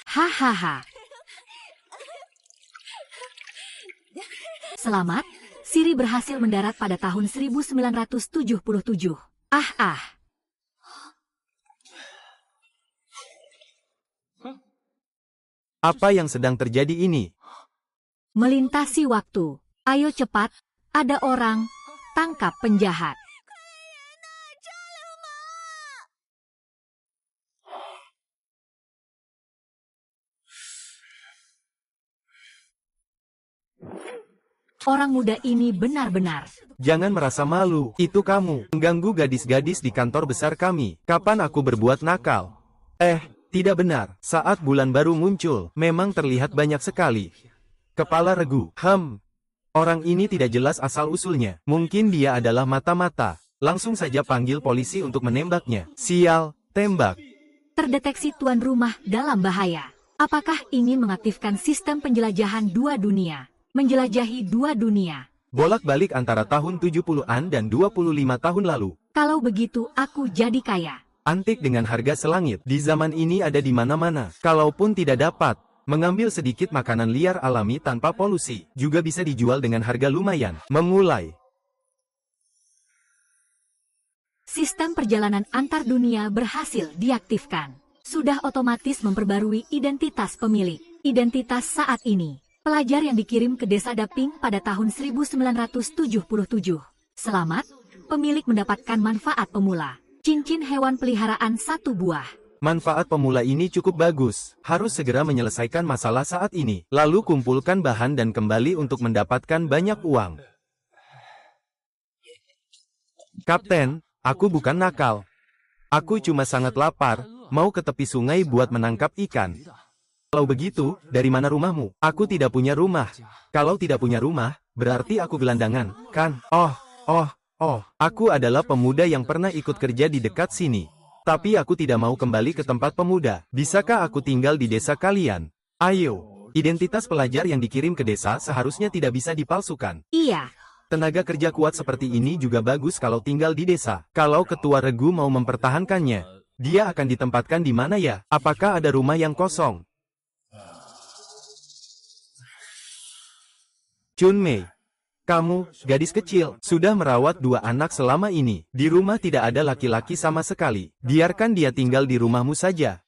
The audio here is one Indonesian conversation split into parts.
Hahaha. Selamat, Siri berhasil mendarat pada tahun 1977. Ah. Apa yang sedang terjadi ini? Melintasi waktu. Ayo cepat, ada orang, tangkap penjahat. Orang muda ini benar-benar. Jangan merasa malu, itu kamu mengganggu gadis-gadis di kantor besar kami. Kapan aku berbuat nakal? Tidak benar. Saat bulan baru muncul, memang terlihat banyak sekali. Kepala regu. Orang ini tidak jelas asal-usulnya. Mungkin dia adalah mata-mata. Langsung saja panggil polisi untuk menembaknya. Sial, tembak. Terdeteksi tuan rumah dalam bahaya. Apakah ingin mengaktifkan sistem penjelajahan dua dunia? Menjelajahi dua dunia. Bolak-balik antara tahun 70-an dan 25 tahun lalu. Kalau begitu aku jadi kaya. Antik dengan harga selangit. Di zaman ini ada di mana-mana. Kalaupun tidak dapat, mengambil sedikit makanan liar alami tanpa polusi, juga bisa dijual dengan harga lumayan. Memulai. Sistem perjalanan antar dunia berhasil diaktifkan. Sudah otomatis memperbarui identitas pemilik. Identitas saat ini. Pelajar yang dikirim ke desa Daping pada tahun 1977. Selamat, pemilik mendapatkan manfaat pemula. Cincin hewan peliharaan 1 buah. Manfaat pemula ini cukup bagus. Harus segera menyelesaikan masalah saat ini. Lalu kumpulkan bahan dan kembali untuk mendapatkan banyak uang. Kapten, aku bukan nakal. Aku cuma sangat lapar, mau ke tepi sungai buat menangkap ikan. Kalau begitu, dari mana rumahmu? Aku tidak punya rumah. Kalau tidak punya rumah, berarti aku gelandangan, kan? Aku adalah pemuda yang pernah ikut kerja di dekat sini. Tapi aku tidak mau kembali ke tempat pemuda. Bisakah aku tinggal di desa kalian? Ayo, identitas pelajar yang dikirim ke desa seharusnya tidak bisa dipalsukan. Iya. Tenaga kerja kuat seperti ini juga bagus kalau tinggal di desa. Kalau ketua regu mau mempertahankannya, dia akan ditempatkan di mana ya? Apakah ada rumah yang kosong? Chunmei, kamu, gadis kecil, sudah merawat 2 anak selama ini. Di rumah tidak ada laki-laki sama sekali. Biarkan dia tinggal di rumahmu saja.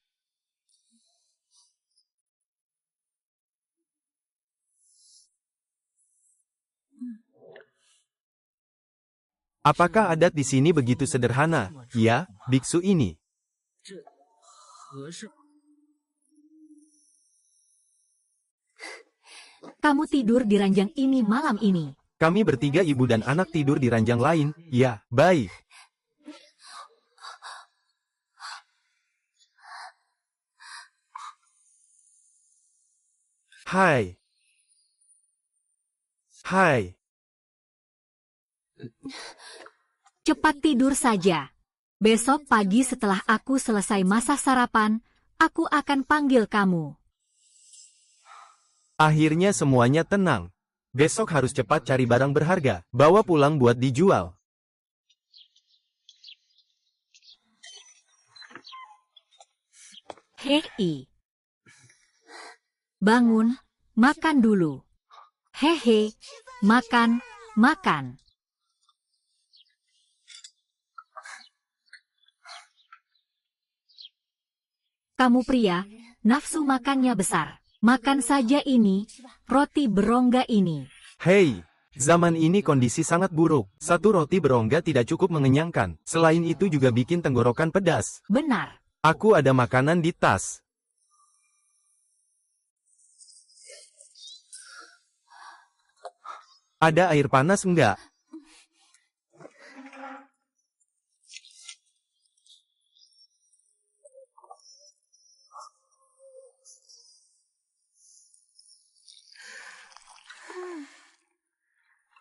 Apakah adat di sini begitu sederhana? Ya, biksu ini. Kamu tidur di ranjang ini malam ini. Kami bertiga ibu dan anak tidur di ranjang lain. Ya, baik. Hai. Cepat tidur saja. Besok pagi setelah aku selesai masak sarapan, aku akan panggil kamu. Akhirnya semuanya tenang. Besok harus cepat cari barang berharga. Bawa pulang buat dijual. Hei. Bangun, makan dulu. Hehe, makan. Kamu pria, nafsu makannya besar. Makan saja ini, roti berongga ini. Hei, zaman ini kondisi sangat buruk. 1 roti berongga tidak cukup mengenyangkan. Selain itu juga bikin tenggorokan pedas. Benar. Aku ada makanan di tas. Ada air panas enggak?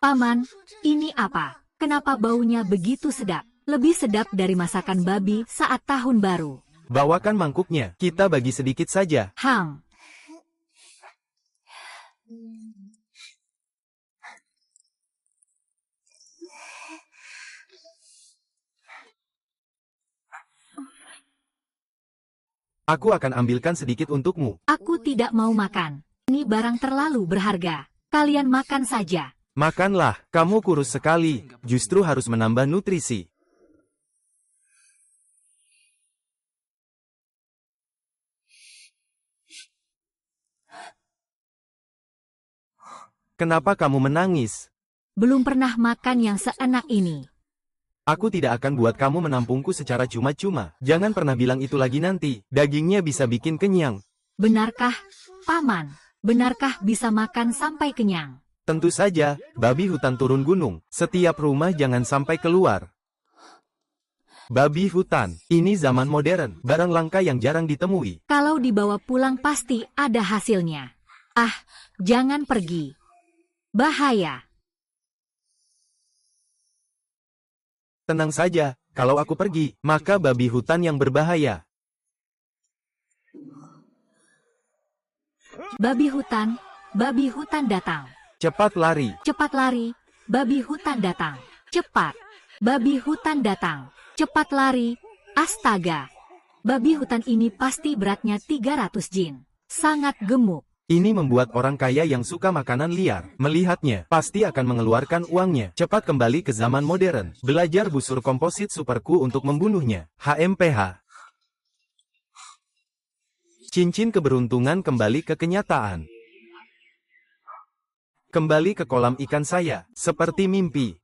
Paman, ini apa? Kenapa baunya begitu sedap? Lebih sedap dari masakan babi saat tahun baru. Bawakan mangkuknya, kita bagi sedikit saja. Aku akan ambilkan sedikit untukmu. Aku tidak mau makan. Ini barang terlalu berharga. Kalian makan saja. Makanlah, kamu kurus sekali. Justru harus menambah nutrisi. Kenapa kamu menangis? Belum pernah makan yang seenak ini. Aku tidak akan buat kamu menampungku secara cuma-cuma. Jangan pernah bilang itu lagi nanti. Dagingnya bisa bikin kenyang. Benarkah, Paman? Benarkah bisa makan sampai kenyang? Tentu saja, babi hutan turun gunung. Setiap rumah jangan sampai keluar. Babi hutan, ini zaman modern, barang langka yang jarang ditemui. Kalau dibawa pulang pasti ada hasilnya. Ah, jangan pergi. Bahaya. Tenang saja, kalau aku pergi, maka babi hutan yang berbahaya. Babi hutan datang. Cepat lari. Cepat lari, babi hutan datang. Cepat, babi hutan datang. Cepat lari, astaga. Babi hutan ini pasti beratnya 300 jin. Sangat gemuk. Ini membuat orang kaya yang suka makanan liar. Melihatnya, pasti akan mengeluarkan uangnya. Cepat kembali ke zaman modern. Belajar busur komposit superku untuk membunuhnya. HMPH. Cincin keberuntungan kembali ke kenyataan. Kembali ke kolam ikan saya, seperti mimpi.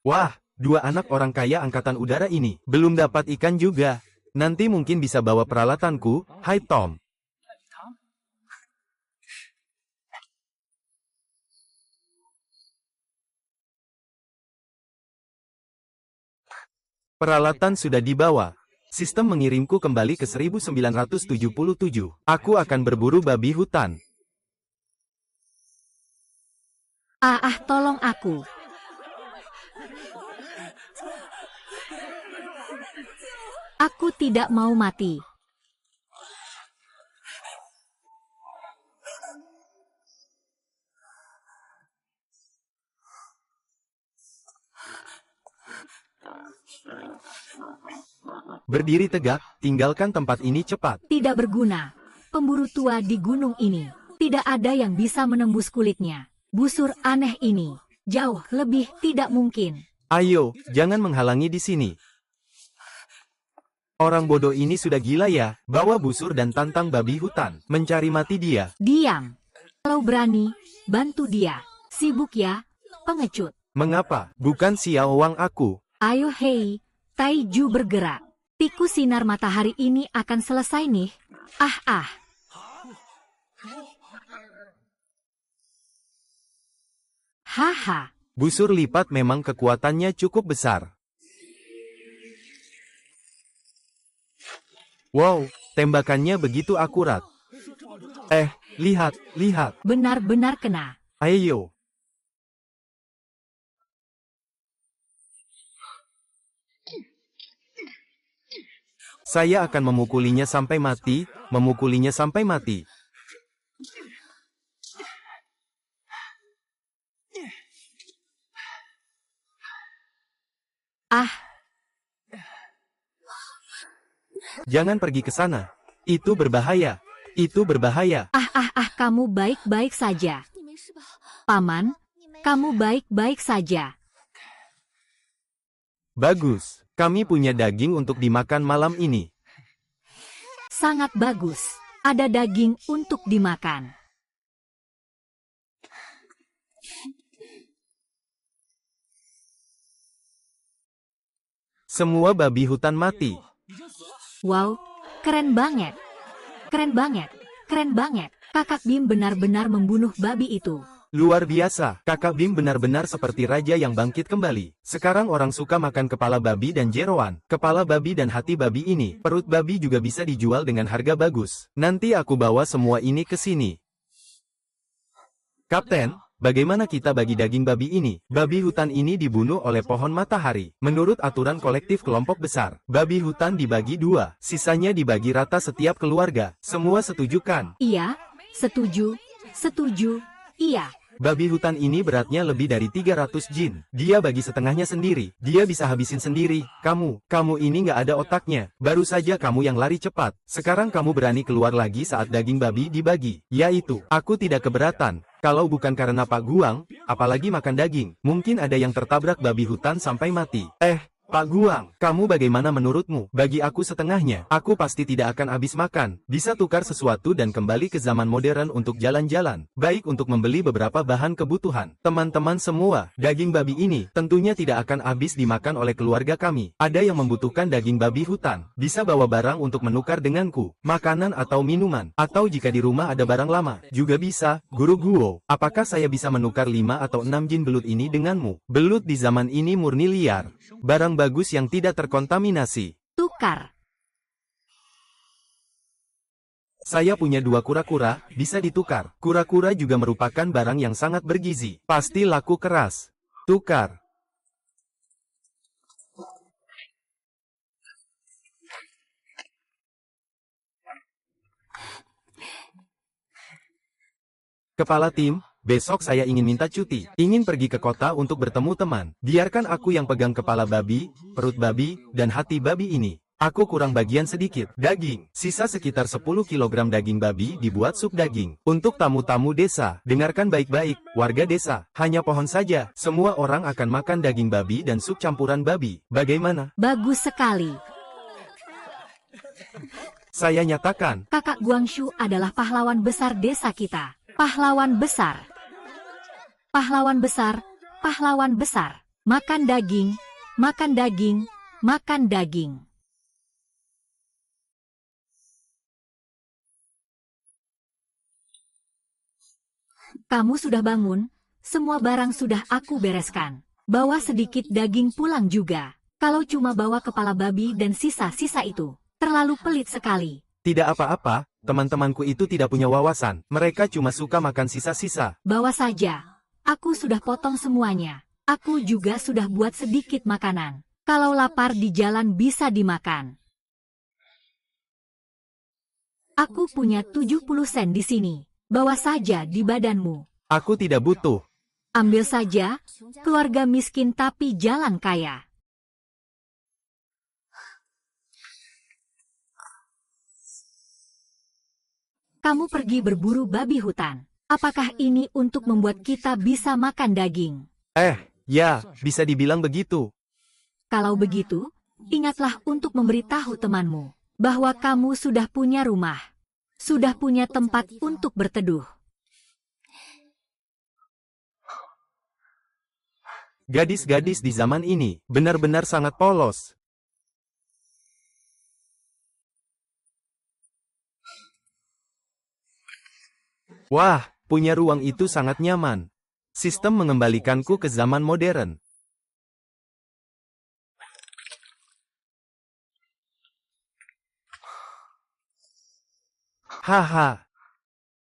Wah, 2 anak orang kaya angkatan udara ini, belum dapat ikan juga. Nanti mungkin bisa bawa peralatanku. Hai Tom. Peralatan sudah dibawa. Sistem mengirimku kembali ke 1977. Aku akan berburu babi hutan. Tolong aku. Aku tidak mau mati. Berdiri tegak, tinggalkan tempat ini cepat. Tidak berguna. Pemburu tua di gunung ini. Tidak ada yang bisa menembus kulitnya. Busur aneh ini. Jauh lebih tidak mungkin. Ayo, jangan menghalangi di sini. Orang bodoh ini sudah gila ya. Bawa busur dan tantang babi hutan. Mencari mati dia. Diam. Kalau berani, bantu dia. Sibuk ya, pengecut. Mengapa? Bukan Xiao Wang aku. Ayo hei, Taiju bergerak. Tikus sinar matahari ini akan selesai nih. Haha. Busur lipat memang kekuatannya cukup besar. Wow, tembakannya begitu akurat. Lihat. Benar-benar kena. Ayo. Saya akan memukulinya sampai mati, Jangan pergi ke sana. Itu berbahaya. Kamu baik-baik saja. Paman, kamu baik-baik saja. Bagus, kami punya daging untuk dimakan malam ini. Sangat bagus. Ada daging untuk dimakan. Semua babi hutan mati. Wow, keren banget. Kakak Bim benar-benar membunuh babi itu. Luar biasa, Kakak Bim benar-benar seperti raja yang bangkit kembali. Sekarang orang suka makan kepala babi dan jeroan. Kepala babi dan hati babi ini. Perut babi juga bisa dijual dengan harga bagus. Nanti aku bawa semua ini ke sini. Kapten, bagaimana kita bagi daging babi ini? Babi hutan ini dibunuh oleh pohon matahari. Menurut aturan kolektif kelompok besar, babi hutan dibagi 2. Sisanya dibagi rata setiap keluarga. Semua setuju kan? Iya, setuju. Iya. Babi hutan ini beratnya lebih dari 300 jin. Dia bagi setengahnya sendiri. Dia bisa habisin sendiri. Kamu ini nggak ada otaknya. Baru saja kamu yang lari cepat. Sekarang kamu berani keluar lagi saat daging babi dibagi. Yaitu, aku tidak keberatan. Kalau bukan karena Pak Guang, apalagi makan daging. Mungkin ada yang tertabrak babi hutan sampai mati. Pak Guang, kamu bagaimana menurutmu? Bagi aku setengahnya, aku pasti tidak akan habis makan. Bisa tukar sesuatu dan kembali ke zaman modern untuk jalan-jalan. Baik untuk membeli beberapa bahan kebutuhan. Teman-teman semua, daging babi ini tentunya tidak akan habis dimakan oleh keluarga kami. Ada yang membutuhkan daging babi hutan. Bisa bawa barang untuk menukar denganku. Makanan atau minuman. Atau jika di rumah ada barang lama. Juga bisa, Guru Guo. Apakah saya bisa menukar 5 atau 6 jin belut ini denganmu? Belut di zaman ini murni liar. Barang bagus yang tidak terkontaminasi. Tukar. Saya punya 2 kura-kura, bisa ditukar. Kura-kura juga merupakan barang yang sangat bergizi. Pasti laku keras. Tukar. Kepala tim, besok saya ingin minta cuti. Ingin pergi ke kota untuk bertemu teman. Biarkan aku yang pegang kepala babi, perut babi, dan hati babi ini. Aku kurang bagian sedikit. Daging. Sisa sekitar 10 kg daging babi dibuat sup daging. Untuk tamu-tamu desa. Dengarkan baik-baik, warga desa. Hanya pohon saja. Semua orang akan makan daging babi dan sup campuran babi. Bagaimana? Bagus sekali. Saya nyatakan. Kakak Guangshu adalah pahlawan besar desa kita. Pahlawan besar. Pahlawan besar, pahlawan besar. Makan daging, makan daging, makan daging. Kamu sudah bangun, semua barang sudah aku bereskan. Bawa sedikit daging pulang juga. Kalau cuma bawa kepala babi dan sisa-sisa itu, terlalu pelit sekali. Tidak apa-apa, teman-temanku itu tidak punya wawasan. Mereka cuma suka makan sisa-sisa. Bawa saja. Aku sudah potong semuanya. Aku juga sudah buat sedikit makanan. Kalau lapar di jalan bisa dimakan. Aku punya 70 sen di sini. Bawa saja di badanmu. Aku tidak butuh. Ambil saja, keluarga miskin tapi jalan kaya. Kamu pergi berburu babi hutan. Apakah ini untuk membuat kita bisa makan daging? Ya, bisa dibilang begitu. Kalau begitu, ingatlah untuk memberitahu temanmu bahwa kamu sudah punya rumah, sudah punya tempat untuk berteduh. Gadis-gadis di zaman ini benar-benar sangat polos. Wah, punya ruang itu sangat nyaman. Sistem mengembalikanku ke zaman modern. Haha.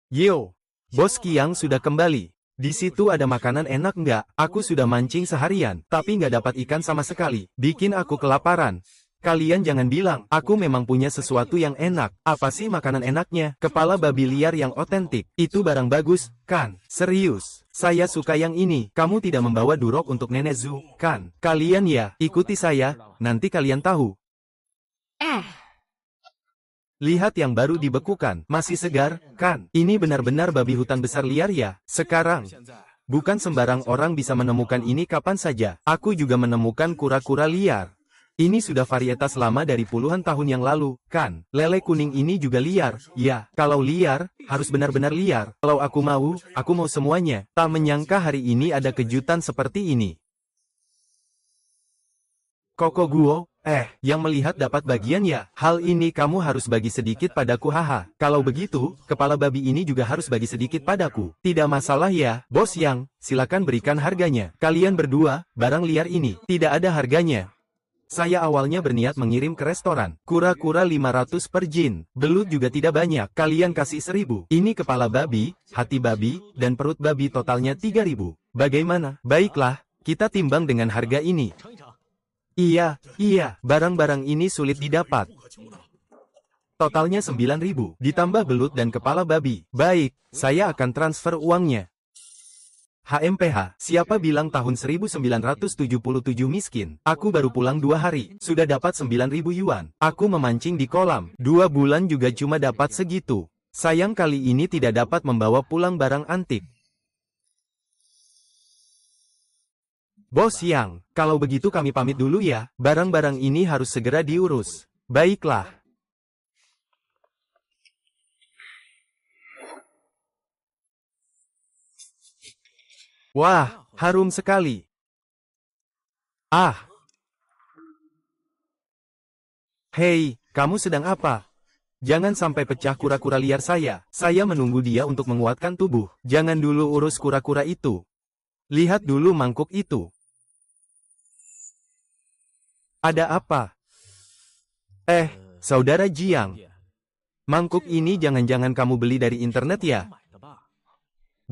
Yo, Bos Kiang sudah kembali. Di situ ada makanan enak nggak? Aku sudah mancing seharian, tapi nggak dapat ikan sama sekali. Bikin aku kelaparan. Kalian jangan bilang, aku memang punya sesuatu yang enak. Apa sih makanan enaknya? Kepala babi liar yang otentik. Itu barang bagus, kan? Serius. Saya suka yang ini. Kamu tidak membawa durok untuk Nenek Zu, kan? Kalian ya, ikuti saya, nanti kalian tahu. Lihat yang baru dibekukan. Masih segar, kan? Ini benar-benar babi hutan besar liar ya? Sekarang. Bukan sembarang orang bisa menemukan ini kapan saja. Aku juga menemukan kura-kura liar. Ini sudah varietas lama dari puluhan tahun yang lalu, kan? Lele kuning ini juga liar. Ya, kalau liar, harus benar-benar liar. Kalau aku mau semuanya. Tak menyangka hari ini ada kejutan seperti ini. Koko Guo, yang melihat dapat bagian ya? Hal ini kamu harus bagi sedikit padaku haha. Kalau begitu, kepala babi ini juga harus bagi sedikit padaku. Tidak masalah ya, Bos Yang, silakan berikan harganya. Kalian berdua, barang liar ini, tidak ada harganya. Saya awalnya berniat mengirim ke restoran. Kura-kura 500 per jin. Belut juga tidak banyak. Kalian kasih 1000. Ini kepala babi, hati babi, dan perut babi totalnya 3000. Bagaimana? Baiklah, kita timbang dengan harga ini. Iya, barang-barang ini sulit didapat. Totalnya 9.000, ditambah belut dan kepala babi. Baik, saya akan transfer uangnya. HMPH, siapa bilang tahun 1977 miskin? Aku baru pulang 2 hari, sudah dapat 9.000 yuan. Aku memancing di kolam, 2 bulan juga cuma dapat segitu. Sayang kali ini tidak dapat membawa pulang barang antik. Bos Yang, kalau begitu kami pamit dulu ya, barang-barang ini harus segera diurus. Baiklah. Wah, harum sekali. Ah. Hei, kamu sedang apa? Jangan sampai pecah kura-kura liar saya. Saya menunggu dia untuk menguatkan tubuh. Jangan dulu urus kura-kura itu. Lihat dulu mangkuk itu. Ada apa? Saudara Jiang. Mangkuk ini jangan-jangan kamu beli dari internet ya?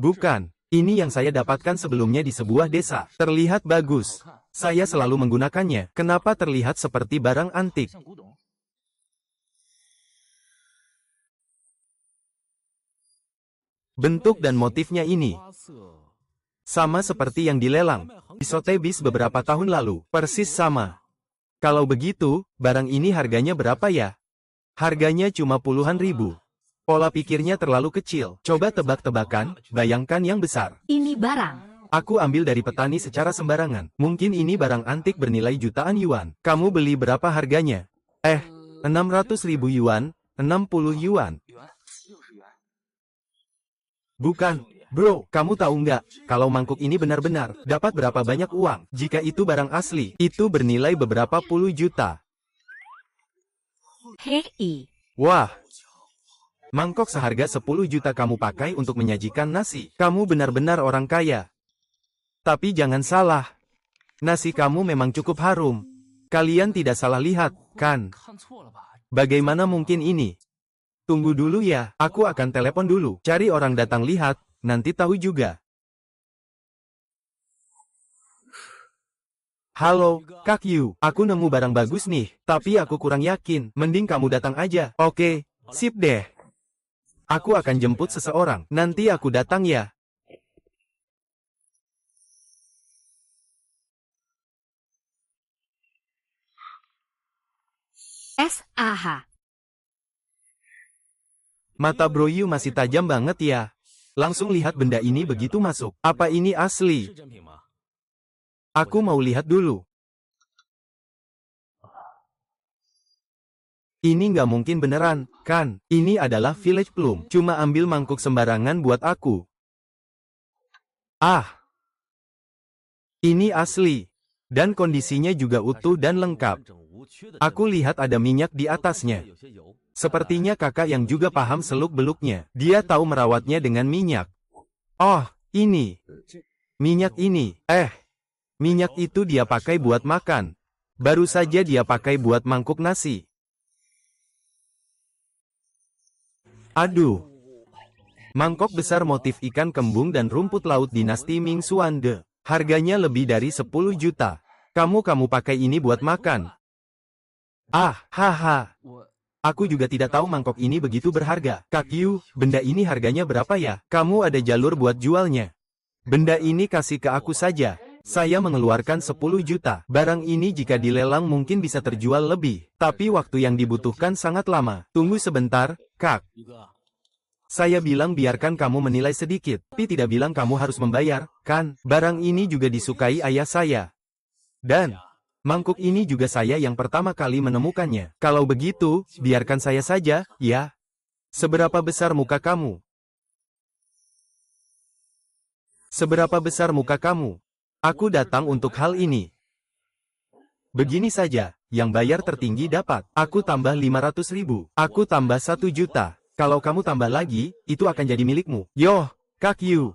Bukan. Ini yang saya dapatkan sebelumnya di sebuah desa. Terlihat bagus. Saya selalu menggunakannya. Kenapa terlihat seperti barang antik? Bentuk dan motifnya ini sama seperti yang dilelang di Sotheby's beberapa tahun lalu. Persis sama. Kalau begitu, barang ini harganya berapa ya? Harganya cuma puluhan ribu. Pola pikirnya terlalu kecil. Coba tebak-tebakan, bayangkan yang besar. Ini barang. Aku ambil dari petani secara sembarangan. Mungkin ini barang antik bernilai jutaan yuan. Kamu beli berapa harganya? 600.000 yuan, 60 yuan. Bukan, bro, kamu tahu nggak, kalau mangkuk ini benar-benar, dapat berapa banyak uang? Jika itu barang asli, itu bernilai beberapa puluh juta. Hei. Wah. Mangkok seharga 10 juta kamu pakai untuk menyajikan nasi. Kamu benar-benar orang kaya. Tapi jangan salah. Nasi kamu memang cukup harum. Kalian tidak salah lihat, kan? Bagaimana mungkin ini? Tunggu dulu ya, aku akan telepon dulu. Cari orang datang lihat, nanti tahu juga. Halo, Kak Yu. Aku nemu barang bagus nih, tapi aku kurang yakin. Mending kamu datang aja. Oke, sip deh. Aku akan jemput seseorang. Nanti aku datang ya. SAH. Mata Bro Yu masih tajam banget ya. Langsung lihat benda ini begitu masuk. Apa ini asli? Aku mau lihat dulu. Ini nggak mungkin beneran, kan? Ini adalah Village Plum. Cuma ambil mangkuk sembarangan buat aku. Ah. Ini asli. Dan kondisinya juga utuh dan lengkap. Aku lihat ada minyak di atasnya. Sepertinya kakak yang juga paham seluk-beluknya. Dia tahu merawatnya dengan minyak. Oh, ini. Minyak ini. Minyak itu dia pakai buat makan. Baru saja dia pakai buat mangkuk nasi. Aduh. Mangkok besar motif ikan kembung dan rumput laut dinasti Ming Xuande. Harganya lebih dari 10 juta. Kamu pakai ini buat makan. Ah, haha. Aku juga tidak tahu mangkok ini begitu berharga. Kak Yu, benda ini harganya berapa ya? Kamu ada jalur buat jualnya. Benda ini kasih ke aku saja. Saya mengeluarkan 10 juta. Barang ini jika dilelang mungkin bisa terjual lebih. Tapi waktu yang dibutuhkan sangat lama. Tunggu sebentar, Kak. Saya bilang biarkan kamu menilai sedikit. Tapi tidak bilang kamu harus membayar, kan? Barang ini juga disukai ayah saya. Dan mangkuk ini juga saya yang pertama kali menemukannya. Kalau begitu, biarkan saya saja, ya. Seberapa besar muka kamu? Seberapa besar muka kamu? Aku datang untuk hal ini. Begini saja, yang bayar tertinggi dapat. Aku tambah 500.000. Aku tambah 1 juta. Kalau kamu tambah lagi, itu akan jadi milikmu. Yoh, Kak Yu.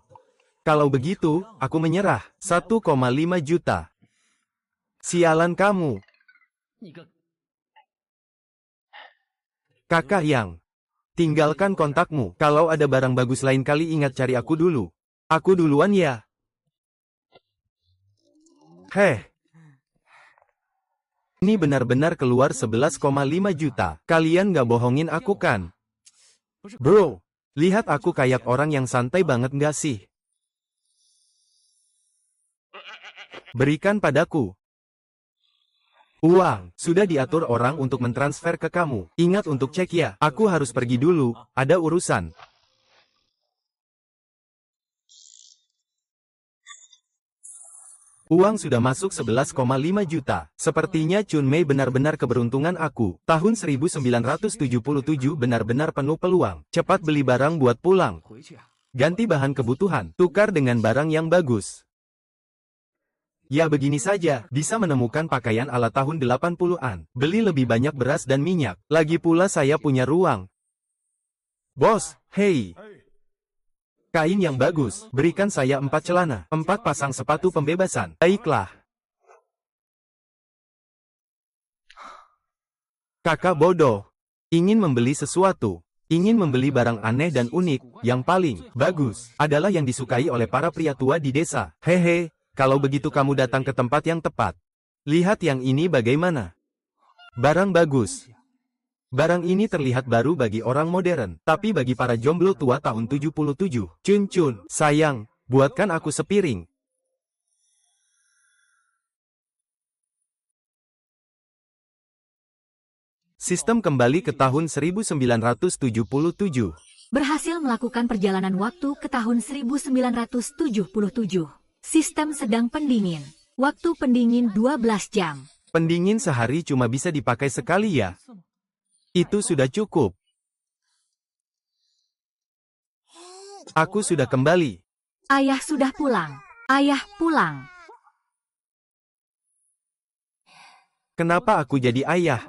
Kalau begitu, aku menyerah. 1,5 juta. Sialan kamu. Kakak Yang. Tinggalkan kontakmu. Kalau ada barang bagus lain kali ingat cari aku dulu. Aku duluan ya. Heh. Ini benar-benar keluar 11,5 juta. Kalian gak bohongin aku kan? Bro, lihat aku kayak orang yang santai banget gak sih? Berikan padaku. Uang, sudah diatur orang untuk mentransfer ke kamu. Ingat untuk cek ya, aku harus pergi dulu, ada urusan. Uang sudah masuk 11,5 juta. Sepertinya Chun Mei benar-benar keberuntungan aku. Tahun 1977 benar-benar penuh peluang. Cepat beli barang buat pulang. Ganti bahan kebutuhan, tukar dengan barang yang bagus. Ya begini saja, bisa menemukan pakaian ala tahun 80-an. Beli lebih banyak beras dan minyak. Lagi pula saya punya ruang. Bos, hei. Kain yang bagus, berikan saya 4 celana, 4 pasang sepatu pembebasan. Baiklah. Kakak bodoh. Ingin membeli sesuatu. Ingin membeli barang aneh dan unik, yang paling bagus, adalah yang disukai oleh para pria tua di desa. Hehe, kalau begitu kamu datang ke tempat yang tepat. Lihat yang ini bagaimana. Barang bagus. Barang ini terlihat baru bagi orang modern, tapi bagi para jomblo tua tahun 77. Cun, sayang, buatkan aku sepiring. Sistem kembali ke tahun 1977. Berhasil melakukan perjalanan waktu ke tahun 1977. Sistem sedang pendingin. Waktu pendingin 12 jam. Pendingin sehari cuma bisa dipakai sekali ya. Itu sudah cukup. Aku sudah kembali. Ayah sudah pulang. Ayah pulang. Kenapa aku jadi ayah?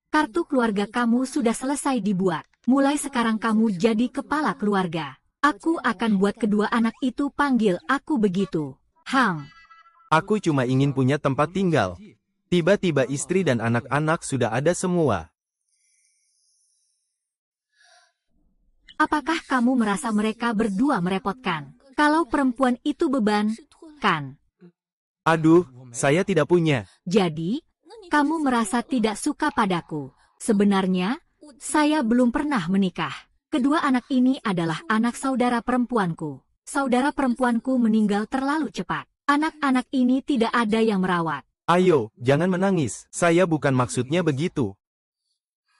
Kartu keluarga kamu sudah selesai dibuat. Mulai sekarang kamu jadi kepala keluarga. Aku akan buat kedua anak itu panggil aku begitu. Hang. Aku cuma ingin punya tempat tinggal. Tiba-tiba istri dan anak-anak sudah ada semua. Apakah kamu merasa mereka berdua merepotkan? Kalau perempuan itu beban, kan? Aduh, saya tidak punya. Jadi, kamu merasa tidak suka padaku. Sebenarnya, saya belum pernah menikah. Kedua anak ini adalah anak saudara perempuanku. Saudara perempuanku meninggal terlalu cepat. Anak-anak ini tidak ada yang merawat. Ayo, jangan menangis. Saya bukan maksudnya begitu.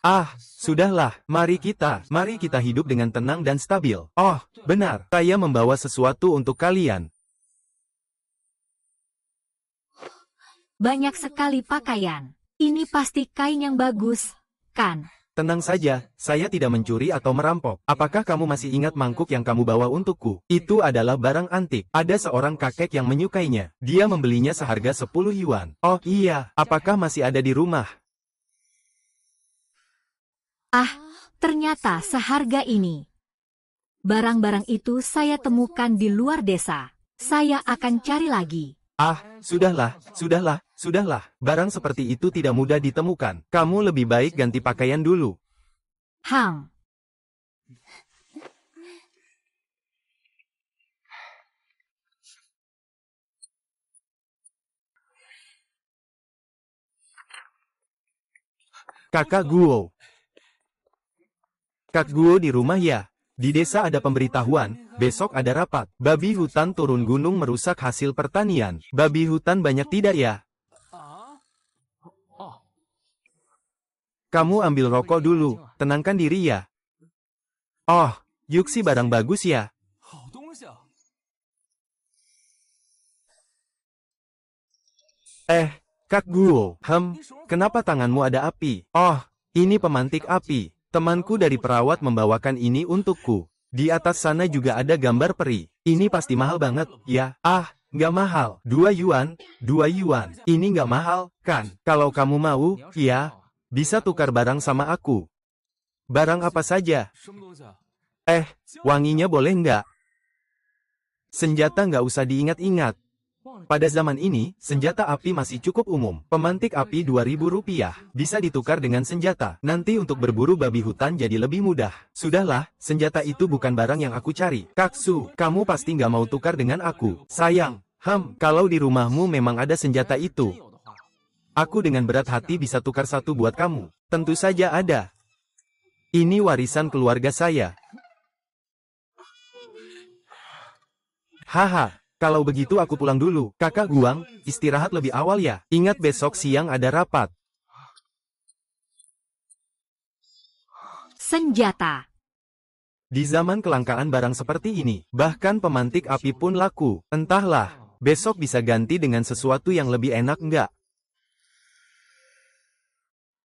Ah, sudahlah, mari kita hidup dengan tenang dan stabil. Oh, benar, saya membawa sesuatu untuk kalian. Banyak sekali pakaian. Ini pasti kain yang bagus, kan? Tenang saja, saya tidak mencuri atau merampok. Apakah kamu masih ingat mangkuk yang kamu bawa untukku? Itu adalah barang antik. Ada seorang kakek yang menyukainya. Dia membelinya seharga 10 yuan. Oh iya, apakah masih ada di rumah? Ah, ternyata seharga ini. Barang-barang itu saya temukan di luar desa. Saya akan cari lagi. Ah, sudahlah. Barang seperti itu tidak mudah ditemukan. Kamu lebih baik ganti pakaian dulu. Hang. Kakak Guo. Kak Guo di rumah ya? Di desa ada pemberitahuan, besok ada rapat. Babi hutan turun gunung merusak hasil pertanian. Babi hutan banyak tidak ya? Kamu ambil rokok dulu, tenangkan diri ya. Oh, Yuxi barang bagus ya. Kak Guo, kenapa tanganmu ada api? Oh, ini pemantik api. Temanku dari perawat membawakan ini untukku. Di atas sana juga ada gambar peri. Ini pasti mahal banget, ya? Ah, nggak mahal. 2 yuan, 2 yuan. Ini nggak mahal, kan? Kalau kamu mau, ya, bisa tukar barang sama aku. Barang apa saja? Wanginya boleh nggak? Senjata nggak usah diingat-ingat. Pada zaman ini, senjata api masih cukup umum. Pemantik api 2.000 rupiah. Bisa ditukar dengan senjata. Nanti untuk berburu babi hutan jadi lebih mudah. Sudahlah, senjata itu bukan barang yang aku cari. Kaksu, kamu pasti nggak mau tukar dengan aku. Sayang, kalau di rumahmu memang ada senjata itu. Aku dengan berat hati bisa tukar satu buat kamu. Tentu saja ada. Ini warisan keluarga saya. Haha. Kalau begitu aku pulang dulu. Kakak Guang, istirahat lebih awal ya. Ingat besok siang ada rapat. Senjata. Di zaman kelangkaan barang seperti ini, bahkan pemantik api pun laku. Entahlah, besok bisa ganti dengan sesuatu yang lebih enak enggak?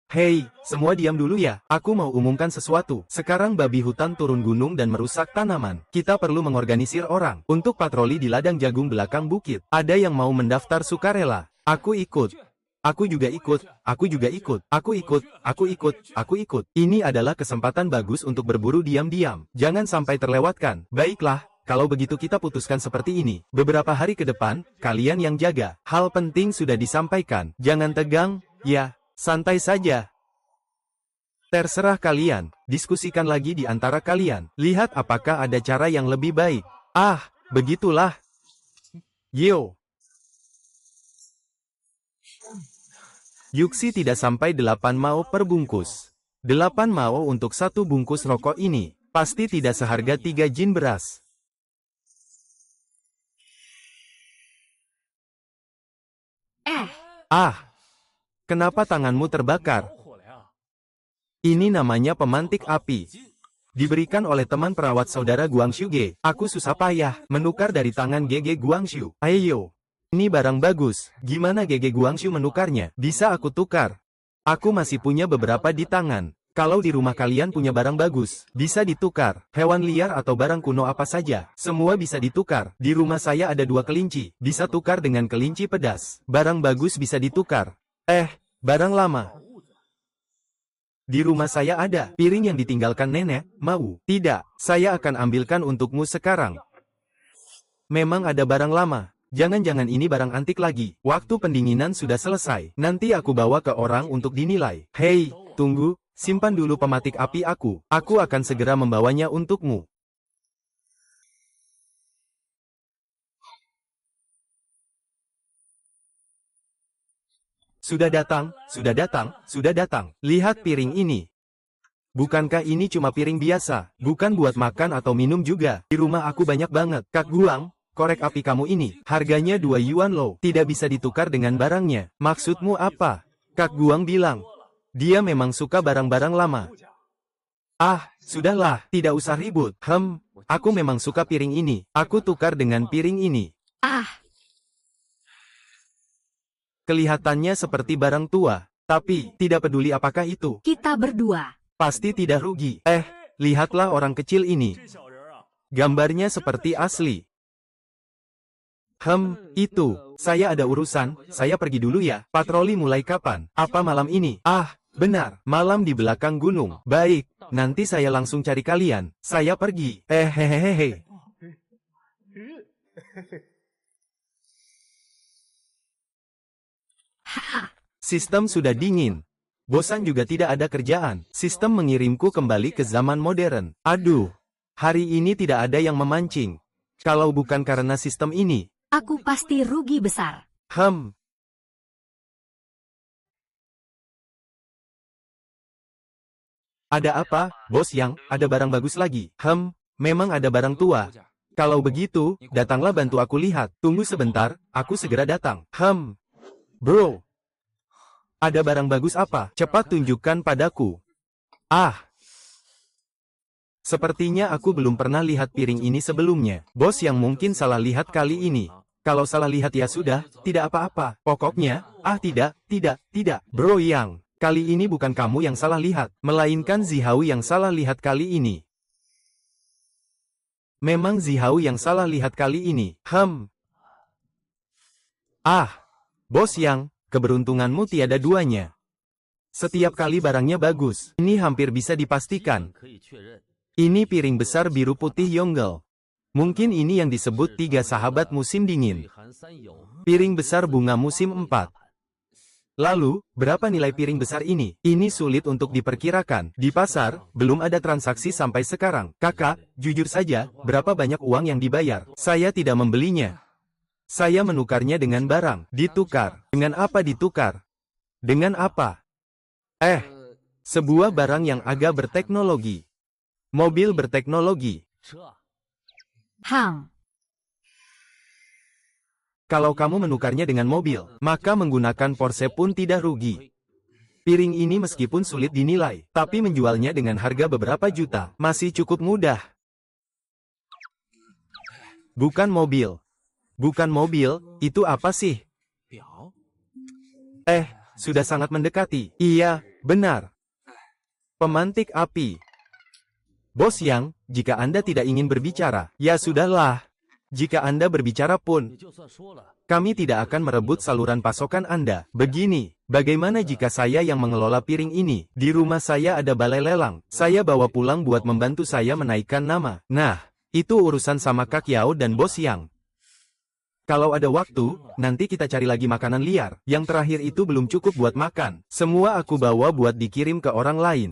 Hei, semua diam dulu ya. Aku mau umumkan sesuatu. Sekarang babi hutan turun gunung dan merusak tanaman. Kita perlu mengorganisir orang untuk patroli di ladang jagung belakang bukit. Ada yang mau mendaftar sukarela? Aku ikut. Aku juga ikut. Aku juga ikut. Aku ikut. Aku ikut. Aku ikut. Ini adalah kesempatan bagus untuk berburu diam-diam. Jangan sampai terlewatkan. Baiklah. Kalau begitu kita putuskan seperti ini. Beberapa hari ke depan, kalian yang jaga. Hal penting sudah disampaikan. Jangan tegang, ya. Santai saja. Terserah kalian, diskusikan lagi di antara kalian. Lihat apakah ada cara yang lebih baik. Ah, begitulah. Yo. Yuxi tidak sampai 8 mao per bungkus. 8 mao untuk satu bungkus rokok ini, pasti tidak seharga 3 jin beras. Ah. Kenapa tanganmu terbakar? Ini namanya pemantik api. Diberikan oleh teman perawat saudara Guangxiu Ge. Aku susah payah menukar dari tangan GG Guangxiu. Ayo. Ini barang bagus. Gimana GG Guangxiu menukarnya? Bisa aku tukar. Aku masih punya beberapa di tangan. Kalau di rumah kalian punya barang bagus, bisa ditukar. Hewan liar atau barang kuno apa saja, semua bisa ditukar. Di rumah saya ada 2 kelinci. Bisa tukar dengan kelinci pedas. Barang bagus bisa ditukar. Barang lama. Di rumah saya ada piring yang ditinggalkan nenek. Mau? Tidak, saya akan ambilkan untukmu sekarang. Memang ada barang lama. Jangan-jangan ini barang antik lagi. Waktu pendinginan sudah selesai. Nanti aku bawa ke orang untuk dinilai. Hei, tunggu. Simpan dulu pematik api aku. Aku akan segera membawanya untukmu. Sudah datang, sudah datang, sudah datang. Lihat piring ini. Bukankah ini cuma piring biasa? Bukan buat makan atau minum juga. Di rumah aku banyak banget. Kak Guang, korek api kamu ini, harganya 2 yuan loh. Tidak bisa ditukar dengan barangnya. Maksudmu apa? Kak Guang bilang, dia memang suka barang-barang lama. Ah, sudahlah, tidak usah ribut. Aku memang suka piring ini. Aku tukar dengan piring ini. Kelihatannya seperti barang tua, tapi tidak peduli apakah itu. Kita berdua. Pasti tidak rugi. Lihatlah orang kecil ini. Gambarnya seperti asli. Itu. Saya ada urusan, saya pergi dulu ya. Patroli mulai kapan? Apa malam ini? Benar, malam di belakang gunung. Baik, nanti saya langsung cari kalian. Saya pergi. Hehehehe. Sistem sudah dingin. Bosan juga tidak ada kerjaan. Sistem mengirimku kembali ke zaman modern. Aduh, hari ini tidak ada yang memancing. Kalau bukan karena sistem ini, aku pasti rugi besar. Ada apa, bos yang? Ada barang bagus lagi. Memang ada barang tua. Kalau begitu, datanglah bantu aku lihat. Tunggu sebentar, aku segera datang. Bro. Ada barang bagus apa? Cepat tunjukkan padaku. Sepertinya aku belum pernah lihat piring ini sebelumnya. Bos yang mungkin salah lihat kali ini. Kalau salah lihat ya sudah, tidak apa-apa. Pokoknya, tidak. Bro yang, kali ini bukan kamu yang salah lihat, melainkan Zihao yang salah lihat kali ini. Memang Zihao yang salah lihat kali ini. Bos yang, keberuntunganmu tiada duanya. Setiap kali barangnya bagus. Ini hampir bisa dipastikan. Ini piring besar biru putih Yonggel. Mungkin ini yang disebut 3 sahabat musim dingin. Piring besar bunga musim 4. Lalu, berapa nilai piring besar ini? Ini sulit untuk diperkirakan. Di pasar, belum ada transaksi sampai sekarang. Kakak, jujur saja, berapa banyak uang yang dibayar? Saya tidak membelinya. Saya menukarnya dengan barang. Ditukar. Dengan apa ditukar? Dengan apa? Sebuah barang yang agak berteknologi. Mobil berteknologi. Kalau kamu menukarnya dengan mobil, maka menggunakan Porsche pun tidak rugi. Piring ini meskipun sulit dinilai, tapi menjualnya dengan harga beberapa juta, masih cukup mudah. Bukan mobil. Bukan mobil, itu apa sih? Sudah sangat mendekati. Iya, benar. Pemantik api. Bos Yang, jika Anda tidak ingin berbicara, ya sudahlah. Jika Anda berbicara pun, kami tidak akan merebut saluran pasokan Anda. Begini, bagaimana jika saya yang mengelola piring ini? Di rumah saya ada balai lelang. Saya bawa pulang buat membantu saya menaikkan nama. Nah, itu urusan sama Kak Yao dan Bos Yang. Kalau ada waktu, nanti kita cari lagi makanan liar. Yang terakhir itu belum cukup buat makan. Semua aku bawa buat dikirim ke orang lain.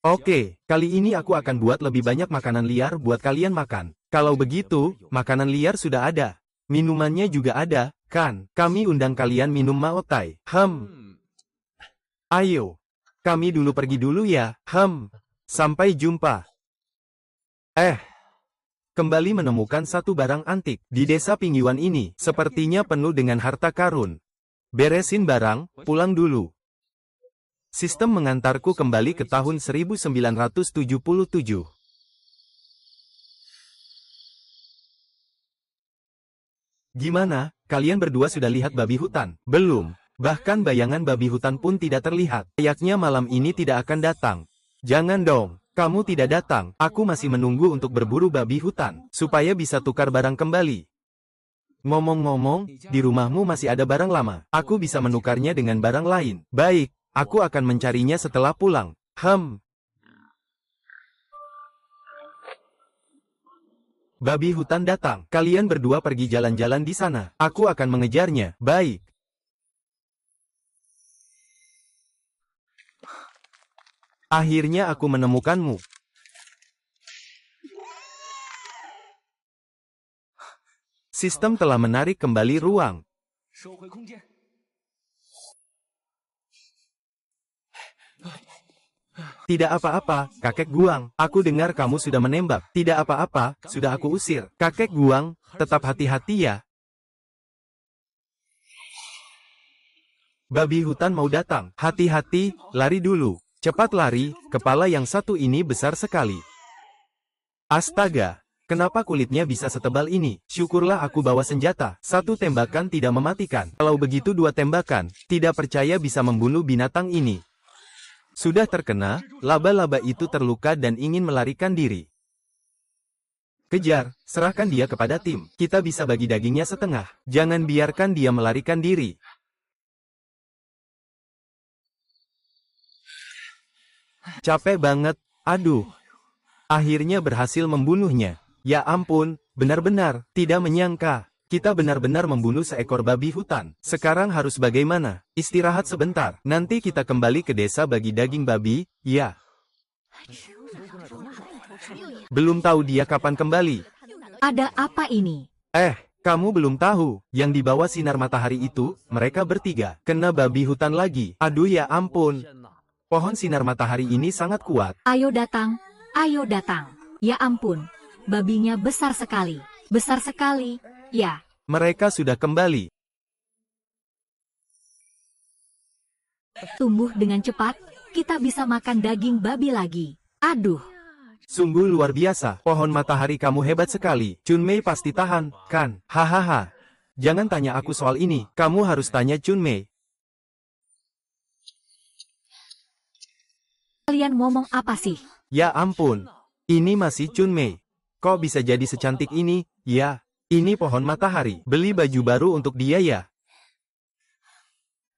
Oke, kali ini aku akan buat lebih banyak makanan liar buat kalian makan. Kalau begitu, makanan liar sudah ada. Minumannya juga ada, kan? Kami undang kalian minum Maotai. Ayo. Kami dulu pergi dulu ya. Sampai jumpa. Kembali menemukan satu barang antik. Di desa Pingyuan ini, sepertinya penuh dengan harta karun. Beresin barang, pulang dulu. Sistem mengantarku kembali ke tahun 1977. Gimana, kalian berdua sudah lihat babi hutan? Belum. Bahkan bayangan babi hutan pun tidak terlihat. Kayaknya malam ini tidak akan datang. Jangan dong, kamu tidak datang. Aku masih menunggu untuk berburu babi hutan, supaya bisa tukar barang kembali. Ngomong-ngomong, di rumahmu masih ada barang lama. Aku bisa menukarnya dengan barang lain. Baik. Aku akan mencarinya setelah pulang. Babi hutan datang. Kalian berdua pergi jalan-jalan di sana. Aku akan mengejarnya. Baik. Akhirnya aku menemukanmu. Sistem telah menarik kembali ruang. Tidak apa-apa, kakek Guang. Aku dengar kamu sudah menembak. Tidak apa-apa, sudah aku usir. Kakek Guang, tetap hati-hati ya. Babi hutan mau datang. Hati-hati, lari dulu. Cepat lari, kepala yang satu ini besar sekali. Astaga, kenapa kulitnya bisa setebal ini? Syukurlah aku bawa senjata. Satu tembakan tidak mematikan. Kalau begitu dua tembakan, tidak percaya bisa membunuh binatang ini. Sudah terkena, laba-laba itu terluka dan ingin melarikan diri. Kejar, serahkan dia kepada tim. Kita bisa bagi dagingnya setengah. Jangan biarkan dia melarikan diri. Capek banget, aduh. Akhirnya berhasil membunuhnya. Ya ampun, benar-benar, tidak menyangka. Kita benar-benar membunuh seekor babi hutan. Sekarang harus bagaimana? Istirahat sebentar. Nanti kita kembali ke desa bagi daging babi, ya. Belum tahu dia kapan kembali. Ada apa ini? Kamu belum tahu. Yang di bawah sinar matahari itu, mereka bertiga. Kena babi hutan lagi. Aduh ya ampun. Pohon sinar matahari ini sangat kuat. Ayo datang, ayo datang. Ya ampun, babinya besar sekali. Besar sekali. Ya. Mereka sudah kembali. Tumbuh dengan cepat, kita bisa makan daging babi lagi. Aduh. Sungguh luar biasa. Pohon matahari kamu hebat sekali. Chunmei pasti tahan, kan? Hahaha. Jangan tanya aku soal ini. Kamu harus tanya Chunmei. Kalian ngomong apa sih? Ya ampun. Ini masih Chunmei. Kok bisa jadi secantik ini? Ya. Ini pohon matahari. Beli baju baru untuk dia ya.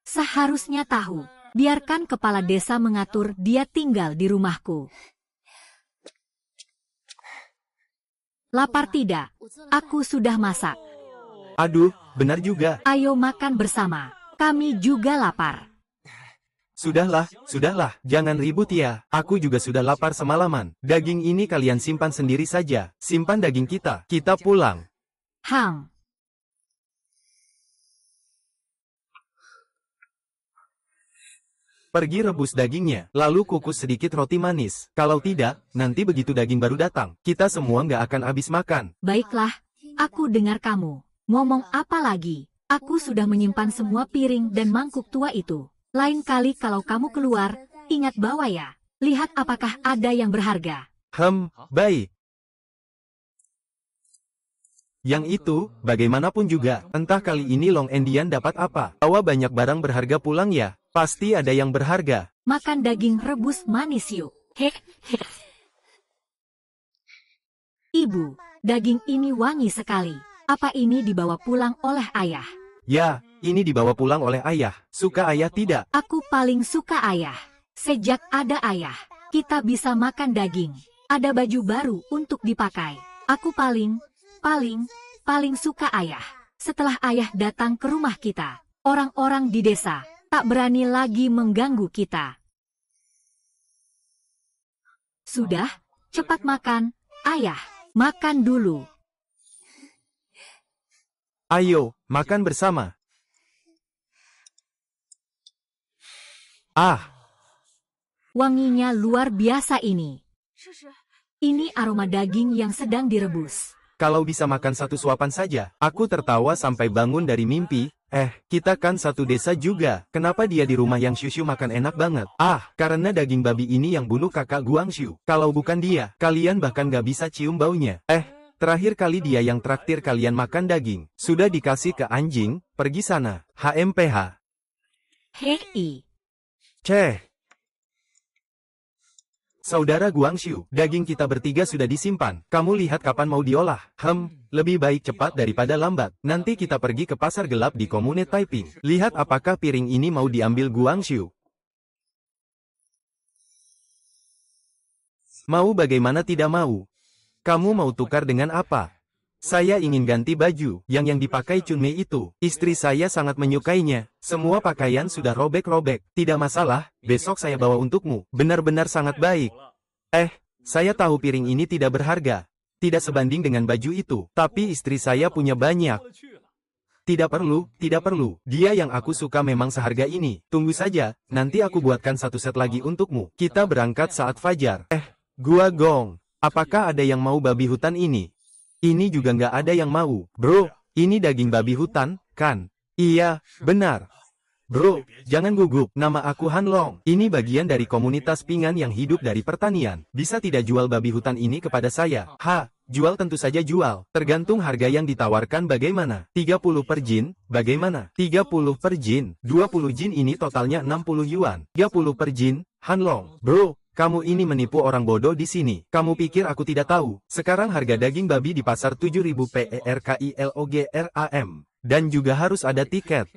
Seharusnya tahu. Biarkan kepala desa mengatur dia tinggal di rumahku. Lapar tidak? Aku sudah masak. Aduh, benar juga. Ayo makan bersama. Kami juga lapar. Sudahlah. Jangan ribut ya. Aku juga sudah lapar semalaman. Daging ini kalian simpan sendiri saja. Simpan daging kita. Kita pulang. Pergi rebus dagingnya, lalu kukus sedikit roti manis. Kalau tidak, nanti begitu daging baru datang, kita semua nggak akan habis makan. Baiklah, Aku dengar kamu. Ngomong apa lagi? Aku sudah menyimpan semua piring dan mangkuk tua itu. Lain kali kalau kamu keluar, ingat bawa ya. Lihat apakah ada yang berharga. Baik. Yang itu, bagaimanapun juga, entah kali ini Long Endian dapat apa. Bawa banyak barang berharga pulang ya. Pasti ada yang berharga. Makan daging rebus manis yuk. Heh. Ibu, daging ini wangi sekali. Apa ini dibawa pulang oleh ayah? Ya, ini dibawa pulang oleh ayah. Suka ayah tidak? Aku paling suka ayah. Sejak ada ayah, kita bisa makan daging. Ada baju baru untuk dipakai. Aku paling suka ayah. Setelah ayah datang ke rumah kita, orang-orang di desa tak berani lagi mengganggu kita. Sudah, cepat makan, ayah. Makan dulu. Ayo, makan bersama. Ah, Wanginya luar biasa ini. Ini aroma daging yang sedang direbus. kalau bisa makan satu suapan saja. Aku tertawa sampai bangun dari mimpi. Kita kan satu desa juga. Kenapa dia di rumah yang Shushu makan enak banget? Karena daging babi ini yang bunuh kakak Guangxu. Kalau bukan dia, kalian bahkan gak bisa cium baunya. Terakhir kali dia yang traktir kalian makan daging. Sudah dikasih ke anjing, pergi sana. HMPH. Hei. Ceh. Saudara Guangxu, daging kita bertiga sudah disimpan. Kamu lihat kapan mau diolah? Lebih baik cepat daripada lambat. Nanti kita pergi ke pasar gelap di komune Taiping. Lihat apakah piring ini mau diambil Guangxu. Mau bagaimana tidak mau? Kamu mau tukar dengan apa? Saya ingin ganti baju, yang dipakai Chunmei itu. Istri saya sangat menyukainya. Semua pakaian sudah robek-robek. Tidak masalah, besok saya bawa untukmu. Benar-benar sangat baik. Saya tahu piring ini tidak berharga. Tidak sebanding dengan baju itu. Tapi istri saya punya banyak. Tidak perlu. Dia yang aku suka memang seharga ini. Tunggu saja, nanti aku buatkan satu set lagi untukmu. Kita berangkat saat fajar. Gua Gong. Apakah ada yang mau babi hutan ini? Ini juga nggak ada yang mau. Bro, ini daging babi hutan, kan? Iya, benar. Bro, jangan gugup. Nama aku Han Long. Ini bagian dari komunitas Pingan yang hidup dari pertanian. Bisa tidak jual babi hutan ini kepada saya? Jual tentu saja jual. Tergantung harga yang ditawarkan bagaimana. 30 per jin, bagaimana? 30 per jin. 20 jin ini totalnya 60 yuan. 30 per jin, Han Long. Bro, kamu ini menipu orang bodoh di sini. Kamu pikir aku tidak tahu? Sekarang harga daging babi di pasar 7.000 PERKILOGRAM. Dan juga harus ada tiket.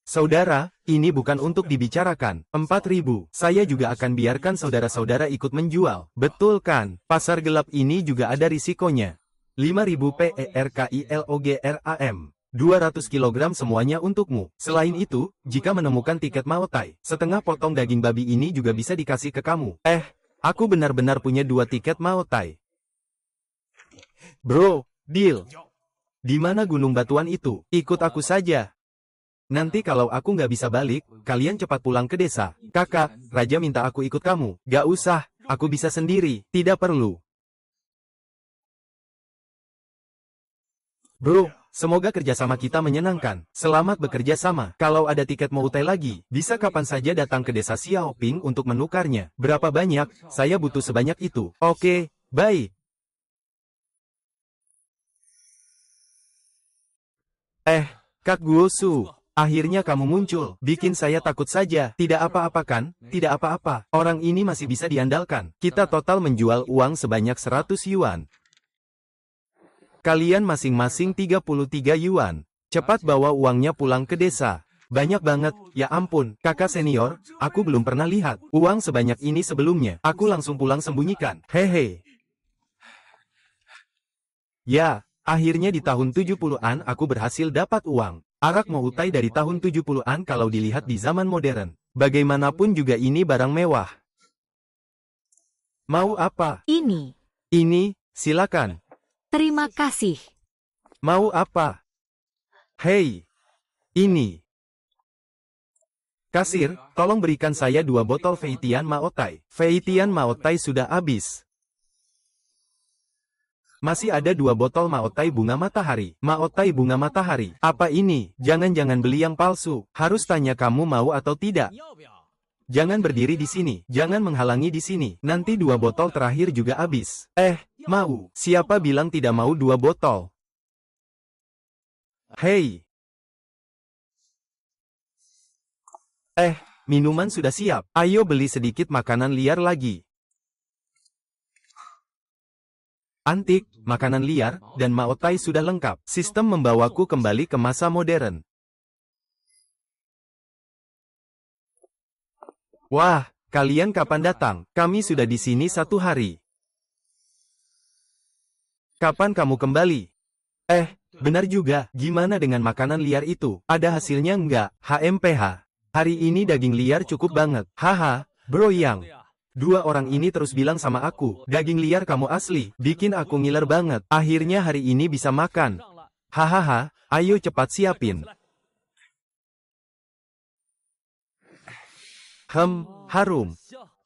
Saudara, ini bukan untuk dibicarakan. 4.000. Saya juga akan biarkan saudara-saudara ikut menjual. Betul kan? Pasar gelap ini juga ada risikonya. 5.000 PERKILOGRAM. 200 kg semuanya untukmu. Selain itu, jika menemukan tiket Maotai, setengah potong daging babi ini juga bisa dikasih ke kamu. Aku benar-benar punya 2 tiket Maotai. Bro, deal. Di mana gunung batuan itu? Ikut aku saja. Nanti kalau aku nggak bisa balik, kalian cepat pulang ke desa. Kakak, Raja minta aku ikut kamu. Gak usah, aku bisa sendiri. Tidak perlu. Bro, semoga kerjasama kita menyenangkan. Selamat bekerja sama. Kalau ada tiket Maotai lagi, bisa kapan saja datang ke desa Xiaoping untuk menukarnya. Berapa banyak? Saya butuh sebanyak itu. Oke, baik. Kak Guosu, akhirnya kamu muncul. Bikin saya takut saja. Tidak apa-apa kan? Tidak apa-apa. Orang ini masih bisa diandalkan. Kita total menjual uang sebanyak 100 yuan. Kalian masing-masing 33 yuan. Cepat bawa uangnya pulang ke desa. Banyak banget, ya ampun, kakak senior, aku belum pernah lihat uang sebanyak ini sebelumnya. Aku langsung pulang sembunyikan. Hehe. Ya, akhirnya di tahun 70-an aku berhasil dapat uang. Arak Maotai dari tahun 70-an kalau dilihat di zaman modern. Bagaimanapun juga ini barang mewah. Mau apa? Ini. Ini, silakan. Terima kasih. Mau apa? Hei, ini. Kasir, tolong berikan saya 2 botol Feitian Maotai. Feitian Maotai sudah habis. Masih ada 2 botol Maotai bunga matahari. Maotai bunga matahari. Apa ini? Jangan-jangan beli yang palsu. Harus tanya kamu mau atau tidak. Jangan berdiri di sini. Jangan menghalangi di sini. Nanti 2 botol terakhir juga habis. Mau. Siapa bilang tidak mau 2 botol? Hei. Minuman sudah siap. Ayo beli sedikit makanan liar lagi. Antik, makanan liar, dan Maotai sudah lengkap. Sistem membawaku kembali ke masa modern. Wah, kalian kapan datang? Kami sudah di sini 1 hari. Kapan kamu kembali? Benar juga. Gimana dengan makanan liar itu? Ada hasilnya enggak? HMPH. Hari ini daging liar cukup banget. Haha, bro yang. 2 orang ini terus bilang sama aku, daging liar kamu asli, bikin aku ngiler banget. Akhirnya hari ini bisa makan. Hahaha, ayo cepat siapin. Harum.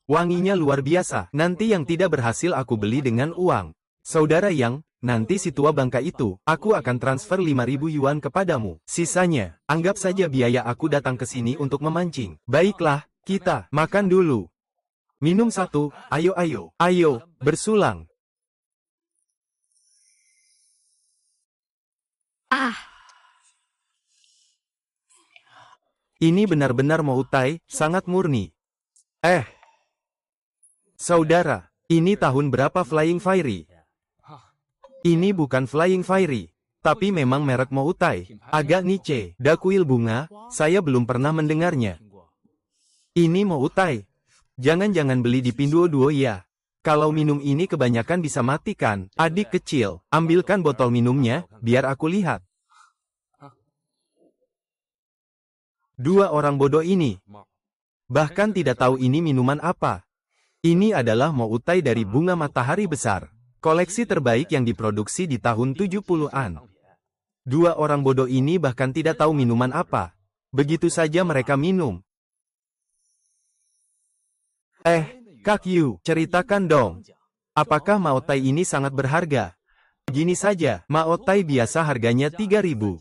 Wanginya luar biasa. Nanti yang tidak berhasil aku beli dengan uang. Saudara yang, nanti si tua bangka itu, aku akan transfer 5.000 yuan kepadamu. Sisanya, anggap saja biaya aku datang ke sini untuk memancing. Baiklah, kita makan dulu. Minum 1, ayo, bersulang. Ini benar-benar Maotai, sangat murni. Saudara, ini tahun berapa Flying Fairy? Ini bukan Flying Fairy, tapi memang merek Maotai. Agak niche, dakuil bunga, saya belum pernah mendengarnya. Ini Maotai. Jangan-jangan beli di Pinduoduo ya. Kalau minum ini kebanyakan bisa matikan. Adik kecil, ambilkan botol minumnya, biar aku lihat. 2 orang bodoh ini. Bahkan tidak tahu ini minuman apa. Ini adalah Maotai dari bunga matahari besar. Koleksi terbaik yang diproduksi di tahun 70-an. 2 orang bodoh ini bahkan tidak tahu minuman apa. Begitu saja mereka minum. Kak Yu, ceritakan dong. Apakah Maotai ini sangat berharga? Gini saja, Maotai biasa harganya 3.000.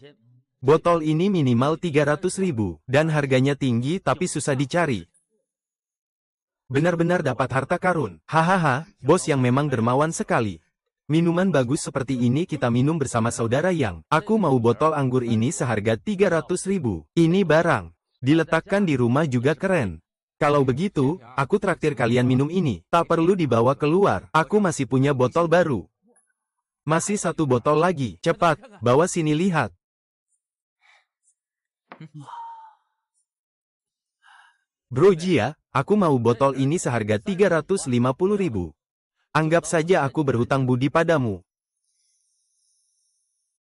Botol ini minimal 300.000, dan harganya tinggi tapi susah dicari. Benar-benar dapat harta karun. Hahaha, bos yang memang dermawan sekali. Minuman bagus seperti ini kita minum bersama saudara yang. Aku mau botol anggur ini seharga 300.000. Ini barang. Diletakkan di rumah juga keren. Kalau begitu, aku traktir kalian minum ini. Tak perlu dibawa keluar. Aku masih punya botol baru. Masih 1 botol lagi. Cepat, bawa sini lihat. Bro Jia, aku mau botol ini seharga 350.000. Anggap saja aku berhutang budi padamu.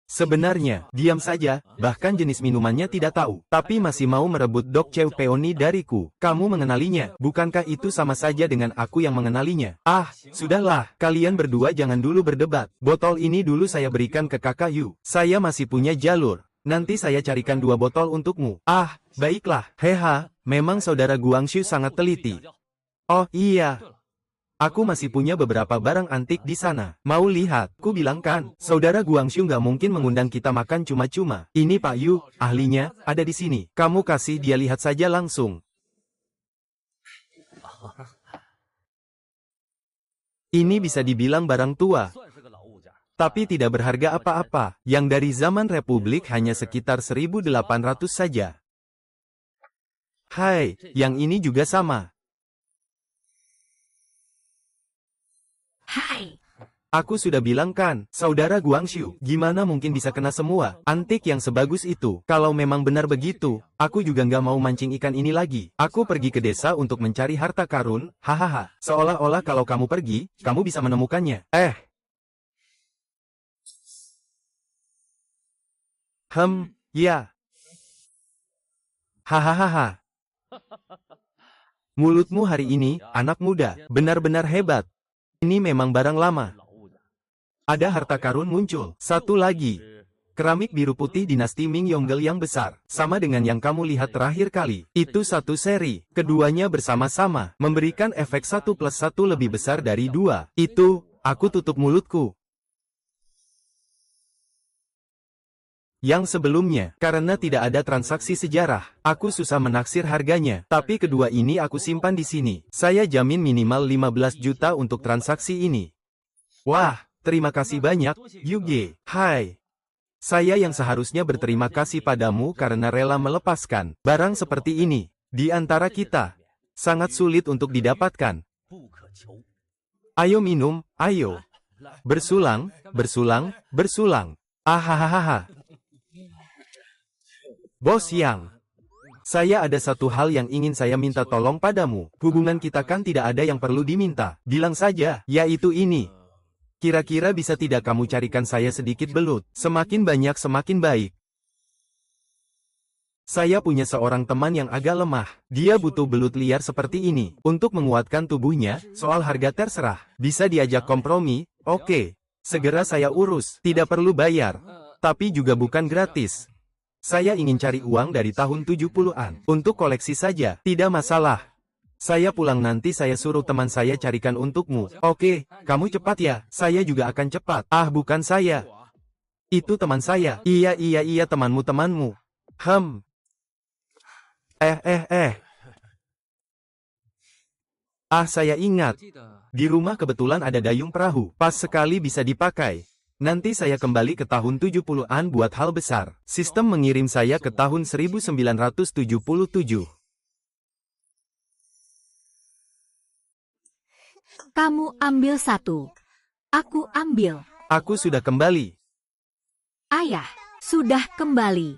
Sebenarnya, diam saja, bahkan jenis minumannya tidak tahu, tapi masih mau merebut Dok Chew Peony dariku. Kamu mengenalinya, bukankah itu sama saja dengan aku yang mengenalinya? Sudahlah, kalian berdua jangan dulu berdebat. Botol ini dulu saya berikan ke kakak Yu. Saya masih punya jalur. Nanti saya carikan 2 botol untukmu. Baiklah. Heha, memang saudara Guangxu sangat teliti. Oh iya. Aku masih punya beberapa barang antik di sana. Mau lihat? Ku bilang kan, saudara Guangxu nggak mungkin mengundang kita makan cuma-cuma. Ini Pak Yu, ahlinya, ada di sini. Kamu kasih dia lihat saja langsung. Ini bisa dibilang barang tua. Tapi tidak berharga apa-apa. Yang dari zaman Republik hanya sekitar 1.800 saja. Hai, yang ini juga sama. Hai. Aku sudah bilang kan, saudara Guangxu, gimana mungkin bisa kena semua antik yang sebagus itu? Kalau memang benar begitu, aku juga nggak mau mancing ikan ini lagi. Aku pergi ke desa untuk mencari harta karun, hahaha. Seolah-olah kalau kamu pergi, kamu bisa menemukannya. Ya. Hahaha. Mulutmu hari ini, anak muda, benar-benar hebat. Ini memang barang lama. Ada harta karun muncul. 1 lagi. Keramik biru putih dinasti Ming Yonggel yang besar, sama dengan yang kamu lihat terakhir kali. Itu satu seri, keduanya bersama-sama, memberikan efek 1+1 lebih besar dari 2. Itu, aku tutup mulutku. Yang sebelumnya, karena tidak ada transaksi sejarah, aku susah menaksir harganya, tapi kedua ini aku simpan di sini. Saya jamin minimal 15 juta untuk transaksi ini. Wah, terima kasih banyak, Yuge. Hai. Saya yang seharusnya berterima kasih padamu karena rela melepaskan barang seperti ini. Di antara kita, sangat sulit untuk didapatkan. Ayo minum, ayo. Bersulang, bersulang, bersulang. Ahahaha. Bos Yang, saya ada satu hal yang ingin saya minta tolong padamu. Hubungan kita kan tidak ada yang perlu diminta. Bilang saja, yaitu ini. Kira-kira bisa tidak kamu carikan saya sedikit belut? Semakin banyak semakin baik. Saya punya seorang teman yang agak lemah. Dia butuh belut liar seperti ini. Untuk menguatkan tubuhnya, soal harga terserah. Bisa diajak kompromi? Oke. Segera saya urus. Tidak perlu bayar. Tapi juga bukan gratis. Saya ingin cari uang dari tahun 70-an. Untuk koleksi saja. Tidak masalah. Saya pulang nanti saya suruh teman saya carikan untukmu. Oke, kamu cepat ya. Saya juga akan cepat. Ah, bukan saya. Itu teman saya. Iya, temanmu. Ah, saya ingat. Di rumah kebetulan ada dayung perahu. Pas sekali bisa dipakai. Nanti saya kembali ke tahun 70-an buat hal besar. Sistem mengirim saya ke tahun 1977. Kamu ambil satu. Aku ambil. Aku sudah kembali. Ayah, sudah kembali.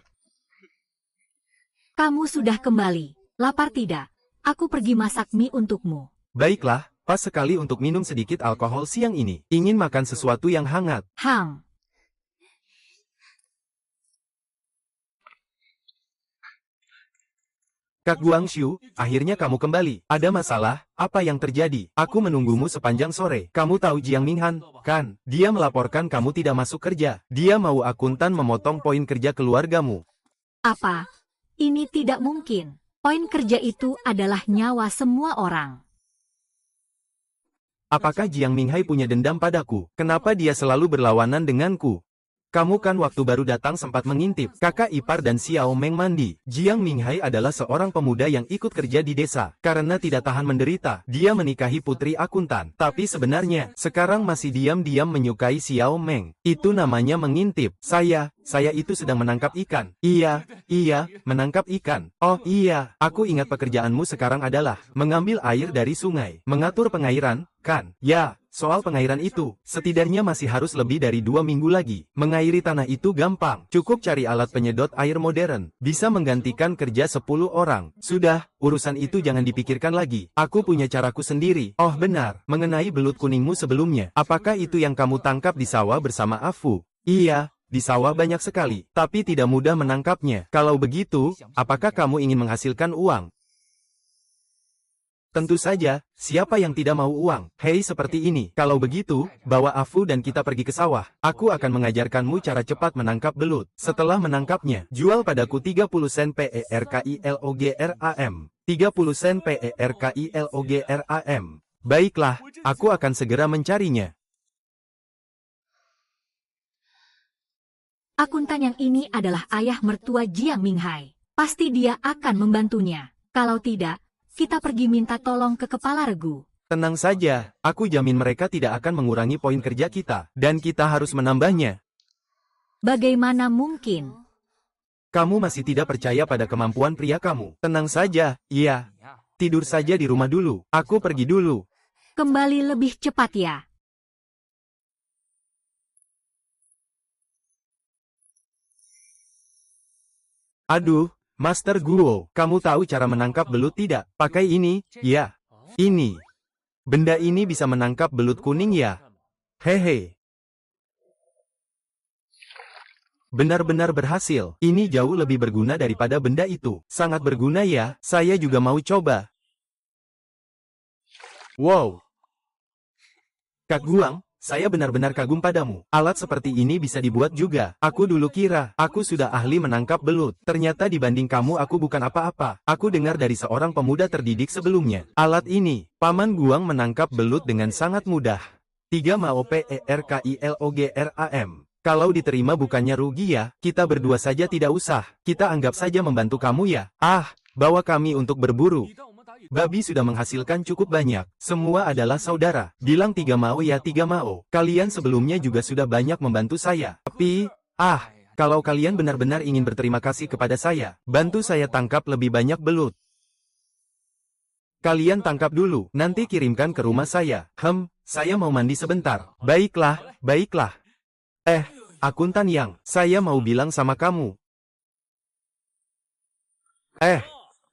Kamu sudah kembali. Lapar tidak? Aku pergi masak mie untukmu. Baiklah, pas sekali untuk minum sedikit alkohol siang ini. Ingin makan sesuatu yang hangat. Hang. Kak Guangxiu, akhirnya kamu kembali. Ada masalah? Apa yang terjadi? Aku menunggumu sepanjang sore. Kamu tahu Jiang Minghan, kan? Dia melaporkan kamu tidak masuk kerja. Dia mau akuntan memotong poin kerja keluargamu. Apa? Ini tidak mungkin. Poin kerja itu adalah nyawa semua orang. Apakah Jiang Minghai punya dendam padaku? Kenapa dia selalu berlawanan denganku? Kamu kan waktu baru datang sempat mengintip kakak ipar dan Xiao Meng mandi. Jiang Minghai adalah seorang pemuda yang ikut kerja di desa. Karena tidak tahan menderita, dia menikahi putri akuntan. Tapi sebenarnya, sekarang masih diam-diam menyukai Xiao Meng. Itu namanya mengintip. Saya itu sedang menangkap ikan. Iya, menangkap ikan. Oh iya, aku ingat pekerjaanmu sekarang adalah mengambil air dari sungai. Mengatur pengairan, kan? Ya. Soal pengairan itu, setidaknya masih harus lebih dari 2 minggu lagi. Mengairi tanah itu gampang. Cukup cari alat penyedot air modern. Bisa menggantikan kerja 10 orang. Sudah, urusan itu jangan dipikirkan lagi. Aku punya caraku sendiri. Oh benar, mengenai belut kuningmu sebelumnya. Apakah itu yang kamu tangkap di sawah bersama Afu? Iya, di sawah banyak sekali. Tapi tidak mudah menangkapnya. Kalau begitu, apakah kamu ingin menghasilkan uang? Tentu saja, siapa yang tidak mau uang? Hei seperti ini. Kalau begitu, bawa Afu dan kita pergi ke sawah. Aku akan mengajarkanmu cara cepat menangkap belut. Setelah menangkapnya, jual padaku 30 sen PERKILOGRAM. 30 sen PERKILOGRAM. Baiklah, aku akan segera mencarinya. Akuntan yang ini adalah ayah mertua Jiang Minghai. Pasti dia akan membantunya. Kalau tidak, kita pergi minta tolong ke kepala regu. Tenang saja, aku jamin mereka tidak akan mengurangi poin kerja kita, dan kita harus menambahnya. Bagaimana mungkin? Kamu masih tidak percaya pada kemampuan pria kamu. Tenang saja, iya. Tidur saja di rumah dulu, aku pergi dulu. Kembali lebih cepat ya. Aduh. Master Guo, kamu tahu cara menangkap belut tidak? Pakai ini, ya. Ini. Benda ini bisa menangkap belut kuning ya? Hehe. Benar-benar berhasil. Ini jauh lebih berguna daripada benda itu. Sangat berguna ya, saya juga mau coba. Wow. Kak Guang, saya benar-benar kagum padamu. Alat seperti ini bisa dibuat juga. Aku dulu kira, aku sudah ahli menangkap belut. Ternyata dibanding kamu aku bukan apa-apa. Aku dengar dari seorang pemuda terdidik sebelumnya. Alat ini, Paman Guang menangkap belut dengan sangat mudah. 3 Mao PERKILOGRAM. Kalau diterima bukannya rugi ya, kita berdua saja tidak usah. Kita anggap saja membantu kamu ya. Bawa kami untuk berburu. Babi sudah menghasilkan cukup banyak. Semua adalah saudara. Bilang 3 Mao ya 3 Mao. Kalian sebelumnya juga sudah banyak membantu saya. Tapi, kalau kalian benar-benar ingin berterima kasih kepada saya, bantu saya tangkap lebih banyak belut. Kalian tangkap dulu, nanti kirimkan ke rumah saya. Saya mau mandi sebentar. Baiklah, baiklah. Akuntan Yang, saya mau bilang sama kamu.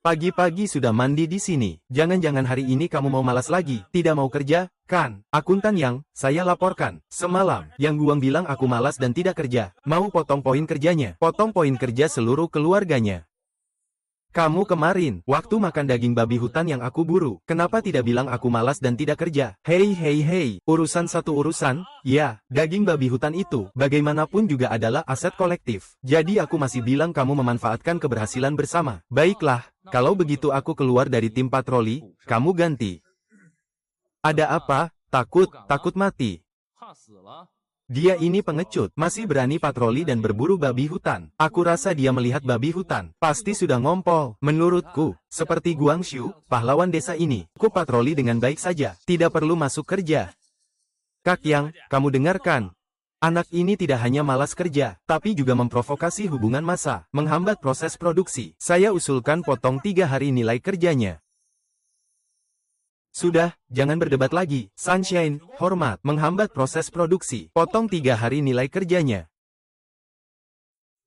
Pagi-pagi sudah mandi di sini. Jangan-jangan hari ini kamu mau malas lagi, tidak mau kerja, kan? Akuntan Yang, saya laporkan. Semalam, Yang Guang bilang aku malas dan tidak kerja. Mau potong poin kerjanya. Potong poin kerja seluruh keluarganya. Kamu kemarin, waktu makan daging babi hutan yang aku buru, kenapa tidak bilang aku malas dan tidak kerja? Hei, urusan satu urusan, ya, daging babi hutan itu, bagaimanapun juga adalah aset kolektif. Jadi aku masih bilang kamu memanfaatkan keberhasilan bersama. Baiklah, kalau begitu aku keluar dari tim patroli, kamu ganti. Ada apa? Takut mati. Dia ini pengecut, masih berani patroli dan berburu babi hutan. Aku rasa dia melihat babi hutan, pasti sudah ngompol. Menurutku, seperti Guangxiu, pahlawan desa ini, ku patroli dengan baik saja, tidak perlu masuk kerja. Kak Yang, kamu dengarkan. Anak ini tidak hanya malas kerja, tapi juga memprovokasi hubungan massa, menghambat proses produksi. Saya usulkan potong 3 hari nilai kerjanya. Sudah, jangan berdebat lagi. Sunshine, hormat, menghambat proses produksi. Potong 3 hari nilai kerjanya.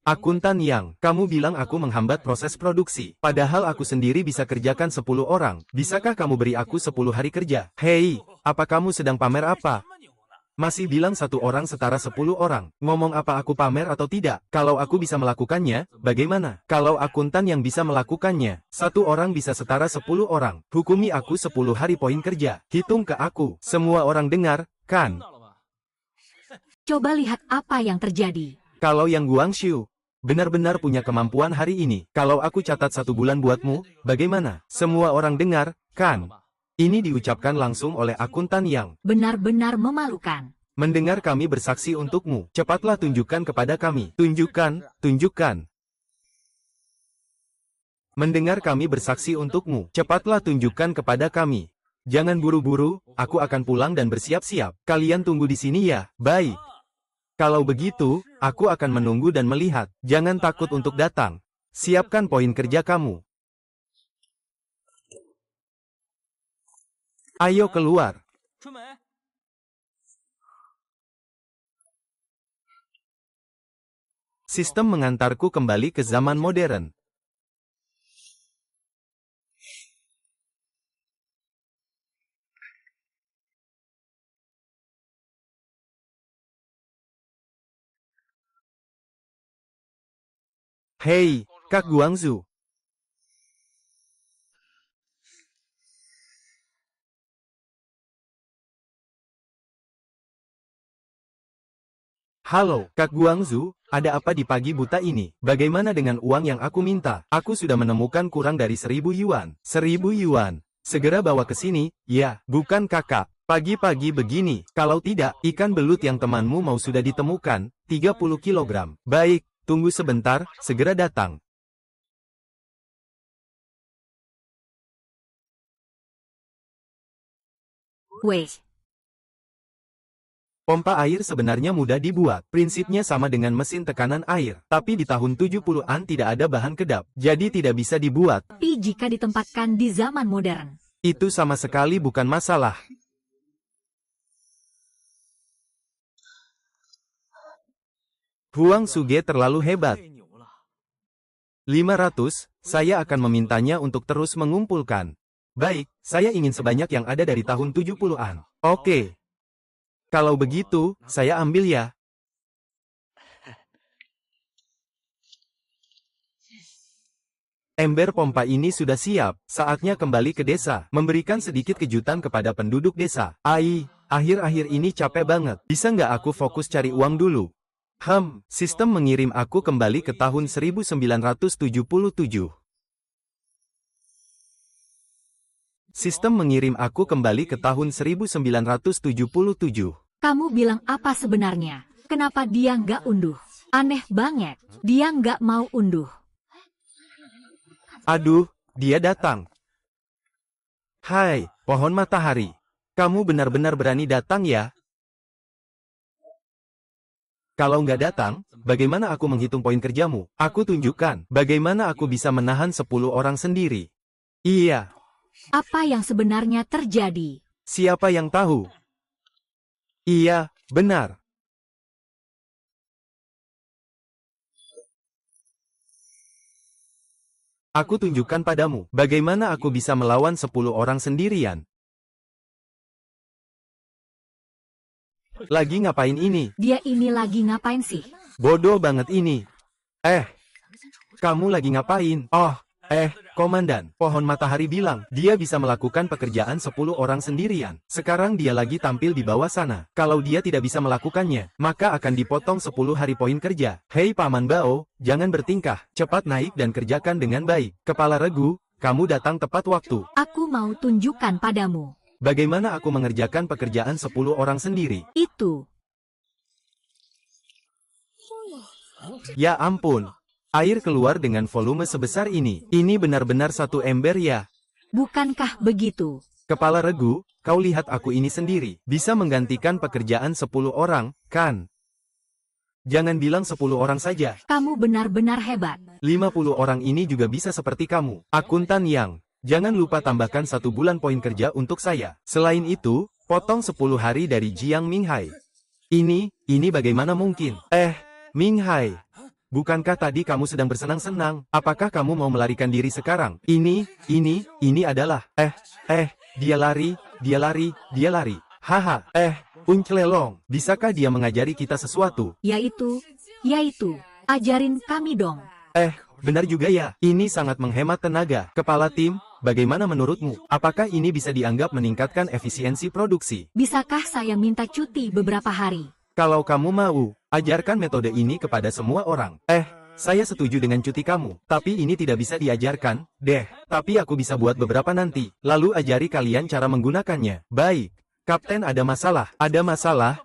Akuntan Yang, kamu bilang aku menghambat proses produksi. Padahal aku sendiri bisa kerjakan 10 orang. Bisakah kamu beri aku 10 hari kerja? Hei, apa kamu sedang pamer apa? Masih bilang 1 orang setara 10 orang. Ngomong apa aku pamer atau tidak? Kalau aku bisa melakukannya, bagaimana? Kalau akuntan yang bisa melakukannya, 1 orang bisa setara 10 orang. Hukumi aku 10 hari poin kerja. Hitung ke aku. Semua orang dengar, kan? Coba lihat apa yang terjadi. Kalau Yang Guangxiu benar-benar punya kemampuan hari ini. Kalau aku catat 1 bulan buatmu, bagaimana? Semua orang dengar, kan? Ini diucapkan langsung oleh akuntan Yang. Benar-benar memalukan. Mendengar kami bersaksi untukmu, cepatlah tunjukkan kepada kami. Tunjukkan. Mendengar kami bersaksi untukmu, cepatlah tunjukkan kepada kami. Jangan buru-buru, aku akan pulang dan bersiap-siap. Kalian tunggu di sini ya, baik. Kalau begitu, aku akan menunggu dan melihat. Jangan takut untuk datang. Siapkan poin kerja kamu. Ayo keluar. Sistem mengantarku kembali ke zaman modern. Hei, Kak Guangzu. Halo, Kak Guangzu, ada apa di pagi buta ini? Bagaimana dengan uang yang aku minta? Aku sudah menemukan kurang dari 1.000 yuan. 1.000 yuan. Segera bawa ke sini, ya, bukan kakak. Pagi-pagi begini, kalau tidak, ikan belut yang temanmu mau sudah ditemukan, 30 kilogram. Baik, tunggu sebentar, segera datang. Weh. Pompa air sebenarnya mudah dibuat. Prinsipnya sama dengan mesin tekanan air. Tapi di tahun 70-an tidak ada bahan kedap. Jadi tidak bisa dibuat. Tapi jika ditempatkan di zaman modern, itu sama sekali bukan masalah. Huang Suge terlalu hebat. 500, saya akan memintanya untuk terus mengumpulkan. Baik, saya ingin sebanyak yang ada dari tahun 70-an. Oke. Kalau begitu, saya ambil ya. Ember pompa ini sudah siap, saatnya kembali ke desa, memberikan sedikit kejutan kepada penduduk desa. akhir-akhir ini capek banget. Bisa nggak aku fokus cari uang dulu? Sistem mengirim aku kembali ke tahun 1977. Sistem mengirim aku kembali ke tahun 1977. Kamu bilang apa sebenarnya? Kenapa dia nggak unduh? Aneh banget, dia nggak mau unduh. Aduh, dia datang. Hai, pohon matahari. Kamu benar-benar berani datang ya? Kalau nggak datang, bagaimana aku menghitung poin kerjamu? Aku tunjukkan bagaimana aku bisa menahan 10 orang sendiri. Iya. Apa yang sebenarnya terjadi? Siapa yang tahu? Iya, benar. Aku tunjukkan padamu bagaimana aku bisa melawan 10 orang sendirian. Lagi ngapain ini? Dia ini lagi ngapain sih? Bodoh banget ini. Kamu lagi ngapain? Komandan, pohon matahari bilang, dia bisa melakukan pekerjaan 10 orang sendirian. Sekarang dia lagi tampil di bawah sana. Kalau dia tidak bisa melakukannya, maka akan dipotong 10 hari poin kerja. Hei Paman Bao, jangan bertingkah. Cepat naik dan kerjakan dengan baik. Kepala regu, kamu datang tepat waktu. Aku mau tunjukkan padamu. Bagaimana aku mengerjakan pekerjaan 10 orang sendiri? Itu. Ya ampun. Air keluar dengan volume sebesar ini. Ini benar-benar satu ember ya. Bukankah begitu? Kepala regu, kau lihat aku ini sendiri. Bisa menggantikan pekerjaan 10 orang, kan? Jangan bilang 10 orang saja. Kamu benar-benar hebat. 50 orang ini juga bisa seperti kamu. Akuntan Yang, jangan lupa tambahkan 1 bulan poin kerja untuk saya. Selain itu, potong 10 hari dari Jiang Minghai. Ini bagaimana mungkin? Minghai. Bukankah tadi kamu sedang bersenang-senang? Apakah kamu mau melarikan diri sekarang? Ini adalah... dia lari. Haha, Unclelong, bisakah dia mengajari kita sesuatu? Yaitu, ajarin kami dong. Benar juga ya. Ini sangat menghemat tenaga. Kepala tim, bagaimana menurutmu? Apakah ini bisa dianggap meningkatkan efisiensi produksi? Bisakah saya minta cuti beberapa hari? Kalau kamu mau, ajarkan metode ini kepada semua orang. Saya setuju dengan cuti kamu, tapi ini tidak bisa diajarkan, deh. Tapi aku bisa buat beberapa nanti, lalu ajari kalian cara menggunakannya. Baik, Kapten ada masalah. Ada masalah,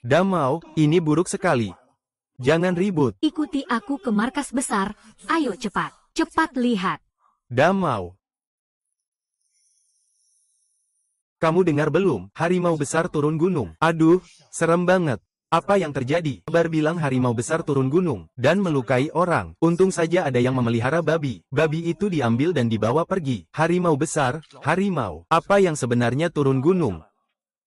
Damau, ini buruk sekali. Jangan ribut. Ikuti aku ke markas besar, ayo cepat lihat. Damau. Kamu dengar belum? Harimau besar turun gunung. Aduh, serem banget. Apa yang terjadi? Kabar bilang harimau besar turun gunung dan melukai orang. Untung saja ada yang memelihara babi. Babi itu diambil dan dibawa pergi. Harimau besar, harimau. Apa yang sebenarnya turun gunung?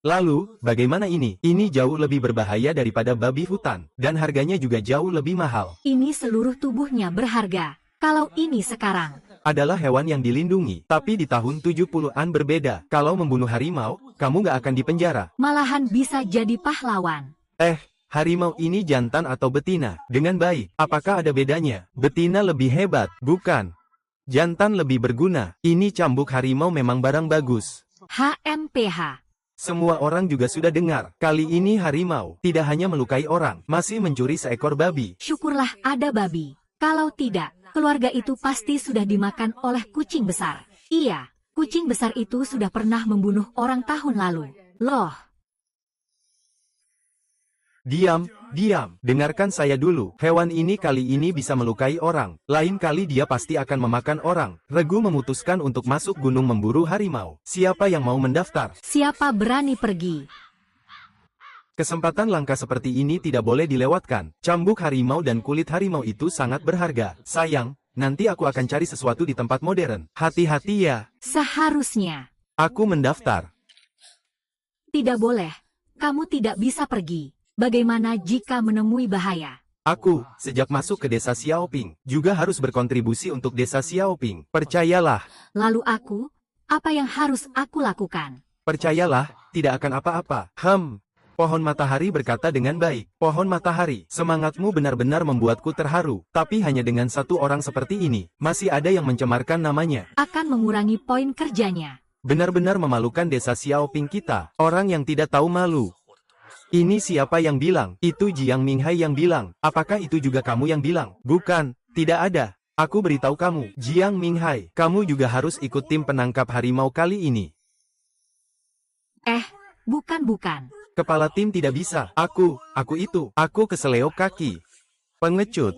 Lalu, bagaimana ini? Ini jauh lebih berbahaya daripada babi hutan. Dan harganya juga jauh lebih mahal. Ini seluruh tubuhnya berharga. Kalau ini sekarang adalah hewan yang dilindungi. Tapi di tahun 70-an berbeda. Kalau membunuh harimau, kamu nggak akan dipenjara. Malahan bisa jadi pahlawan. Harimau ini jantan atau betina? Dengan baik. Apakah ada bedanya? Betina lebih hebat, bukan? Jantan lebih berguna. Ini cambuk harimau memang barang bagus. HMPH. Semua orang juga sudah dengar. Kali ini harimau tidak hanya melukai orang, masih mencuri seekor babi. Syukurlah ada babi. Kalau tidak, keluarga itu pasti sudah dimakan oleh kucing besar. Iya, kucing besar itu sudah pernah membunuh orang tahun lalu. Loh. Diam. Dengarkan saya dulu. Hewan ini kali ini bisa melukai orang. Lain kali dia pasti akan memakan orang. Regu memutuskan untuk masuk gunung memburu harimau. Siapa yang mau mendaftar? Siapa berani pergi? Kesempatan langka seperti ini tidak boleh dilewatkan. Cambuk harimau dan kulit harimau itu sangat berharga. Sayang, nanti aku akan cari sesuatu di tempat modern. Hati-hati ya. Seharusnya. Aku mendaftar. Tidak boleh. Kamu tidak bisa pergi. Bagaimana jika menemui bahaya? Aku, sejak masuk ke desa Xiaoping, juga harus berkontribusi untuk desa Xiaoping. Percayalah. Lalu aku, apa yang harus aku lakukan? Percayalah, tidak akan apa-apa. Pohon matahari berkata dengan baik. Pohon matahari, semangatmu benar-benar membuatku terharu. Tapi hanya dengan satu orang seperti ini, masih ada yang mencemarkan namanya. Akan mengurangi poin kerjanya. Benar-benar memalukan desa Xiaoping kita. Orang yang tidak tahu malu. Ini siapa yang bilang? Itu Jiang Minghai yang bilang. Apakah itu juga kamu yang bilang? Bukan, tidak ada. Aku beritahu kamu, Jiang Minghai, kamu juga harus ikut tim penangkap harimau kali ini. Bukan. Kepala tim tidak bisa. Aku keseleo kaki. Pengecut.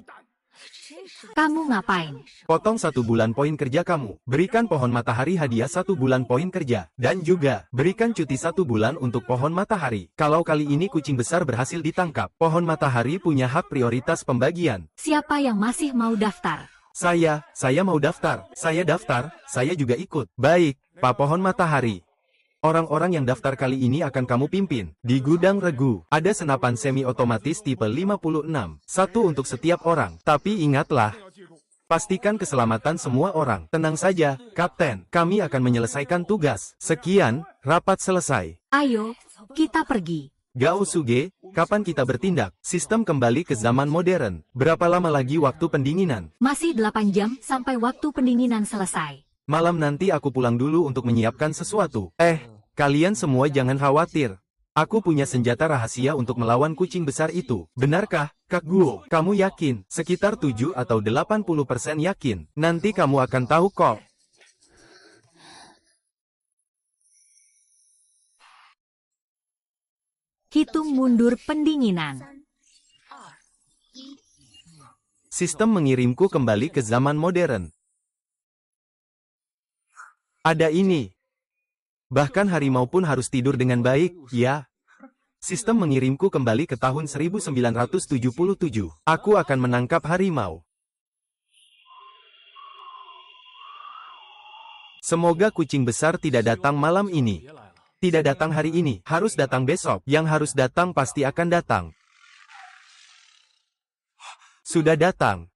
Kamu ngapain? Potong 1 bulan poin kerja kamu. Berikan pohon matahari hadiah 1 bulan poin kerja. Dan juga, berikan cuti 1 bulan untuk pohon matahari. Kalau kali ini kucing besar berhasil ditangkap, pohon matahari punya hak prioritas pembagian. Siapa yang masih mau daftar? Saya mau daftar. Saya daftar, saya juga ikut. Baik, Pak Pohon Matahari. Orang-orang yang daftar kali ini akan kamu pimpin. Di gudang regu, ada senapan semi-otomatis tipe 56. Satu untuk setiap orang. Tapi ingatlah, pastikan keselamatan semua orang. Tenang saja, Kapten. Kami akan menyelesaikan tugas. Sekian, rapat selesai. Ayo, kita pergi. Gao Suge, kapan kita bertindak? Sistem kembali ke zaman modern. Berapa lama lagi waktu pendinginan? Masih 8 jam sampai waktu pendinginan selesai. Malam nanti aku pulang dulu untuk menyiapkan sesuatu. Kalian semua jangan khawatir. Aku punya senjata rahasia untuk melawan kucing besar itu. Benarkah, Kak Guo? Kamu yakin? Sekitar 7 atau 80% yakin. Nanti kamu akan tahu kok. Hitung mundur pendinginan. Sistem mengirimku kembali ke zaman modern. Ada ini. Bahkan harimau pun harus tidur dengan baik, ya. Sistem mengirimku kembali ke tahun 1977. Aku akan menangkap harimau. Semoga kucing besar tidak datang malam ini. Tidak datang hari ini, harus datang besok. Yang harus datang pasti akan datang. Sudah datang.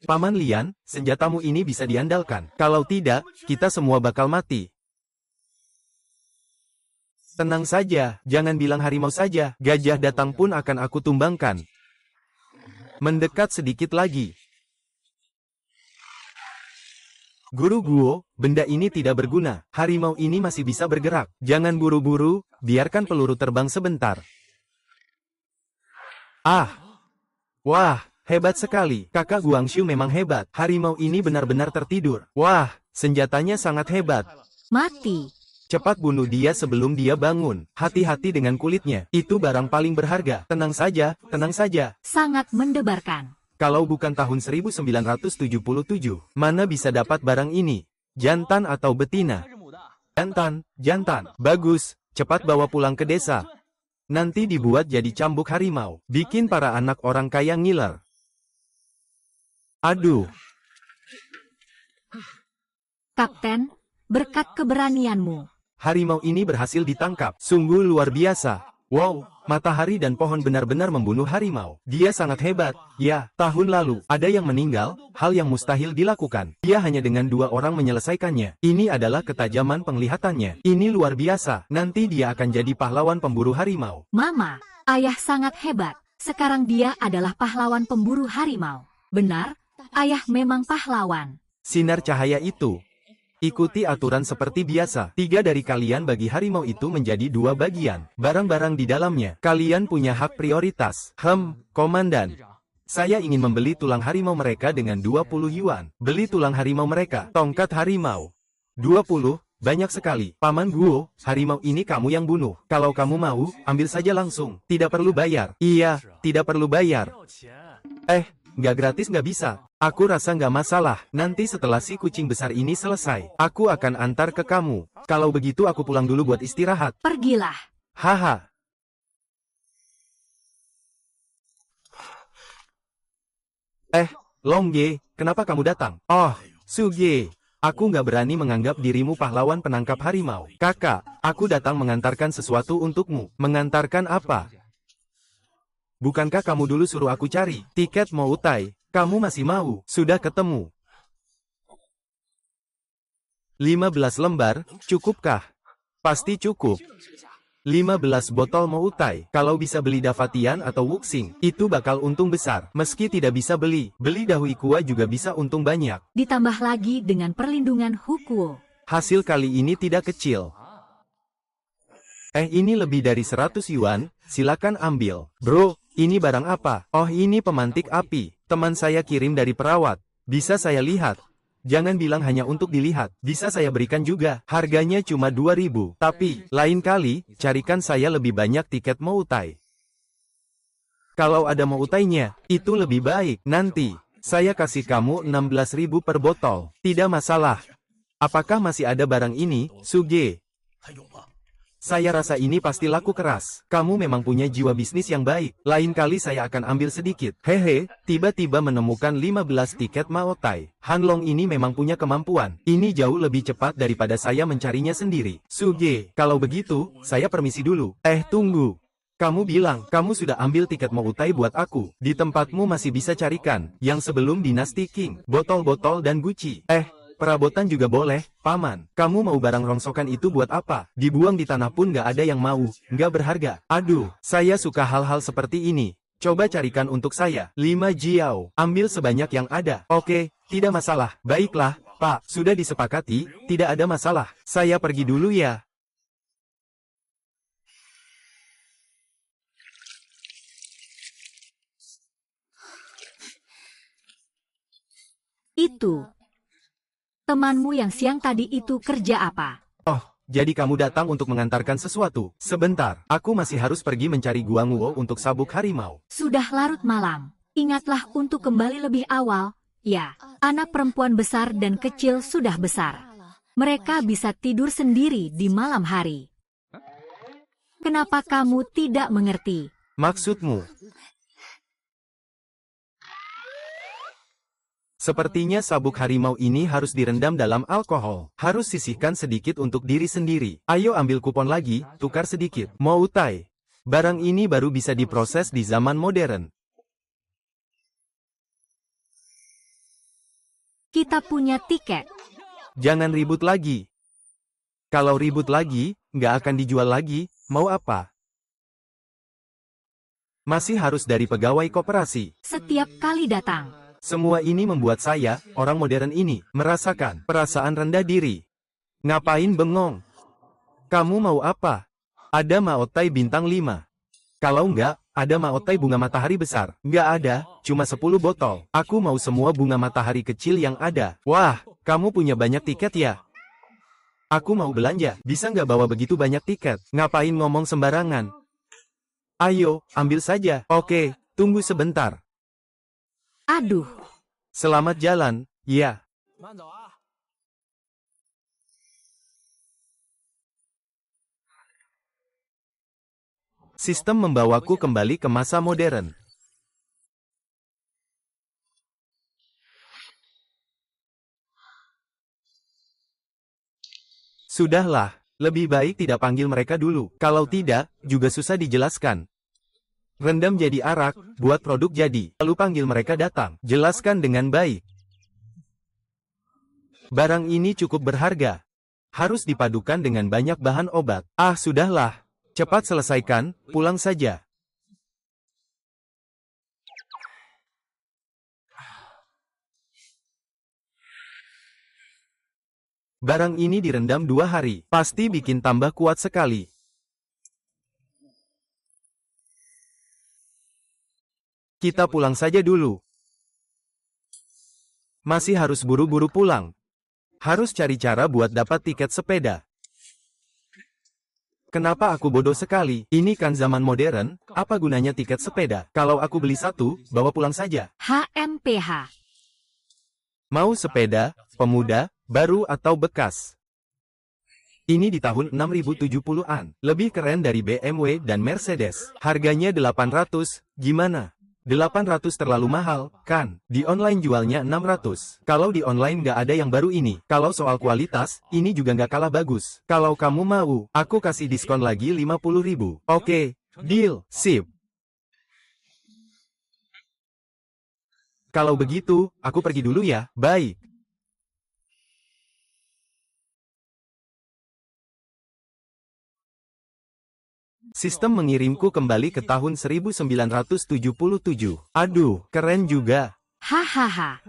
Paman Lian, senjatamu ini bisa diandalkan. Kalau tidak, kita semua bakal mati. Tenang saja, jangan bilang harimau saja. Gajah datang pun akan aku tumbangkan. Mendekat sedikit lagi. Guru Guo, benda ini tidak berguna. Harimau ini masih bisa bergerak. Jangan buru-buru, biarkan peluru terbang sebentar. Wah. Hebat sekali, kakak Guangxiu memang hebat. Harimau ini benar-benar tertidur. Wah, senjatanya sangat hebat. Mati. Cepat bunuh dia sebelum dia bangun. Hati-hati dengan kulitnya, itu barang paling berharga. Tenang saja, tenang saja. Sangat mendebarkan. Kalau bukan tahun 1977, mana bisa dapat barang ini? Jantan atau betina? Jantan. Bagus, cepat bawa pulang ke desa. Nanti dibuat jadi cambuk harimau. Bikin para anak orang kaya ngiler. Aduh. Kapten, berkat keberanianmu. Harimau ini berhasil ditangkap. Sungguh luar biasa. Wow, matahari dan pohon benar-benar membunuh harimau. Dia sangat hebat. Ya, tahun lalu, ada yang meninggal, hal yang mustahil dilakukan. Dia hanya dengan 2 orang menyelesaikannya. Ini adalah ketajaman penglihatannya. Ini luar biasa. Nanti dia akan jadi pahlawan pemburu harimau. Mama, ayah sangat hebat. Sekarang dia adalah pahlawan pemburu harimau. Benar? Ayah memang pahlawan. Sinar cahaya itu. Ikuti aturan seperti biasa. 3 dari kalian bagi harimau itu menjadi 2 bagian. Barang-barang di dalamnya. Kalian punya hak prioritas. Komandan. Saya ingin membeli tulang harimau mereka dengan 20 yuan. Beli tulang harimau mereka. Tongkat harimau. 20, banyak sekali. Paman Guo, harimau ini kamu yang bunuh. Kalau kamu mau, ambil saja langsung. Tidak perlu bayar. Iya, tidak perlu bayar. Nggak gratis nggak bisa. Aku rasa nggak masalah. Nanti setelah si kucing besar ini selesai, aku akan antar ke kamu. Kalau begitu aku pulang dulu buat istirahat. Pergilah. Haha. Longge, kenapa kamu datang? Oh, Suge. Aku nggak berani menganggap dirimu pahlawan penangkap harimau. Kakak, aku datang mengantarkan sesuatu untukmu. Mengantarkan apa? Bukankah kamu dulu suruh aku cari tiket mau utai? Kamu masih mau? Sudah ketemu. 15 lembar, cukupkah? Pasti cukup. 15 botol Moutai. Kalau bisa beli Davatian atau Wuxing, itu bakal untung besar. Meski tidak bisa beli Dahui Kua juga bisa untung banyak. Ditambah lagi dengan perlindungan Hukuo. Hasil kali ini tidak kecil. Ini lebih dari 100 yuan, silakan ambil. Bro, ini barang apa? Oh, ini pemantik api. Teman saya kirim dari perawat. Bisa saya lihat? Jangan bilang hanya untuk dilihat, bisa saya berikan juga. Harganya cuma 2.000. Tapi, lain kali, carikan saya lebih banyak tiket Moutai. Kalau ada Moutainya, itu lebih baik. Nanti, saya kasih kamu 16.000 per botol. Tidak masalah. Apakah masih ada barang ini, Suge? Saya rasa ini pasti laku keras. Kamu memang punya jiwa bisnis yang baik. Lain kali saya akan ambil sedikit. Hehe, tiba-tiba menemukan 15 tiket Moutai. Hanlong ini memang punya kemampuan. Ini jauh lebih cepat daripada saya mencarinya sendiri. Suge, kalau begitu, saya permisi dulu. Tunggu. Kamu bilang, kamu sudah ambil tiket Moutai buat aku. Di tempatmu masih bisa carikan. Yang sebelum Dynasty King, botol-botol dan Gucci. Perabotan juga boleh, Paman. Kamu mau barang rongsokan itu buat apa? Dibuang di tanah pun gak ada yang mau, gak berharga. Aduh, saya suka hal-hal seperti ini. Coba carikan untuk saya. 5 jiao. Ambil sebanyak yang ada. Oke, tidak masalah. Baiklah, Pak. Sudah disepakati, tidak ada masalah. Saya pergi dulu ya. Itu. Temanmu yang siang tadi itu kerja apa? Oh, jadi kamu datang untuk mengantarkan sesuatu. Sebentar, aku masih harus pergi mencari Guangguo untuk sabuk harimau. Sudah larut malam. Ingatlah untuk kembali lebih awal. Ya, anak perempuan besar dan kecil sudah besar. Mereka bisa tidur sendiri di malam hari. Kenapa kamu tidak mengerti? Maksudmu? Sepertinya sabuk harimau ini harus direndam dalam alkohol. Harus sisihkan sedikit untuk diri sendiri. Ayo ambil kupon lagi, tukar sedikit. Moutai. Barang ini baru bisa diproses di zaman modern. Kita punya tiket. Jangan ribut lagi. Kalau ribut lagi, nggak akan dijual lagi, mau apa? Masih harus dari pegawai koperasi. Setiap kali datang. Semua ini membuat saya, orang modern ini, merasakan perasaan rendah diri. Ngapain bengong? Kamu mau apa? Ada Moutai bintang 5. Kalau enggak, ada Moutai bunga matahari besar. Enggak ada, cuma 10 botol. Aku mau semua bunga matahari kecil yang ada. Wah, kamu punya banyak tiket ya? Aku mau belanja, bisa nggak bawa begitu banyak tiket? Ngapain ngomong sembarangan? Ayo, ambil saja. Oke, tunggu sebentar. Aduh. Selamat jalan, ya. Sistem membawaku kembali ke masa modern. Sudahlah, lebih baik tidak panggil mereka dulu. Kalau tidak, juga susah dijelaskan. Rendam jadi arak, buat produk jadi. Lalu panggil mereka datang. Jelaskan dengan baik. Barang ini cukup berharga. Harus dipadukan dengan banyak bahan obat. Sudahlah. Cepat selesaikan, pulang saja. Barang ini direndam 2 hari. Pasti bikin tambah kuat sekali. Kita pulang saja dulu. Masih harus buru-buru pulang. Harus cari cara buat dapat tiket sepeda. Kenapa aku bodoh sekali? Ini kan zaman modern, apa gunanya tiket sepeda? Kalau aku beli satu, bawa pulang saja. HMPH. Mau sepeda, pemuda, baru atau bekas? Ini di tahun 6070-an. Lebih keren dari BMW dan Mercedes. Harganya 800, gimana? 800 terlalu mahal, kan? Di online jualnya 600. Kalau di online nggak ada yang baru ini. Kalau soal kualitas, ini juga nggak kalah bagus. Kalau kamu mau, aku kasih diskon lagi 50.000. Oke, deal, sip. Kalau begitu, aku pergi dulu ya, baik. Sistem mengirimku kembali ke tahun 1977. Aduh, keren juga. Hahaha.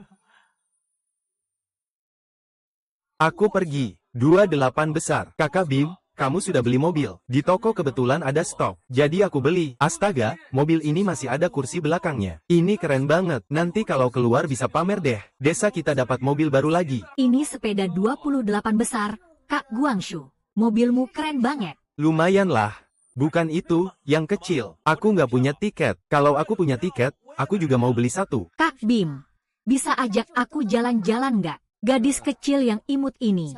Aku pergi. 28 besar. Kakak Bim, kamu sudah beli mobil. Di toko kebetulan ada stok. Jadi aku beli. Astaga, mobil ini masih ada kursi belakangnya. Ini keren banget. Nanti kalau keluar bisa pamer deh. Desa kita dapat mobil baru lagi. Ini sepeda 28 besar, Kak Guangshu. Mobilmu keren banget. Lumayan lah. Bukan itu, yang kecil. Aku nggak punya tiket. Kalau aku punya tiket, aku juga mau beli satu. Kak Bim, bisa ajak aku jalan-jalan nggak? Gadis kecil yang imut ini.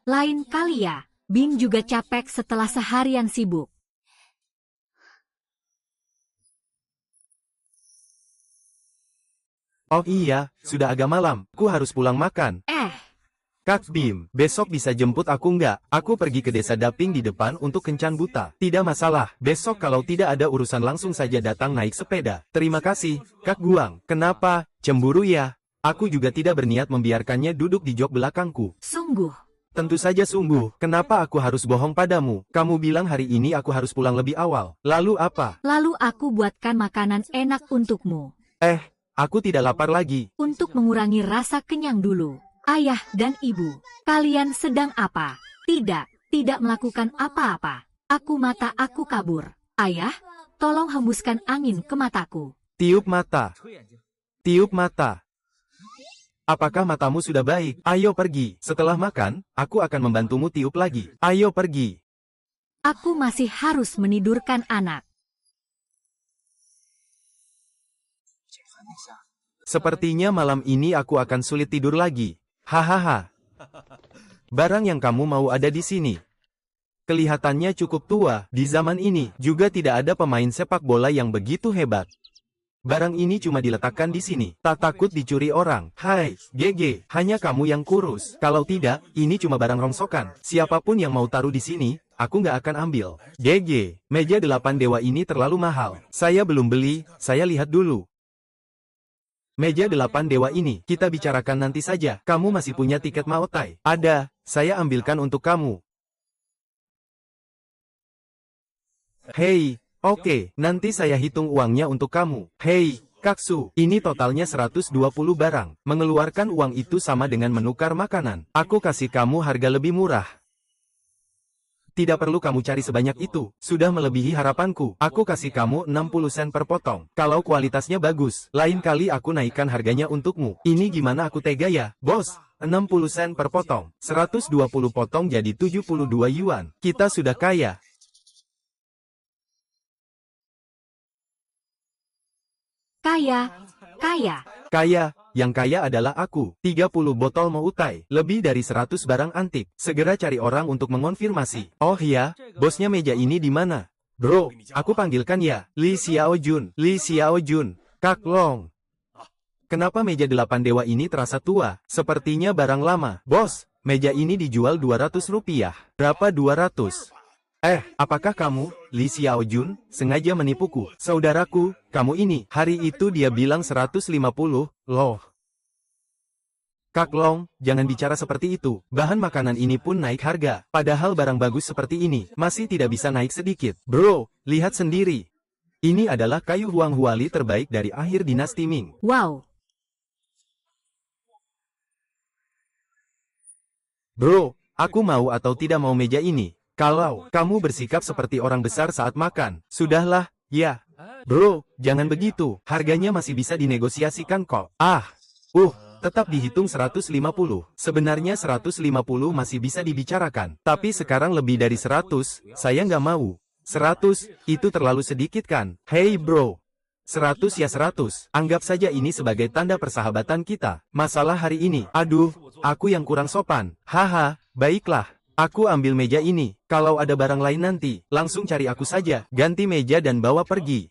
Lain kali ya, Bim juga capek setelah seharian sibuk. Oh iya, sudah agak malam. Aku harus pulang makan. Kak Bim, besok bisa jemput aku nggak? Aku pergi ke desa Daping di depan untuk kencan buta. Tidak masalah, besok kalau tidak ada urusan langsung saja datang naik sepeda. Terima kasih, Kak Guang. Kenapa? Cemburu ya? Aku juga tidak berniat membiarkannya duduk di jok belakangku. Sungguh. Tentu saja sungguh. Kenapa aku harus bohong padamu? Kamu bilang hari ini aku harus pulang lebih awal. Lalu apa? Lalu aku buatkan makanan enak untukmu. Aku tidak lapar lagi. Untuk mengurangi rasa kenyang dulu. Ayah dan ibu, kalian sedang apa? Tidak melakukan apa-apa. Aku kabur. Ayah, tolong hembuskan angin ke mataku. Tiup mata. Tiup mata. Apakah matamu sudah baik? Ayo pergi. Setelah makan, aku akan membantumu tiup lagi. Ayo pergi. Aku masih harus menidurkan anak. Sepertinya malam ini aku akan sulit tidur lagi. Hahaha. Barang yang kamu mau ada di sini. Kelihatannya cukup tua. Di zaman ini juga tidak ada pemain sepak bola yang begitu hebat. Barang ini cuma diletakkan di sini. Tak takut dicuri orang. Hai, GG, hanya kamu yang kurus. Kalau tidak, ini cuma barang rongsokan. Siapapun yang mau taruh di sini, aku nggak akan ambil. GG, meja 8 dewa ini terlalu mahal. Saya belum beli, saya lihat dulu. Meja 8 dewa ini, kita bicarakan nanti saja. Kamu masih punya tiket Maotai? Ada, saya ambilkan untuk kamu. Hei, oke, nanti saya hitung uangnya untuk kamu. Hei, Kaksu, ini totalnya 120 barang. Mengeluarkan uang itu sama dengan menukar makanan. Aku kasih kamu harga lebih murah. Tidak perlu kamu cari sebanyak itu, sudah melebihi harapanku. Aku kasih kamu 60 sen per potong. Kalau kualitasnya bagus, lain kali aku naikkan harganya untukmu. Ini gimana aku tega ya, bos? 60 sen per potong, 120 potong jadi 72 yuan. Kita sudah kaya. Kaya, yang kaya adalah aku. 30 botol Maotai, lebih dari 100 barang antik. Segera cari orang untuk mengonfirmasi. Oh ya, bosnya meja ini di mana? Bro, aku panggilkan ya. Li Xiaojun, Kak Long. Kenapa meja 8 dewa ini terasa tua? Sepertinya barang lama. Bos, meja ini dijual 200 rupiah. Berapa 200? Apakah kamu, Li Xiaojun, sengaja menipuku? Saudaraku, kamu ini. Hari itu dia bilang 150, loh. Kak Long, jangan bicara seperti itu. Bahan makanan ini pun naik harga. Padahal barang bagus seperti ini, masih tidak bisa naik sedikit. Bro, lihat sendiri. Ini adalah kayu Huang Huali terbaik dari akhir dinasti Ming. Wow. Bro, aku mau atau tidak mau meja ini. Kalau kamu bersikap seperti orang besar saat makan, sudahlah, ya. Bro, jangan begitu, harganya masih bisa dinegosiasikan kok. Tetap dihitung 150. Sebenarnya 150 masih bisa dibicarakan. Tapi sekarang lebih dari 100, saya nggak mau. 100, itu terlalu sedikit kan? Hey bro. 100 ya 100. Anggap saja ini sebagai tanda persahabatan kita. Masalah hari ini, aduh, aku yang kurang sopan. Haha, baiklah. Aku ambil meja ini. Kalau ada barang lain nanti, langsung cari aku saja. Ganti meja dan bawa pergi.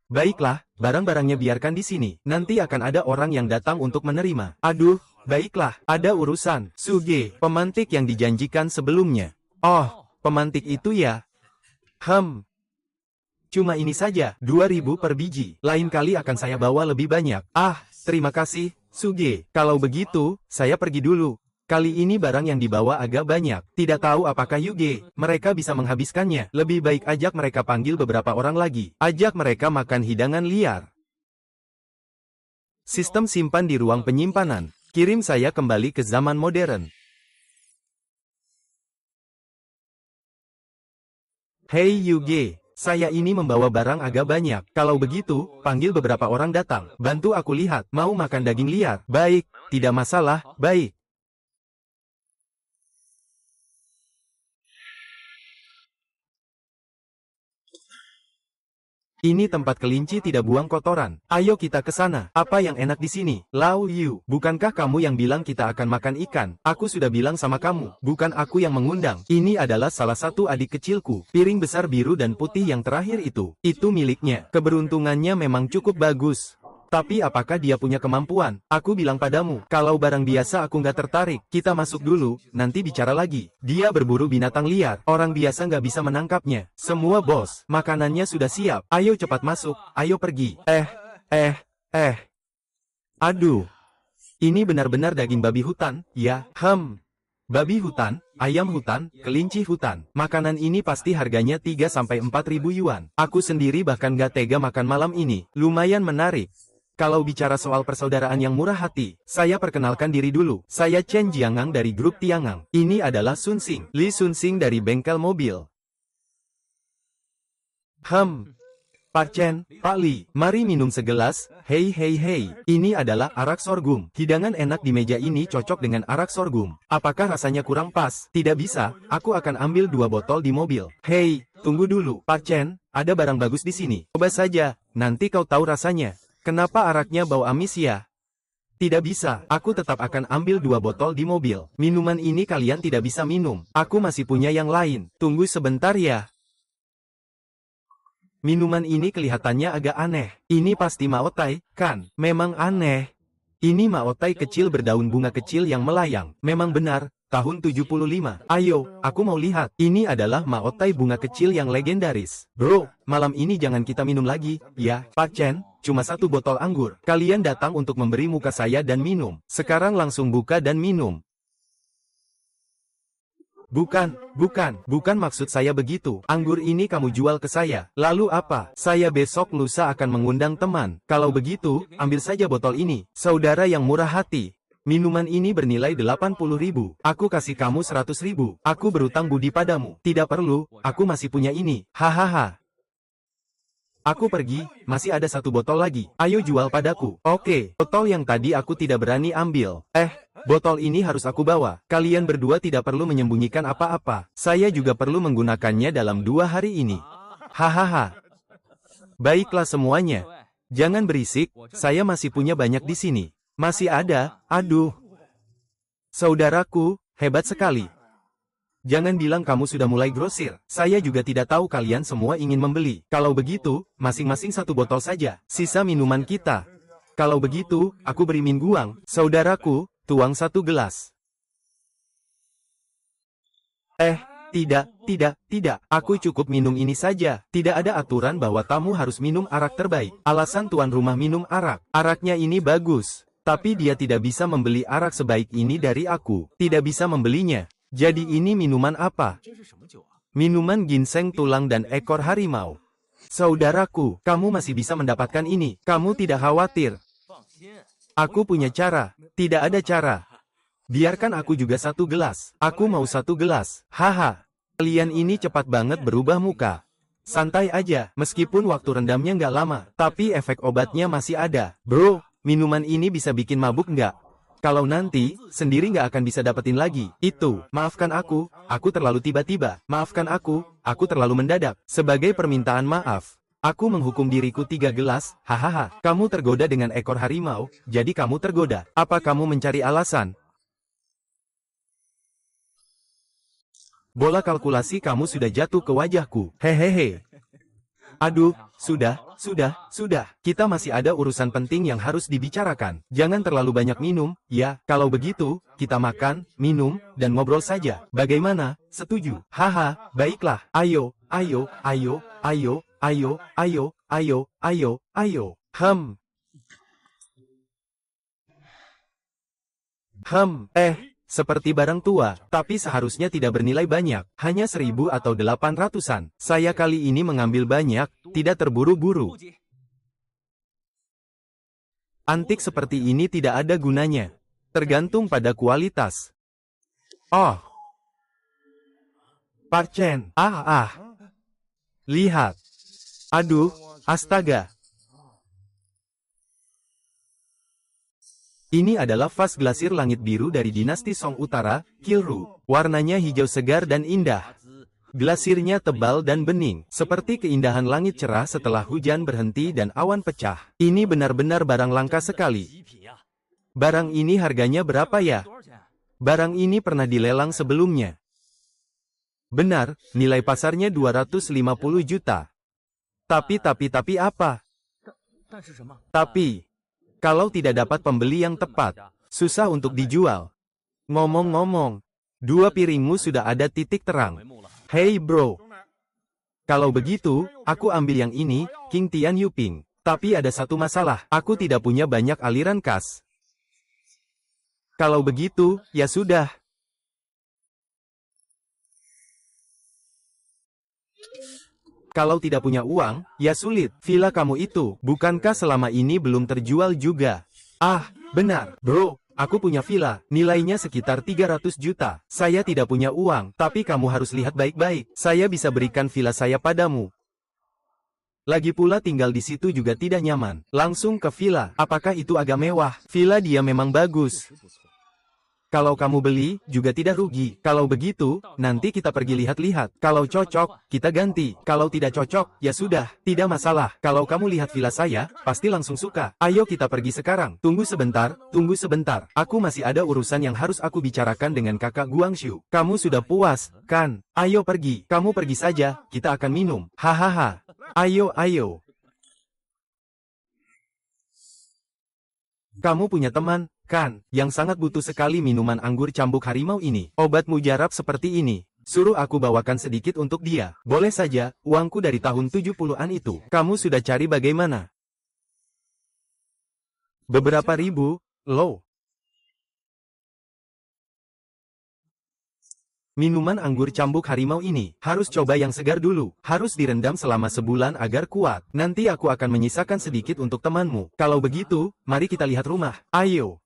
Baiklah, barang-barangnya biarkan di sini. Nanti akan ada orang yang datang untuk menerima. Aduh, baiklah, ada urusan. Suge, pemantik yang dijanjikan sebelumnya. Oh, pemantik itu ya? Cuma ini saja, 2000 per biji. Lain kali akan saya bawa lebih banyak. Terima kasih, Suge. Kalau begitu, saya pergi dulu. Kali ini barang yang dibawa agak banyak. Tidak tahu apakah Yuge, mereka bisa menghabiskannya. Lebih baik ajak mereka panggil beberapa orang lagi. Ajak mereka makan hidangan liar. Sistem simpan di ruang penyimpanan. Kirim saya kembali ke zaman modern. Hei Yuge, saya ini membawa barang agak banyak. Kalau begitu, panggil beberapa orang datang. Bantu aku lihat, mau makan daging liar. Baik, tidak masalah, baik. Ini tempat kelinci tidak buang kotoran. Ayo kita ke sana. Apa yang enak di sini? Lau Yu, bukankah kamu yang bilang kita akan makan ikan? Aku sudah bilang sama kamu, bukan aku yang mengundang. Ini adalah salah satu adik kecilku. Piring besar biru dan putih yang terakhir itu miliknya. Keberuntungannya memang cukup bagus. Tapi apakah dia punya kemampuan? Aku bilang padamu, kalau barang biasa aku nggak tertarik. Kita masuk dulu, nanti bicara lagi. Dia berburu binatang liar. Orang biasa nggak bisa menangkapnya. Semua bos, makanannya sudah siap. Ayo cepat masuk, ayo pergi. Aduh. Ini benar-benar daging babi hutan, ya? Babi hutan, ayam hutan, kelinci hutan. Makanan ini pasti harganya 3-4 ribu yuan. Aku sendiri bahkan gak tega makan malam ini. Lumayan menarik. Kalau bicara soal persaudaraan yang murah hati, saya perkenalkan diri dulu. Saya Chen Jiangang dari grup Tiangang. Ini adalah Sun Xing, Li Sun Xing dari bengkel mobil. Pak Chen, Pak Li, mari minum segelas. Hei. Ini adalah arak sorghum. Hidangan enak di meja ini cocok dengan arak sorghum. Apakah rasanya kurang pas? Tidak bisa, aku akan ambil 2 botol di mobil. Hei, tunggu dulu. Pak Chen, ada barang bagus di sini. Coba saja, nanti kau tahu rasanya. Kenapa araknya bau amis ya? Tidak bisa, aku tetap akan ambil 2 botol di mobil. Minuman ini kalian tidak bisa minum. Aku masih punya yang lain. Tunggu sebentar ya. Minuman ini kelihatannya agak aneh. Ini pasti maotai, kan? Memang aneh. Ini maotai kecil berdaun bunga kecil yang melayang. Memang benar, tahun 75. Ayo, aku mau lihat. Ini adalah maotai bunga kecil yang legendaris. Bro, malam ini jangan kita minum lagi, ya, Pak Chen. Cuma 1 botol anggur. Kalian datang untuk memberi muka saya dan minum. Sekarang langsung buka dan minum. Bukan maksud saya begitu. Anggur ini kamu jual ke saya. Lalu apa? Saya besok lusa akan mengundang teman. Kalau begitu, ambil saja botol ini. Saudara yang murah hati. Minuman ini bernilai 80 ribu. Aku kasih kamu 100 ribu. Aku berutang budi padamu. Tidak perlu, aku masih punya ini. Hahaha. Aku pergi, masih ada 1 botol lagi. Ayo jual padaku. Oke, botol yang tadi aku tidak berani ambil. Botol ini harus aku bawa. Kalian berdua tidak perlu menyembunyikan apa-apa. Saya juga perlu menggunakannya dalam 2 hari ini. Hahaha. Baiklah semuanya. Jangan berisik, saya masih punya banyak di sini. Masih ada, aduh. Saudaraku, hebat sekali. Jangan bilang kamu sudah mulai grosir. Saya juga tidak tahu kalian semua ingin membeli. Kalau begitu, masing-masing 1 botol saja. Sisa minuman kita. Kalau begitu, aku beri mingguang. Saudaraku, tuang 1 gelas. Tidak. Aku cukup minum ini saja. Tidak ada aturan bahwa tamu harus minum arak terbaik. Alasan tuan rumah minum arak. Araknya ini bagus. Tapi dia tidak bisa membeli arak sebaik ini dari aku. Tidak bisa membelinya. Jadi ini minuman apa? Minuman ginseng tulang dan ekor harimau. Saudaraku, kamu masih bisa mendapatkan ini. Kamu tidak khawatir. Aku punya cara. Tidak ada cara. Biarkan aku juga 1 gelas. Aku mau 1 gelas. Haha. Kalian ini cepat banget berubah muka. Santai aja, meskipun waktu rendamnya nggak lama. Tapi efek obatnya masih ada. Bro, minuman ini bisa bikin mabuk nggak? Kalau nanti, sendiri nggak akan bisa dapetin lagi. Maafkan aku terlalu tiba-tiba. Maafkan aku terlalu mendadak. Sebagai permintaan maaf, aku menghukum diriku 3 gelas. Hahaha, kamu tergoda dengan ekor harimau, jadi kamu tergoda. Apa kamu mencari alasan? Bola kalkulasi kamu sudah jatuh ke wajahku. Hehehe. Aduh, sudah. Kita masih ada urusan penting yang harus dibicarakan. Jangan terlalu banyak minum, ya. Kalau begitu, kita makan, minum, dan ngobrol saja. Bagaimana? Setuju? Haha, baiklah. Ayo. seperti barang tua, tapi seharusnya tidak bernilai banyak, hanya 1.000 atau 800-an. Saya kali ini mengambil banyak, tidak terburu-buru. Antik seperti ini tidak ada gunanya, tergantung pada kualitas. Oh, Pak Chen, lihat. Aduh, astaga. Ini adalah vas glasir langit biru dari dinasti Song Utara, Qilru. Warnanya hijau segar dan indah. Glasirnya tebal dan bening, seperti keindahan langit cerah setelah hujan berhenti dan awan pecah. Ini benar-benar barang langka sekali. Barang ini harganya berapa ya? Barang ini pernah dilelang sebelumnya. Benar, nilai pasarnya 250 juta. Tapi apa? Tapi, kalau tidak dapat pembeli yang tepat, susah untuk dijual. Ngomong-ngomong, 2 piringmu sudah ada titik terang. Hey bro. Kalau begitu, aku ambil yang ini, King Tian Yuping. Tapi ada satu masalah, aku tidak punya banyak aliran kas. Kalau begitu, ya sudah. Kalau tidak punya uang, ya sulit. Villa kamu itu, bukankah selama ini belum terjual juga? Ah, benar, bro. Aku punya villa, nilainya sekitar 300 juta. Saya tidak punya uang, tapi kamu harus lihat baik-baik. Saya bisa berikan villa saya padamu. Lagi pula tinggal di situ juga tidak nyaman. Langsung ke villa. Apakah itu agak mewah? Villa dia memang bagus. Kalau kamu beli, juga tidak rugi. Kalau begitu, nanti kita pergi lihat-lihat. Kalau cocok, kita ganti. Kalau tidak cocok, ya sudah, tidak masalah. Kalau kamu lihat villa saya, pasti langsung suka. Ayo kita pergi sekarang. Tunggu sebentar, tunggu sebentar. Aku masih ada urusan yang harus aku bicarakan dengan kakak Guangxu. Kamu sudah puas, kan? Ayo pergi. Kamu pergi saja, kita akan minum. Hahaha. Ayo. Kamu punya teman, kan, yang sangat butuh sekali minuman anggur cambuk harimau ini. Obat mujarab seperti ini. Suruh aku bawakan sedikit untuk dia. Boleh saja, uangku dari tahun 70-an itu. Kamu sudah cari bagaimana? Beberapa ribu, loh. Minuman anggur cambuk harimau ini, harus coba yang segar dulu. Harus direndam selama sebulan agar kuat. Nanti aku akan menyisakan sedikit untuk temanmu. Kalau begitu, mari kita lihat rumah. Ayo.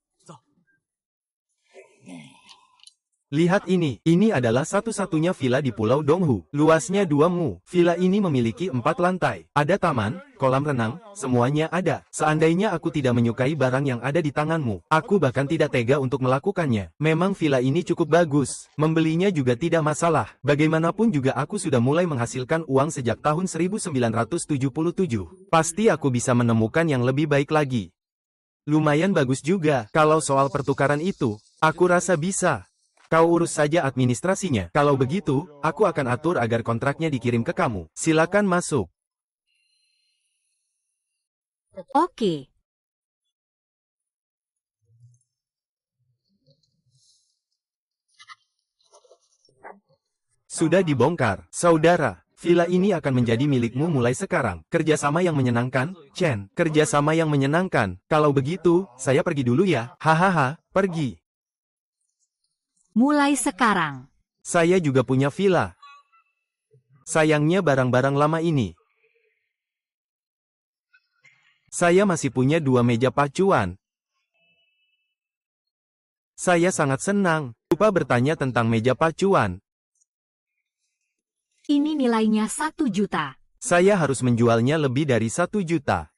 Lihat ini adalah satu-satunya villa di Pulau Donghu. Luasnya 2 mu. Villa ini memiliki 4 lantai. Ada taman, kolam renang, semuanya ada. Seandainya aku tidak menyukai barang yang ada di tanganmu, aku bahkan tidak tega untuk melakukannya. Memang villa ini cukup bagus. Membelinya juga tidak masalah. Bagaimanapun juga aku sudah mulai menghasilkan uang sejak tahun 1977. Pasti aku bisa menemukan yang lebih baik lagi. Lumayan bagus juga. Kalau soal pertukaran itu, aku rasa bisa. Kau urus saja administrasinya. Kalau begitu, aku akan atur agar kontraknya dikirim ke kamu. Silakan masuk. Oke. Sudah dibongkar. Saudara, villa ini akan menjadi milikmu mulai sekarang. Kerjasama yang menyenangkan, Chen. Kerjasama yang menyenangkan. Kalau begitu, saya pergi dulu ya. Hahaha, pergi. Mulai sekarang. Saya juga punya villa. Sayangnya barang-barang lama ini. Saya masih punya 2 meja pacuan. Saya sangat senang. Lupa bertanya tentang meja pacuan. Ini nilainya 1 juta. Saya harus menjualnya lebih dari 1 juta.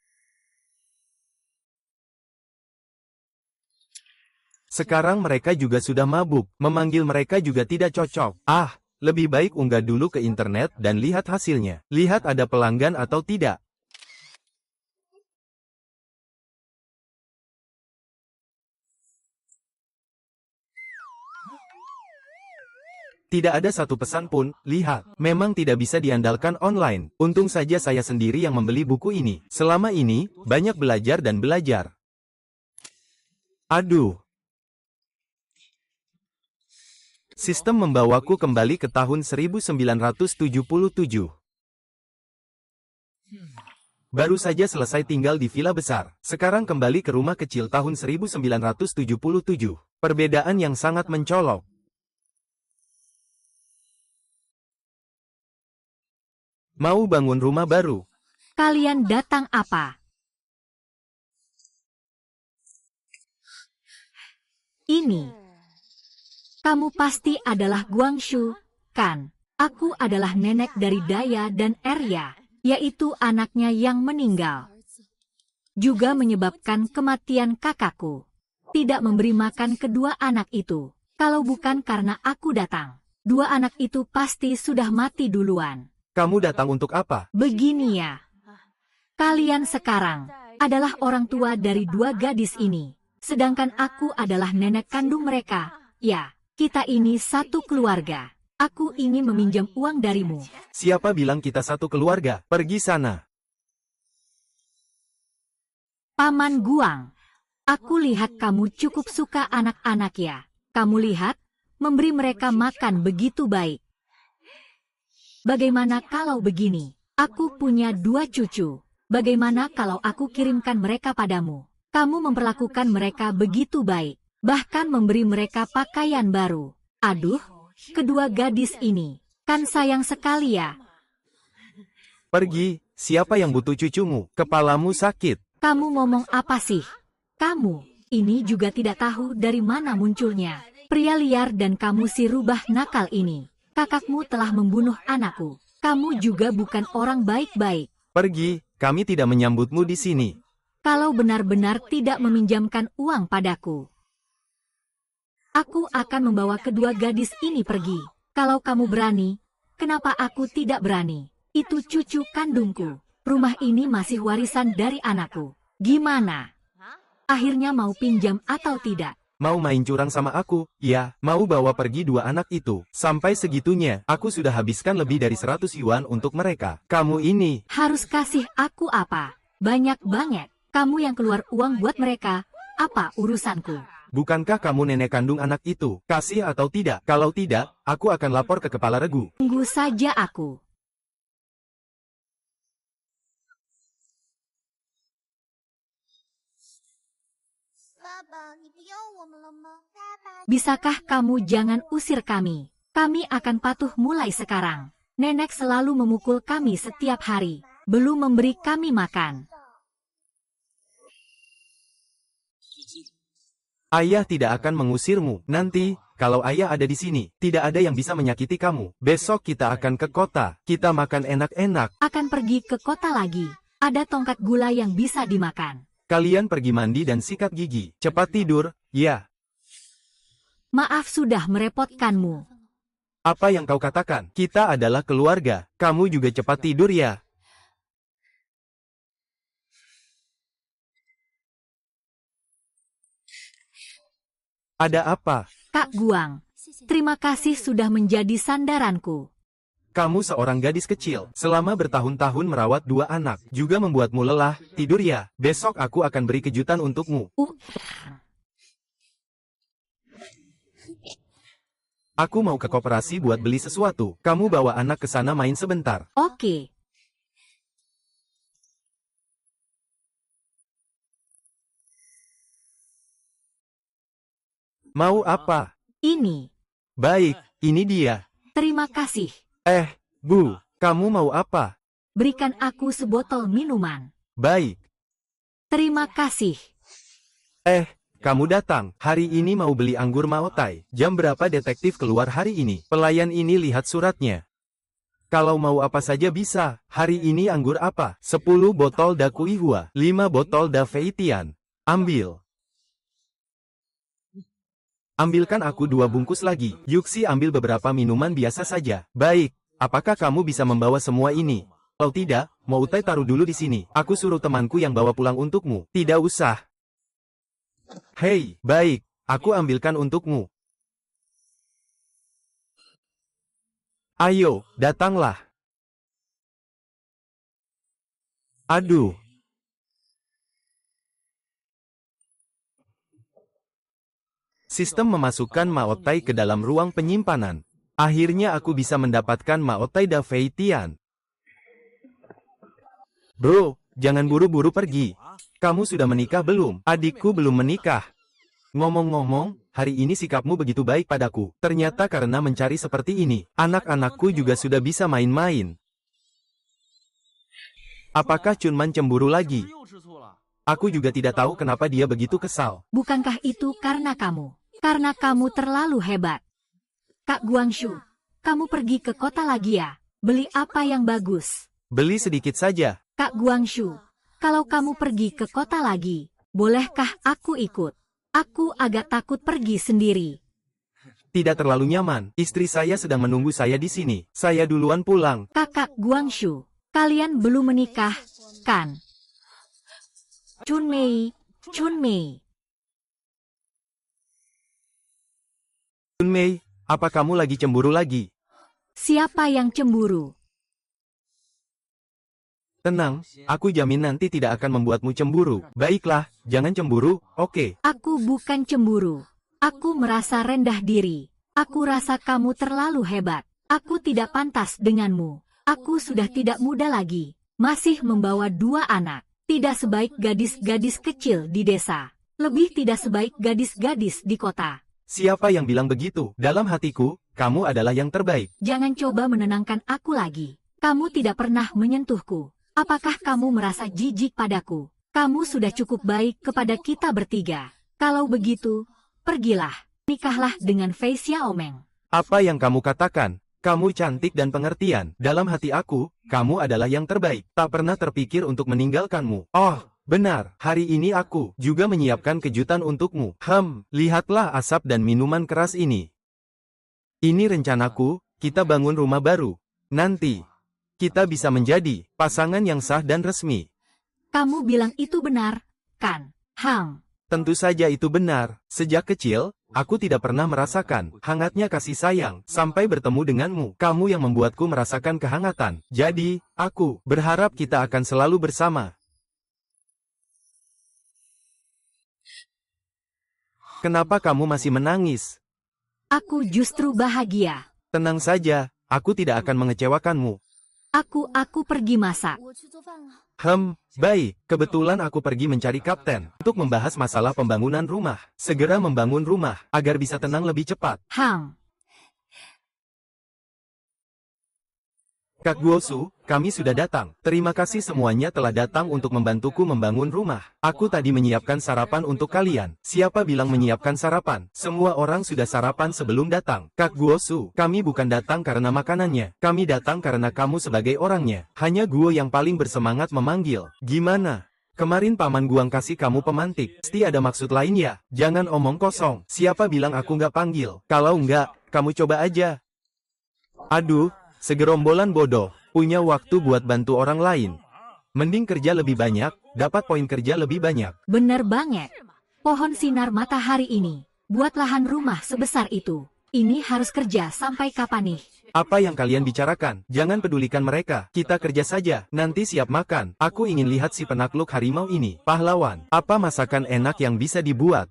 Sekarang mereka juga sudah mabuk. Memanggil mereka juga tidak cocok. Ah, lebih baik unggah dulu ke internet dan lihat hasilnya. Lihat ada pelanggan atau tidak. Tidak ada satu pesan pun, lihat. Memang tidak bisa diandalkan online. Untung saja saya sendiri yang membeli buku ini. Selama ini, banyak belajar dan belajar. Aduh. Sistem membawaku kembali ke tahun 1977. Baru saja selesai tinggal di villa besar. Sekarang kembali ke rumah kecil tahun 1977. Perbedaan yang sangat mencolok. Mau bangun rumah baru. Kalian datang apa? Ini. Kamu pasti adalah Guangxu, kan? Aku adalah nenek dari Daya dan Arya, yaitu anaknya yang meninggal. Juga menyebabkan kematian kakakku. Tidak memberi makan kedua anak itu. Kalau bukan karena aku datang, dua anak itu pasti sudah mati duluan. Kamu datang untuk apa? Begini ya. Kalian sekarang adalah orang tua dari dua gadis ini. Sedangkan aku adalah nenek kandung mereka. Ya, kita ini satu keluarga. Aku ingin meminjam uang darimu. Siapa bilang kita satu keluarga? Pergi sana. Paman Guang, aku lihat kamu cukup suka anak-anak ya. Kamu lihat, memberi mereka makan begitu baik. Bagaimana kalau begini? Aku punya dua cucu. Bagaimana kalau aku kirimkan mereka padamu? Kamu memperlakukan mereka begitu baik. Bahkan memberi mereka pakaian baru. Aduh, kedua gadis ini. Kan sayang sekali ya. Pergi, siapa yang butuh cucumu? Kepalamu sakit. Kamu ngomong apa sih? Kamu, ini juga tidak tahu dari mana munculnya. Pria liar dan kamu si rubah nakal ini. Kakakmu telah membunuh anakku. Kamu juga bukan orang baik-baik. Pergi, kami tidak menyambutmu di sini. Kalau benar-benar tidak meminjamkan uang padaku, aku akan membawa kedua gadis ini pergi. Kalau kamu berani, kenapa aku tidak berani? Itu cucu kandungku. Rumah ini masih warisan dari anakku. Gimana? Akhirnya mau pinjam atau tidak? Mau main curang sama aku? Ya, mau bawa pergi dua anak itu. Sampai segitunya, aku sudah habiskan lebih dari 100 yuan untuk mereka. Kamu ini harus kasih aku apa? Banyak banget. Kamu yang keluar uang buat mereka. Apa urusanku? Bukankah kamu nenek kandung anak itu? Kasih atau tidak? Kalau tidak, aku akan lapor ke kepala regu. Tunggu saja aku. Bisakah kamu jangan usir kami? Kami akan patuh mulai sekarang. Nenek selalu memukul kami setiap hari. Belum memberi kami makan. Ayah tidak akan mengusirmu. Nanti, kalau ayah ada di sini, tidak ada yang bisa menyakiti kamu. Besok kita akan ke kota. Kita makan enak-enak. Akan pergi ke kota lagi. Ada tongkat gula yang bisa dimakan. Kalian pergi mandi dan sikat gigi. Cepat tidur, ya. Maaf sudah merepotkanmu. Apa yang kau katakan? Kita adalah keluarga. Kamu juga cepat tidur ya. Ada apa? Kak Guang, terima kasih sudah menjadi sandaranku. Kamu seorang gadis kecil, selama bertahun-tahun merawat dua anak, juga membuatmu lelah. Tidur ya, besok aku akan beri kejutan untukmu. Aku mau ke koperasi buat beli sesuatu. Kamu bawa anak ke sana main sebentar. Oke. Mau apa? Ini. Baik, ini dia. Terima kasih. Bu, kamu mau apa? Berikan aku sebotol minuman. Baik. Terima kasih. Kamu datang. Hari ini mau beli anggur Maotai. Jam berapa detektif keluar hari ini? Pelayan ini lihat suratnya. Kalau mau apa saja bisa. Hari ini anggur apa? 10 botol Da Kuihua, 5 botol Da Feitian. Ambil. Ambilkan aku 2 bungkus lagi. Yuxi ambil beberapa minuman biasa saja. Baik. Apakah kamu bisa membawa semua ini? Kalau tidak, Maotai taruh dulu di sini. Aku suruh temanku yang bawa pulang untukmu. Tidak usah. Hei, baik. Aku ambilkan untukmu. Ayo, datanglah. Aduh. Sistem memasukkan Maotai ke dalam ruang penyimpanan. Akhirnya aku bisa mendapatkan Maotai Da Feitian. Bro, jangan buru-buru pergi. Kamu sudah menikah belum? Adikku belum menikah. Ngomong-ngomong, hari ini sikapmu begitu baik padaku. Ternyata karena mencari seperti ini, anak-anakku juga sudah bisa main-main. Apakah Chunman cemburu lagi? Aku juga tidak tahu kenapa dia begitu kesal. Bukankah itu karena kamu? Karena kamu terlalu hebat. Kak Guangshu, kamu pergi ke kota lagi ya? Beli apa yang bagus? Beli sedikit saja. Kak Guangshu, kalau kamu pergi ke kota lagi, bolehkah aku ikut? Aku agak takut pergi sendiri. Tidak terlalu nyaman. Istri saya sedang menunggu saya di sini. Saya duluan pulang. Kakak Guangshu, kalian belum menikah, kan? Chunmei. Chunmei, apa kamu lagi cemburu lagi? Siapa yang cemburu? Tenang, aku jamin nanti tidak akan membuatmu cemburu. Baiklah, jangan cemburu, oke? Aku bukan cemburu. Aku merasa rendah diri. Aku rasa kamu terlalu hebat. Aku tidak pantas denganmu. Aku sudah tidak muda lagi. Masih membawa 2 anak. Tidak sebaik gadis-gadis kecil di desa. Lebih tidak sebaik gadis-gadis di kota. Siapa yang bilang begitu? Dalam hatiku, kamu adalah yang terbaik. Jangan coba menenangkan aku lagi. Kamu tidak pernah menyentuhku. Apakah kamu merasa jijik padaku? Kamu sudah cukup baik kepada kita bertiga. Kalau begitu, pergilah. Nikahlah dengan Fei Xiaomeng. Apa yang kamu katakan? Kamu cantik dan pengertian. Dalam hati aku, kamu adalah yang terbaik. Tak pernah terpikir untuk meninggalkanmu. Oh, benar. Hari ini aku juga menyiapkan kejutan untukmu. Lihatlah asap dan minuman keras ini. Ini rencanaku, kita bangun rumah baru. Nanti kita bisa menjadi pasangan yang sah dan resmi. Kamu bilang itu benar, kan? Tentu saja itu benar. Sejak kecil, aku tidak pernah merasakan hangatnya kasih sayang sampai bertemu denganmu. Kamu yang membuatku merasakan kehangatan. Jadi, aku berharap kita akan selalu bersama. Kenapa kamu masih menangis? Aku justru bahagia. Tenang saja, aku tidak akan mengecewakanmu. Aku pergi masak. Baik. Kebetulan aku pergi mencari kapten untuk membahas masalah pembangunan rumah. Segera membangun rumah agar bisa tenang lebih cepat. Kak Guosu, kami sudah datang. Terima kasih semuanya telah datang untuk membantuku membangun rumah. Aku tadi menyiapkan sarapan untuk kalian. Siapa bilang menyiapkan sarapan? Semua orang sudah sarapan sebelum datang. Kak Guosu, kami bukan datang karena makanannya. Kami datang karena kamu sebagai orangnya. Hanya Guo yang paling bersemangat memanggil. Gimana? Kemarin Paman Guang kasih kamu pemantik. Pasti ada maksud lain ya? Jangan omong kosong. Siapa bilang aku nggak panggil? Kalau nggak, kamu coba aja. Aduh. Segerombolan bodoh, punya waktu buat bantu orang lain. Mending kerja lebih banyak, dapat poin kerja lebih banyak. Bener banget. Pohon sinar matahari ini, buat lahan rumah sebesar itu. Ini harus kerja sampai kapan nih? Apa yang kalian bicarakan? Jangan pedulikan mereka. Kita kerja saja, nanti siap makan. Aku ingin lihat si penakluk harimau ini. Pahlawan, apa masakan enak yang bisa dibuat?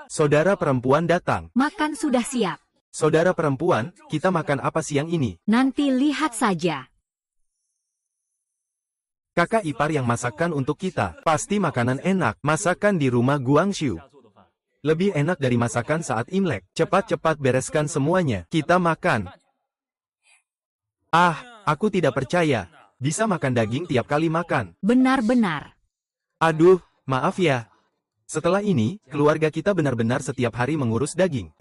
Saudara perempuan datang. Makan sudah siap. Saudara perempuan, kita makan apa siang ini? Nanti lihat saja. Kakak ipar yang masakan untuk kita. Pasti makanan enak. Masakan di rumah Guangshu. Lebih enak dari masakan saat Imlek. Cepat-cepat bereskan semuanya. Kita makan. Aku tidak percaya. Bisa makan daging tiap kali makan. Benar-benar. Aduh, maaf ya. Setelah ini, keluarga kita benar-benar setiap hari mengurus daging.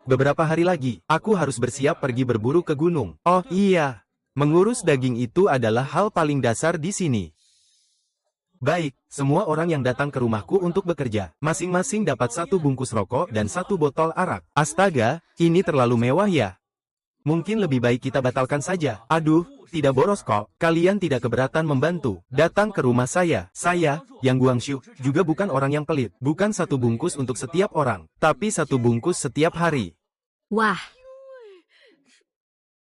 Beberapa hari lagi, aku harus bersiap pergi berburu ke gunung. Oh iya, mengurus daging itu adalah hal paling dasar di sini. Baik, semua orang yang datang ke rumahku untuk bekerja, masing-masing dapat 1 bungkus rokok dan 1 botol arak. Astaga, ini terlalu mewah ya. Mungkin lebih baik kita batalkan saja. Aduh, tidak boros kok. Kalian tidak keberatan membantu. Datang ke rumah saya. Saya, Yang Guangshu, juga bukan orang yang pelit. Bukan 1 bungkus untuk setiap orang, tapi 1 bungkus setiap hari. Wah.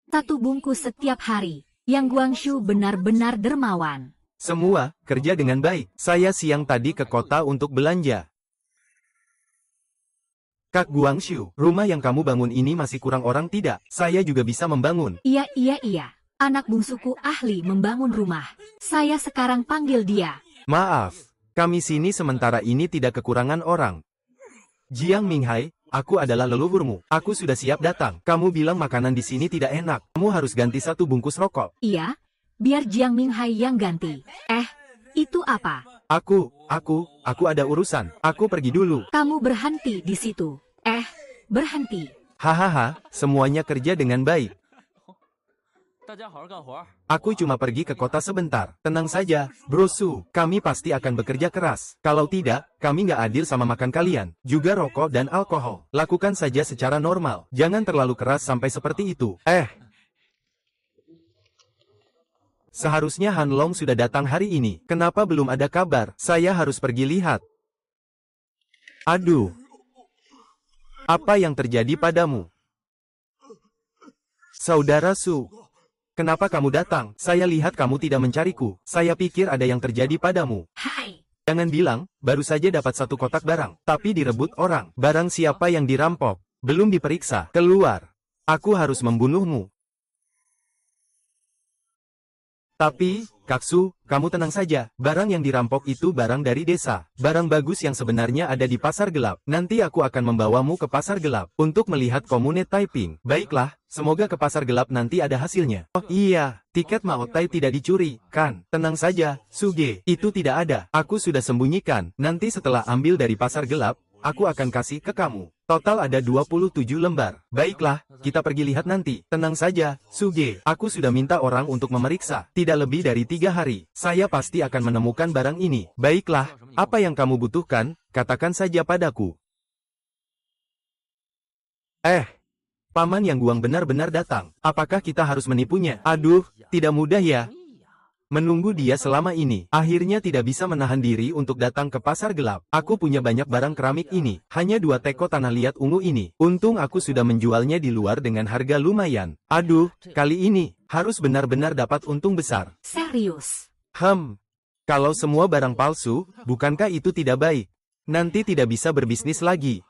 1 bungkus setiap hari. Yang Guangshu benar-benar dermawan. Semua, kerja dengan baik. Saya siang tadi ke kota untuk belanja. Kak Guangshu, rumah yang kamu bangun ini masih kurang orang tidak? Saya juga bisa membangun. Iya. Anak bungsuku ahli membangun rumah. Saya sekarang panggil dia. Maaf, kami sini sementara ini tidak kekurangan orang. Jiang Minghai, aku adalah leluhurmu. Aku sudah siap datang. Kamu bilang makanan di sini tidak enak. Kamu harus ganti 1 bungkus rokok. Iya, biar Jiang Minghai yang ganti. Itu apa? Aku ada urusan. Aku pergi dulu. Kamu berhenti di situ. Berhenti. Hahaha, semuanya kerja dengan baik. Aku cuma pergi ke kota sebentar. Tenang saja, Bro Su. Kami pasti akan bekerja keras. Kalau tidak, kami nggak adil sama makan kalian. Juga rokok dan alkohol. Lakukan saja secara normal. Jangan terlalu keras sampai seperti itu. Seharusnya Han Long sudah datang hari ini. Kenapa belum ada kabar? Saya harus pergi lihat. Aduh. Apa yang terjadi padamu? Saudara Su. Kenapa kamu datang? Saya lihat kamu tidak mencariku. Saya pikir ada yang terjadi padamu. Hai. Jangan bilang, baru saja dapat 1 kotak barang, tapi direbut orang. Barang siapa yang dirampok? Belum diperiksa. Keluar. Aku harus membunuhmu. Tapi, Kaksu, kamu tenang saja. Barang yang dirampok itu barang dari desa. Barang bagus yang sebenarnya ada di pasar gelap. Nanti aku akan membawamu ke pasar gelap untuk melihat komune Taiping. Baiklah, semoga ke pasar gelap nanti ada hasilnya. Oh iya, tiket Mao Tai tidak dicuri, kan? Tenang saja, Suge. Itu tidak ada. Aku sudah sembunyikan. Nanti setelah ambil dari pasar gelap, aku akan kasih ke kamu. Total ada 27 lembar. Baiklah, kita pergi lihat nanti. Tenang saja, Suge. Aku sudah minta orang untuk memeriksa. Tidak lebih dari 3 hari. Saya pasti akan menemukan barang ini. Baiklah, apa yang kamu butuhkan, katakan saja padaku. Paman Yang Guang benar-benar datang. Apakah kita harus menipunya? Aduh, tidak mudah ya. Menunggu dia selama ini, akhirnya tidak bisa menahan diri untuk datang ke pasar gelap. Aku punya banyak barang keramik ini, hanya 2 teko tanah liat ungu ini. Untung aku sudah menjualnya di luar dengan harga lumayan. Aduh, kali ini, harus benar-benar dapat untung besar. Serius. Kalau semua barang palsu, bukankah itu tidak baik? Nanti tidak bisa berbisnis lagi.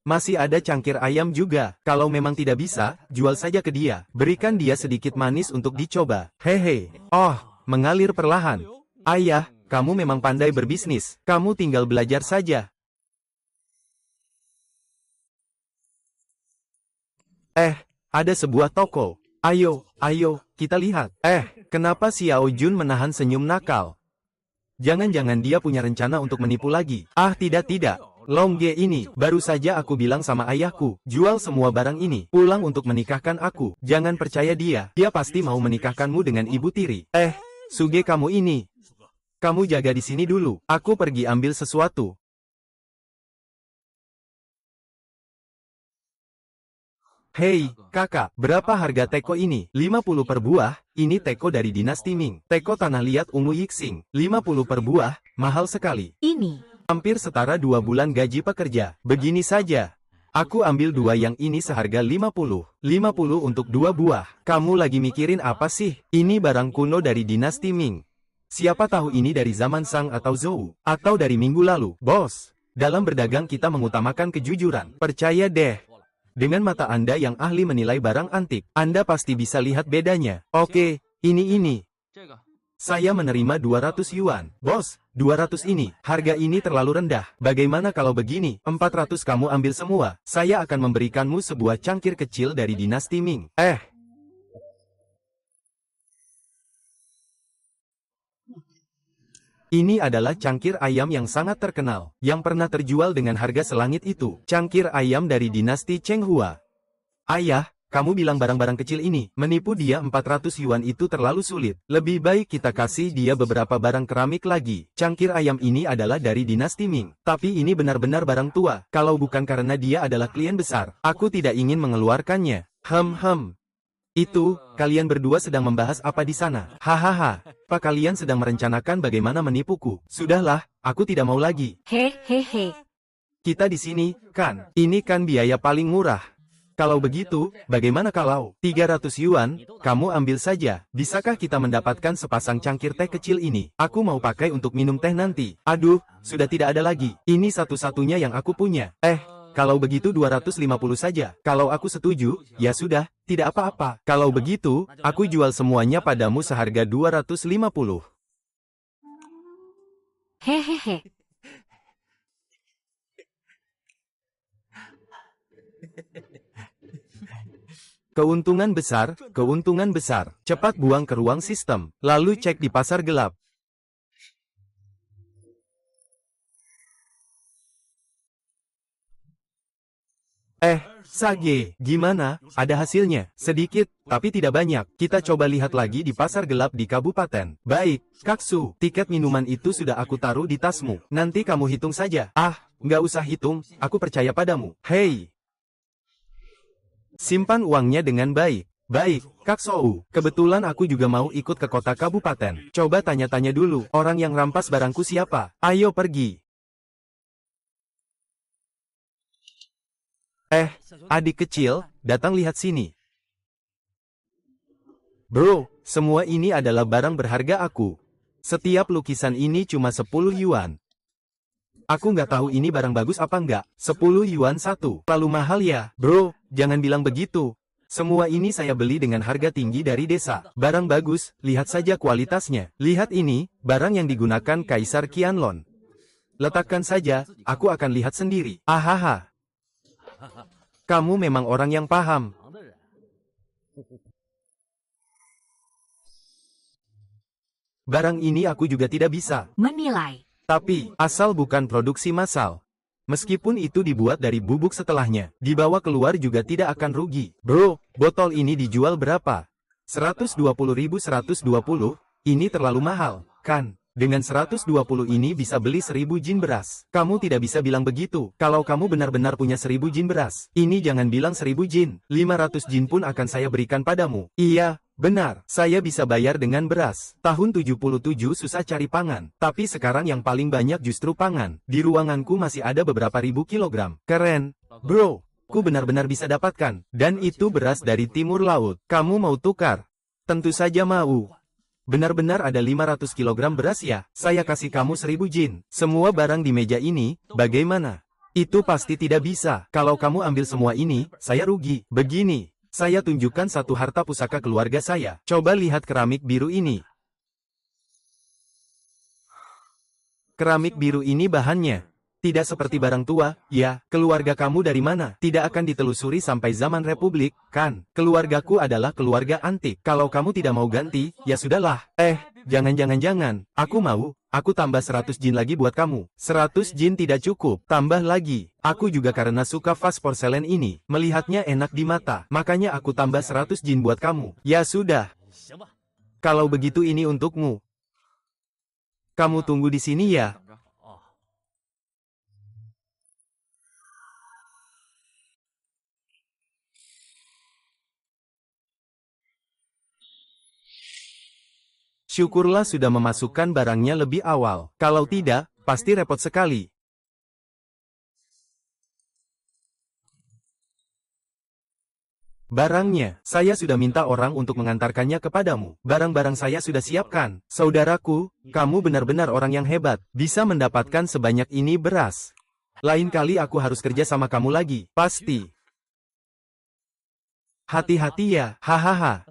Masih ada cangkir ayam juga. Kalau memang tidak bisa, jual saja ke dia. Berikan dia sedikit manis untuk dicoba. Hehe. Mengalir perlahan. Ayah, kamu memang pandai berbisnis. Kamu tinggal belajar saja. Ada sebuah toko. Ayo, kita lihat. Kenapa Xiao Jun menahan senyum nakal? Jangan-jangan dia punya rencana untuk menipu lagi. Tidak. Long Ge ini, baru saja aku bilang sama ayahku, jual semua barang ini, pulang untuk menikahkan aku. Jangan percaya dia pasti mau menikahkanmu dengan ibu tiri. Suge kamu ini. Kamu jaga di sini dulu. Aku pergi ambil sesuatu. Hei, kakak, berapa harga teko ini? 50 per buah, ini teko dari dinasti Ming. Teko tanah liat ungu Yixing, 50 per buah, mahal sekali. Ini. Hampir setara 2 bulan gaji pekerja. Begini saja. Aku ambil 2 yang ini seharga 50. 50 untuk 2 buah. Kamu lagi mikirin apa sih? Ini barang kuno dari dinasti Ming. Siapa tahu ini dari zaman Sang atau Zhou. Atau dari minggu lalu. Bos, dalam berdagang kita mengutamakan kejujuran. Percaya deh. Dengan mata Anda yang ahli menilai barang antik, Anda pasti bisa lihat bedanya. Oke, ini. Saya menerima 200 yuan. Bos, 200 ini. Harga ini terlalu rendah. Bagaimana kalau begini? 400 kamu ambil semua. Saya akan memberikanmu sebuah cangkir kecil dari dinasti Ming. Ini adalah cangkir ayam yang sangat terkenal, yang pernah terjual dengan harga selangit itu. Cangkir ayam dari dinasti Cheng Hua. Ayah, kamu bilang barang-barang kecil ini, menipu dia 400 yuan itu terlalu sulit. Lebih baik kita kasih dia beberapa barang keramik lagi. Cangkir ayam ini adalah dari dinasti Ming. Tapi ini benar-benar barang tua. Kalau bukan karena dia adalah klien besar, aku tidak ingin mengeluarkannya. Itu, kalian berdua sedang membahas apa di sana? Hahaha, apa kalian sedang merencanakan bagaimana menipuku? Sudahlah, aku tidak mau lagi. Hehehe. Kita di sini, kan? Ini kan biaya paling murah. Kalau begitu, bagaimana kalau 300 yuan, kamu ambil saja. Bisakah kita mendapatkan sepasang cangkir teh kecil ini? Aku mau pakai untuk minum teh nanti. Aduh, sudah tidak ada lagi. Ini satu-satunya yang aku punya. Kalau begitu 250 saja. Kalau aku setuju, ya sudah, tidak apa-apa. Kalau begitu, aku jual semuanya padamu seharga 250. Hehehe. Keuntungan besar, keuntungan besar. Cepat buang ke ruang sistem, lalu cek di pasar gelap. Sage, gimana? Ada hasilnya? Sedikit, tapi tidak banyak. Kita coba lihat lagi di pasar gelap di kabupaten. Baik, Kaksu, tiket minuman itu sudah aku taruh di tasmu. Nanti kamu hitung saja. Nggak usah hitung, aku percaya padamu. Hei! Simpan uangnya dengan baik. Baik, Kaksou, kebetulan aku juga mau ikut ke kota kabupaten. Coba tanya-tanya dulu, orang yang rampas barangku siapa? Ayo pergi. Adik kecil, datang lihat sini. Bro, semua ini adalah barang berharga aku. Setiap lukisan ini cuma 10 yuan. Aku nggak tahu ini barang bagus apa nggak. 10 yuan satu. Terlalu mahal ya? Bro, jangan bilang begitu. Semua ini saya beli dengan harga tinggi dari desa. Barang bagus, lihat saja kualitasnya. Lihat ini, barang yang digunakan Kaisar Qianlong. Letakkan saja, aku akan lihat sendiri. Ahaha. Kamu memang orang yang paham. Barang ini aku juga tidak bisa menilai. Tapi, asal bukan produksi massal. Meskipun itu dibuat dari bubuk setelahnya, dibawa keluar juga tidak akan rugi. Bro, botol ini dijual berapa? 120.120, ini terlalu mahal, kan? Dengan 120 ini bisa beli 1000 jin beras. Kamu tidak bisa bilang begitu. Kalau kamu benar-benar punya 1000 jin beras, ini jangan bilang 1000 jin. 500 jin pun akan saya berikan padamu. Iya, benar. Saya bisa bayar dengan beras. Tahun 77 susah cari pangan. Tapi sekarang yang paling banyak justru pangan. Di ruanganku masih ada beberapa ribu kilogram. Keren. Bro, ku benar-benar bisa dapatkan. Dan itu beras dari timur laut. Kamu mau tukar? Tentu saja mau. Benar-benar ada 500 kg beras ya? Saya kasih kamu 1000 jin. Semua barang di meja ini, bagaimana? Itu pasti tidak bisa. Kalau kamu ambil semua ini, saya rugi. Begini, saya tunjukkan satu harta pusaka keluarga saya. Coba lihat keramik biru ini. Keramik biru ini bahannya tidak seperti barang tua, ya. Keluarga kamu dari mana? Tidak akan ditelusuri sampai zaman Republik, kan? Keluargaku adalah keluarga antik. Kalau kamu tidak mau ganti, ya sudahlah. Jangan. Aku tambah 100 jin lagi buat kamu. 100 jin tidak cukup, tambah lagi. Aku juga karena suka vas porselen ini, melihatnya enak di mata. Makanya aku tambah 100 jin buat kamu. Ya sudah. Kalau begitu ini untukmu. Kamu tunggu di sini ya. Syukurlah sudah memasukkan barangnya lebih awal. Kalau tidak, pasti repot sekali. Barangnya, saya sudah minta orang untuk mengantarkannya kepadamu. Barang-barang saya sudah siapkan. Saudaraku, kamu benar-benar orang yang hebat. Bisa mendapatkan sebanyak ini beras. Lain kali aku harus kerja sama kamu lagi. Pasti. Hati-hati ya, hahaha.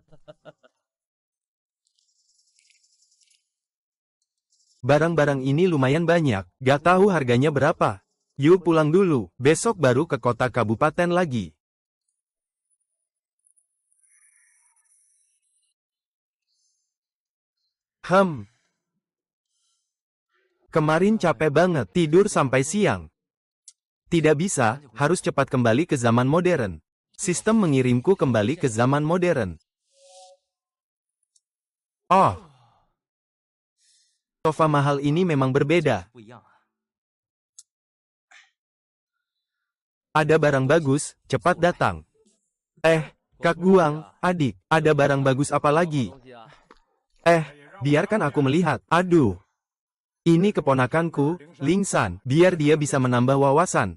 Barang-barang ini lumayan banyak, gak tahu harganya berapa. Yuk pulang dulu, besok baru ke kota kabupaten lagi. Kemarin capek banget, tidur sampai siang. Tidak bisa, harus cepat kembali ke zaman modern. Sistem mengirimku kembali ke zaman modern. Oh. Sofa mahal ini memang berbeda. Ada barang bagus, cepat datang. Kak Guang, adik, ada barang bagus apa lagi? Biarkan aku melihat. Aduh. Ini keponakanku, Lingsan, biar dia bisa menambah wawasan.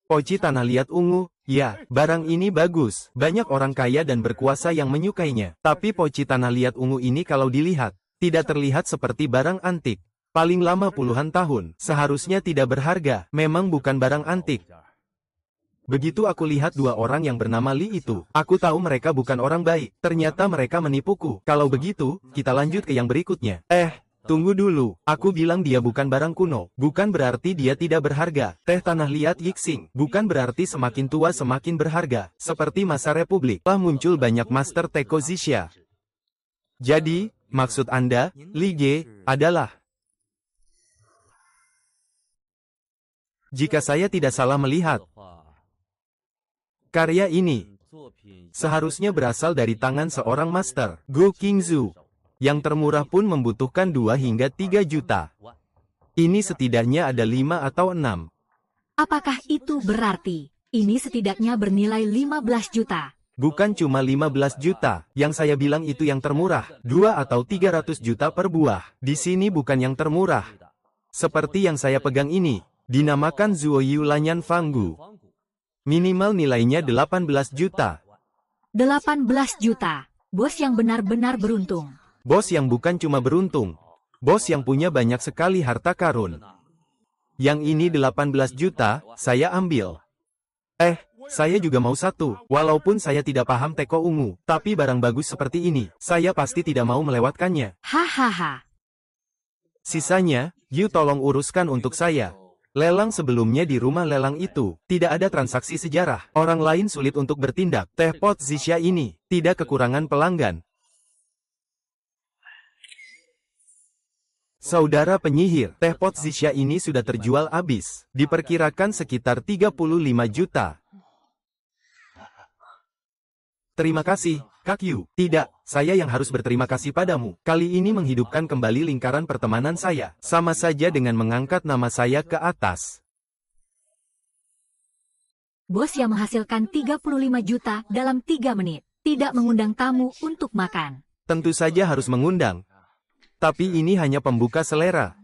Poci tanah liat ungu, ya, barang ini bagus. Banyak orang kaya dan berkuasa yang menyukainya. Tapi poci tanah liat ungu ini kalau dilihat, tidak terlihat seperti barang antik. Paling lama puluhan tahun. Seharusnya tidak berharga. Memang bukan barang antik. Begitu aku lihat dua orang yang bernama Li itu, aku tahu mereka bukan orang baik. Ternyata mereka menipuku. Kalau begitu, kita lanjut ke yang berikutnya. Tunggu dulu, aku bilang dia bukan barang kuno. Bukan berarti dia tidak berharga. Teh tanah liat Yixing, bukan berarti semakin tua semakin berharga. Seperti masa Republik, telah muncul banyak Master Teko Zixia. Jadi, maksud Anda, Li Ge, adalah... Jika saya tidak salah melihat, karya ini seharusnya berasal dari tangan seorang master, Gu Qingzu. Yang termurah pun membutuhkan 2 hingga 3 juta. Ini setidaknya ada 5 atau 6. Apakah itu berarti ini setidaknya bernilai 15 juta? Bukan cuma 15 juta, yang saya bilang itu yang termurah, 2 atau 300 juta per buah. Di sini bukan yang termurah. Seperti yang saya pegang ini, dinamakan Zuo Yu Lanyan Fanggu. Minimal nilainya 18 juta. 18 juta. Bos yang benar-benar beruntung. Bos yang bukan cuma beruntung. Bos yang punya banyak sekali harta karun. Yang ini 18 juta, saya ambil. Saya juga mau satu. Walaupun saya tidak paham teko ungu, tapi barang bagus seperti ini, saya pasti tidak mau melewatkannya. Hahaha. Sisanya, you tolong uruskan untuk saya. Lelang sebelumnya di rumah lelang itu, tidak ada transaksi sejarah. Orang lain sulit untuk bertindak. Teh pot Zixia ini, tidak kekurangan pelanggan. Saudara penyihir, teh pot Zixia ini sudah terjual habis. Diperkirakan sekitar 35 juta. Terima kasih, Kak Yu. Tidak, saya yang harus berterima kasih padamu. Kali ini menghidupkan kembali lingkaran pertemanan saya. Sama saja dengan mengangkat nama saya ke atas. Bos yang menghasilkan 35 juta dalam 3 menit. Tidak mengundang tamu untuk makan. Tentu saja harus mengundang. Tapi ini hanya pembuka selera.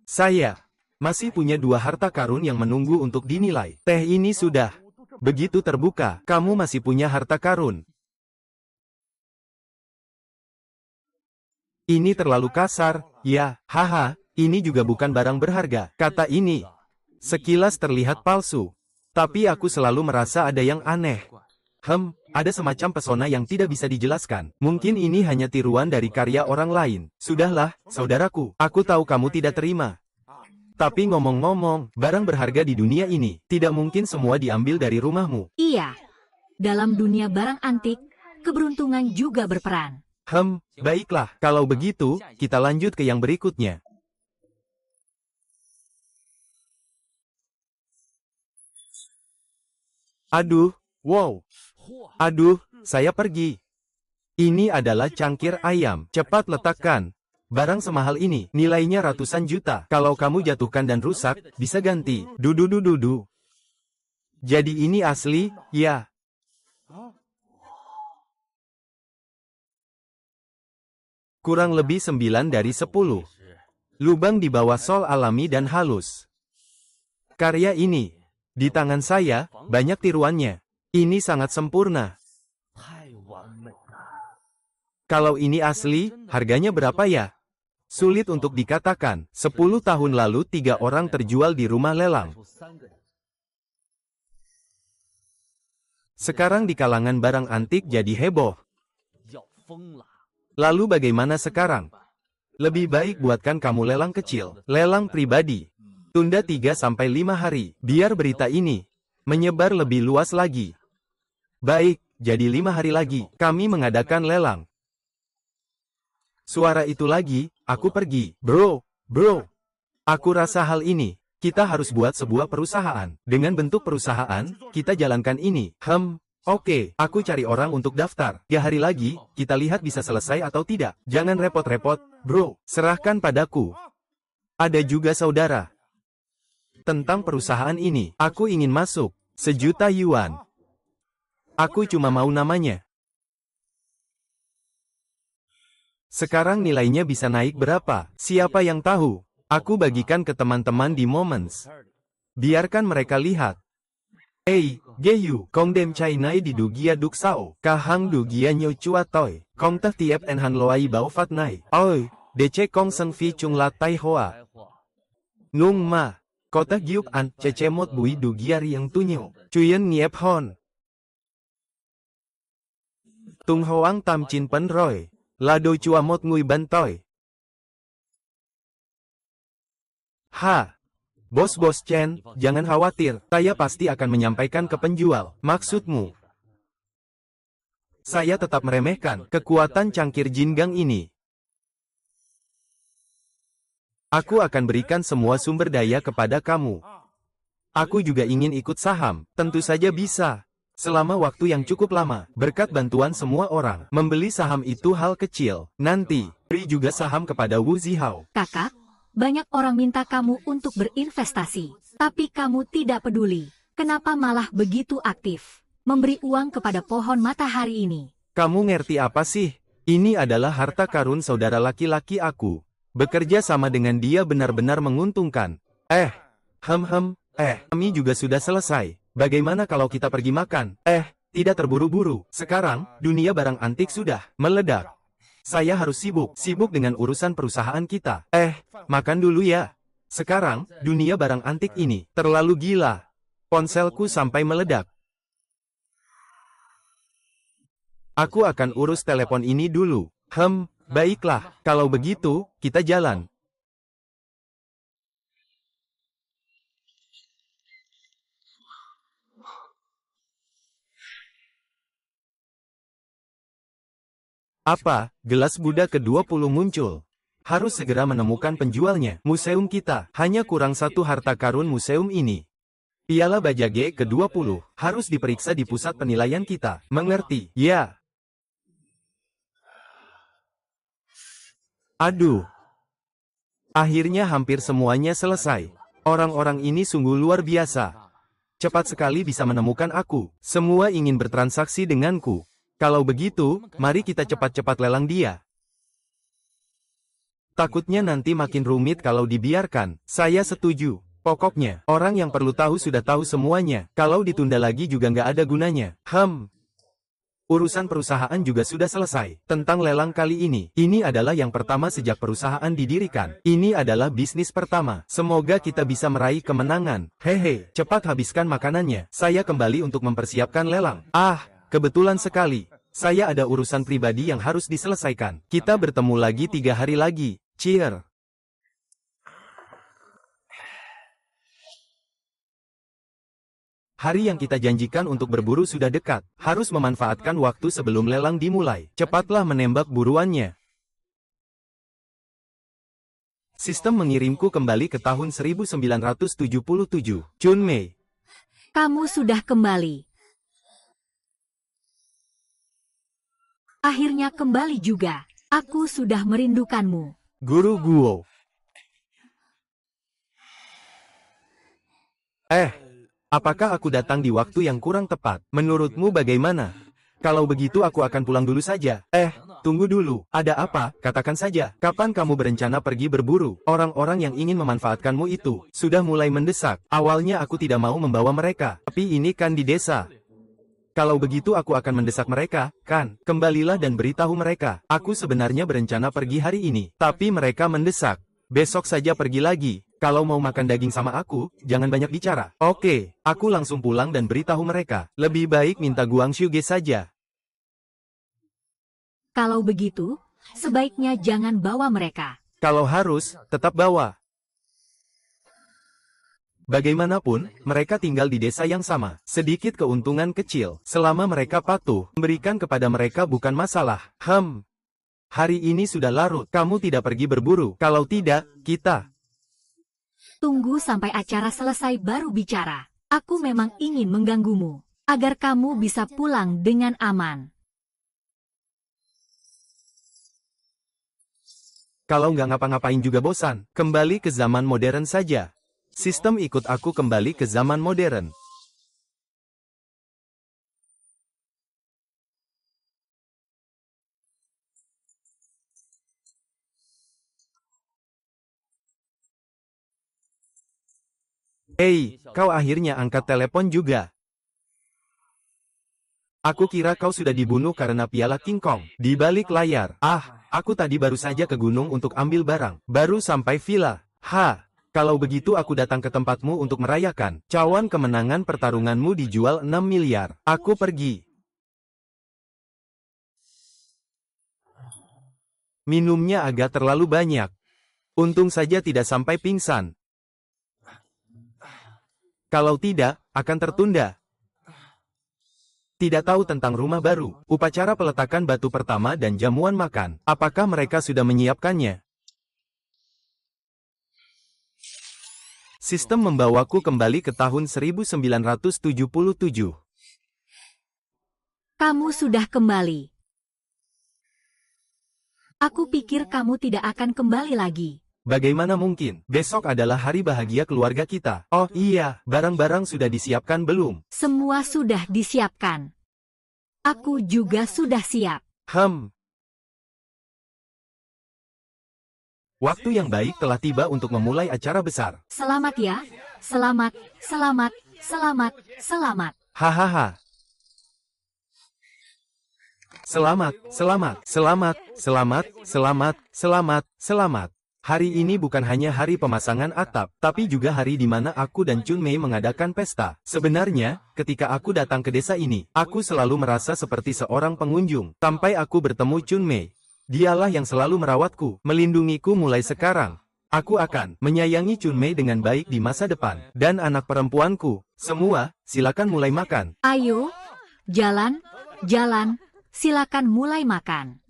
Saya masih punya 2 harta karun yang menunggu untuk dinilai. Teh ini sudah begitu terbuka. Kamu masih punya harta karun. Ini terlalu kasar. Ya, haha, ini juga bukan barang berharga. Kata ini sekilas terlihat palsu. Tapi aku selalu merasa ada yang aneh. Ada semacam pesona yang tidak bisa dijelaskan. Mungkin ini hanya tiruan dari karya orang lain. Sudahlah, saudaraku, aku tahu kamu tidak terima. Tapi ngomong-ngomong, barang berharga di dunia ini, tidak mungkin semua diambil dari rumahmu. Iya. Dalam dunia barang antik, keberuntungan juga berperan. Baiklah, kalau begitu, kita lanjut ke yang berikutnya. Aduh, wow. Aduh, saya pergi. Ini adalah cangkir ayam. Cepat letakkan. Barang semahal ini, nilainya ratusan juta. Kalau kamu jatuhkan dan rusak, bisa ganti. Dudu. Jadi ini asli, ya. Kurang lebih 9 dari 10. Lubang di bawah sol alami dan halus. Karya ini, di tangan saya, banyak tiruannya. Ini sangat sempurna. Kalau ini asli, harganya berapa ya? Sulit untuk dikatakan. 10 tahun lalu 3 orang terjual di rumah lelang. Sekarang di kalangan barang antik jadi heboh. Lalu bagaimana sekarang? Lebih baik buatkan kamu lelang kecil, lelang pribadi. Tunda 3-5 hari, biar berita ini menyebar lebih luas lagi. Baik, jadi 5 hari lagi, kami mengadakan lelang. Suara itu lagi, aku pergi. Bro. Aku rasa hal ini, kita harus buat sebuah perusahaan. Dengan bentuk perusahaan, kita jalankan ini. Oke, aku cari orang untuk daftar. 3 hari lagi, kita lihat bisa selesai atau tidak. Jangan repot-repot, bro. Serahkan padaku. Ada juga saudara. Tentang perusahaan ini, aku ingin masuk. 1 juta yuan. Aku cuma mau namanya. Sekarang nilainya bisa naik berapa? Siapa yang tahu? Aku bagikan ke teman-teman di Moments. Biarkan mereka lihat. Geyu, Kong Dem Chai Nai di Dugia Duk Sao, Kahang Dugia Nyo Chua Toi, Kong Teh Tiep En Han Loai Bao Fat Nai, Oi, Dece Kong Seng Fi Chung La Tai Hoa. Ngung Ma, Kota Giuk An, Cecemot Bui Du Giar yang Tunyo, Cuyen Nghiep Hon. Tung Hoang Tam Chin Pen Roy, Lado Chuamot Ngui Bantoy. Bos-bos Chen, jangan khawatir, saya pasti akan menyampaikan ke penjual. Maksudmu? Saya tetap meremehkan kekuatan cangkir Jingang ini. Aku akan berikan semua sumber daya kepada kamu. Aku juga ingin ikut saham, tentu saja bisa. Selama waktu yang cukup lama, berkat bantuan semua orang, membeli saham itu hal kecil. Nanti, beri juga saham kepada Wu Zihao. Kakak, banyak orang minta kamu untuk berinvestasi, tapi kamu tidak peduli. Kenapa malah begitu aktif? Memberi uang kepada pohon matahari ini. Kamu ngerti apa sih? Ini adalah harta karun saudara laki-laki aku. Bekerja sama dengan dia benar-benar menguntungkan. Kami juga sudah selesai. Bagaimana kalau kita pergi makan? Tidak terburu-buru. Sekarang, dunia barang antik sudah meledak. Saya harus sibuk dengan urusan perusahaan kita. Makan dulu ya. Sekarang, dunia barang antik ini terlalu gila. Ponselku sampai meledak. Aku akan urus telepon ini dulu. Baiklah, kalau begitu, kita jalan. Apa? Gelas Buddha ke-20 muncul. Harus segera menemukan penjualnya. Museum kita, hanya kurang satu harta karun museum ini. Piala Bajage ke-20, harus diperiksa di pusat penilaian kita. Mengerti? Ya. Aduh. Akhirnya hampir semuanya selesai. Orang-orang ini sungguh luar biasa. Cepat sekali bisa menemukan aku. Semua ingin bertransaksi denganku. Kalau begitu, mari kita cepat-cepat lelang dia. Takutnya nanti makin rumit kalau dibiarkan. Saya setuju. Pokoknya, orang yang perlu tahu sudah tahu semuanya. Kalau ditunda lagi juga nggak ada gunanya. Urusan perusahaan juga sudah selesai. Tentang lelang kali ini adalah yang pertama sejak perusahaan didirikan. Ini adalah bisnis pertama. Semoga kita bisa meraih kemenangan. Hehe, cepat habiskan makanannya. Saya kembali untuk mempersiapkan lelang. Kebetulan sekali. Saya ada urusan pribadi yang harus diselesaikan. Kita bertemu lagi 3 hari lagi. Cheer. Hari yang kita janjikan untuk berburu sudah dekat. Harus memanfaatkan waktu sebelum lelang dimulai. Cepatlah menembak buruannya. Sistem mengirimku kembali ke tahun 1977. Chun Mei. Kamu sudah kembali. Akhirnya kembali juga. Aku sudah merindukanmu. Guru Guo. Apakah aku datang di waktu yang kurang tepat? Menurutmu bagaimana? Kalau begitu aku akan pulang dulu saja. Tunggu dulu. Ada apa? Katakan saja. Kapan kamu berencana pergi berburu? Orang-orang yang ingin memanfaatkanmu itu sudah mulai mendesak. Awalnya aku tidak mau membawa mereka. Tapi ini kan di desa. Kalau begitu aku akan mendesak mereka, kan? Kembalilah dan beritahu mereka. Aku sebenarnya berencana pergi hari ini. Tapi mereka mendesak. Besok saja pergi lagi. Kalau mau makan daging sama aku, jangan banyak bicara. Oke, aku langsung pulang dan beritahu mereka. Lebih baik minta Guang Shuge saja. Kalau begitu, sebaiknya jangan bawa mereka. Kalau harus, tetap bawa. Bagaimanapun, mereka tinggal di desa yang sama. Sedikit keuntungan kecil, selama mereka patuh, memberikan kepada mereka bukan masalah. Hari ini sudah larut, kamu tidak pergi berburu. Kalau tidak, kita... Tunggu sampai acara selesai baru bicara. Aku memang ingin mengganggumu, agar kamu bisa pulang dengan aman. Kalau nggak ngapa-ngapain juga bosan, kembali ke zaman modern saja. Sistem ikut aku kembali ke zaman modern. Kau akhirnya angkat telepon juga. Aku kira kau sudah dibunuh karena piala King Kong. Di balik layar. Aku tadi baru saja ke gunung untuk ambil barang. Baru sampai villa. Kalau begitu aku datang ke tempatmu untuk merayakan. Cawan kemenangan pertarunganmu dijual 6 miliar. Aku pergi. Minumnya agak terlalu banyak. Untung saja tidak sampai pingsan. Kalau tidak, akan tertunda. Tidak tahu tentang rumah baru, upacara peletakan batu pertama dan jamuan makan. Apakah mereka sudah menyiapkannya? Sistem membawaku kembali ke tahun 1977. Kamu sudah kembali. Aku pikir kamu tidak akan kembali lagi. Bagaimana mungkin? Besok adalah hari bahagia keluarga kita. Oh iya, barang-barang sudah disiapkan belum? Semua sudah disiapkan. Aku juga sudah siap. Waktu yang baik telah tiba untuk memulai acara besar. Selamat ya. Selamat, selamat, selamat, selamat. Hahaha. Selamat, selamat, selamat, selamat, selamat, selamat, selamat. Hari ini bukan hanya hari pemasangan atap, tapi juga hari di mana aku dan Chun Mei mengadakan pesta. Sebenarnya, ketika aku datang ke desa ini, aku selalu merasa seperti seorang pengunjung. Sampai aku bertemu Chun Mei. Dialah yang selalu merawatku, melindungiku mulai sekarang. Aku akan menyayangi Chun Mei dengan baik di masa depan. Dan anak perempuanku. Semua, silakan mulai makan. Ayo, jalan, jalan, silakan mulai makan.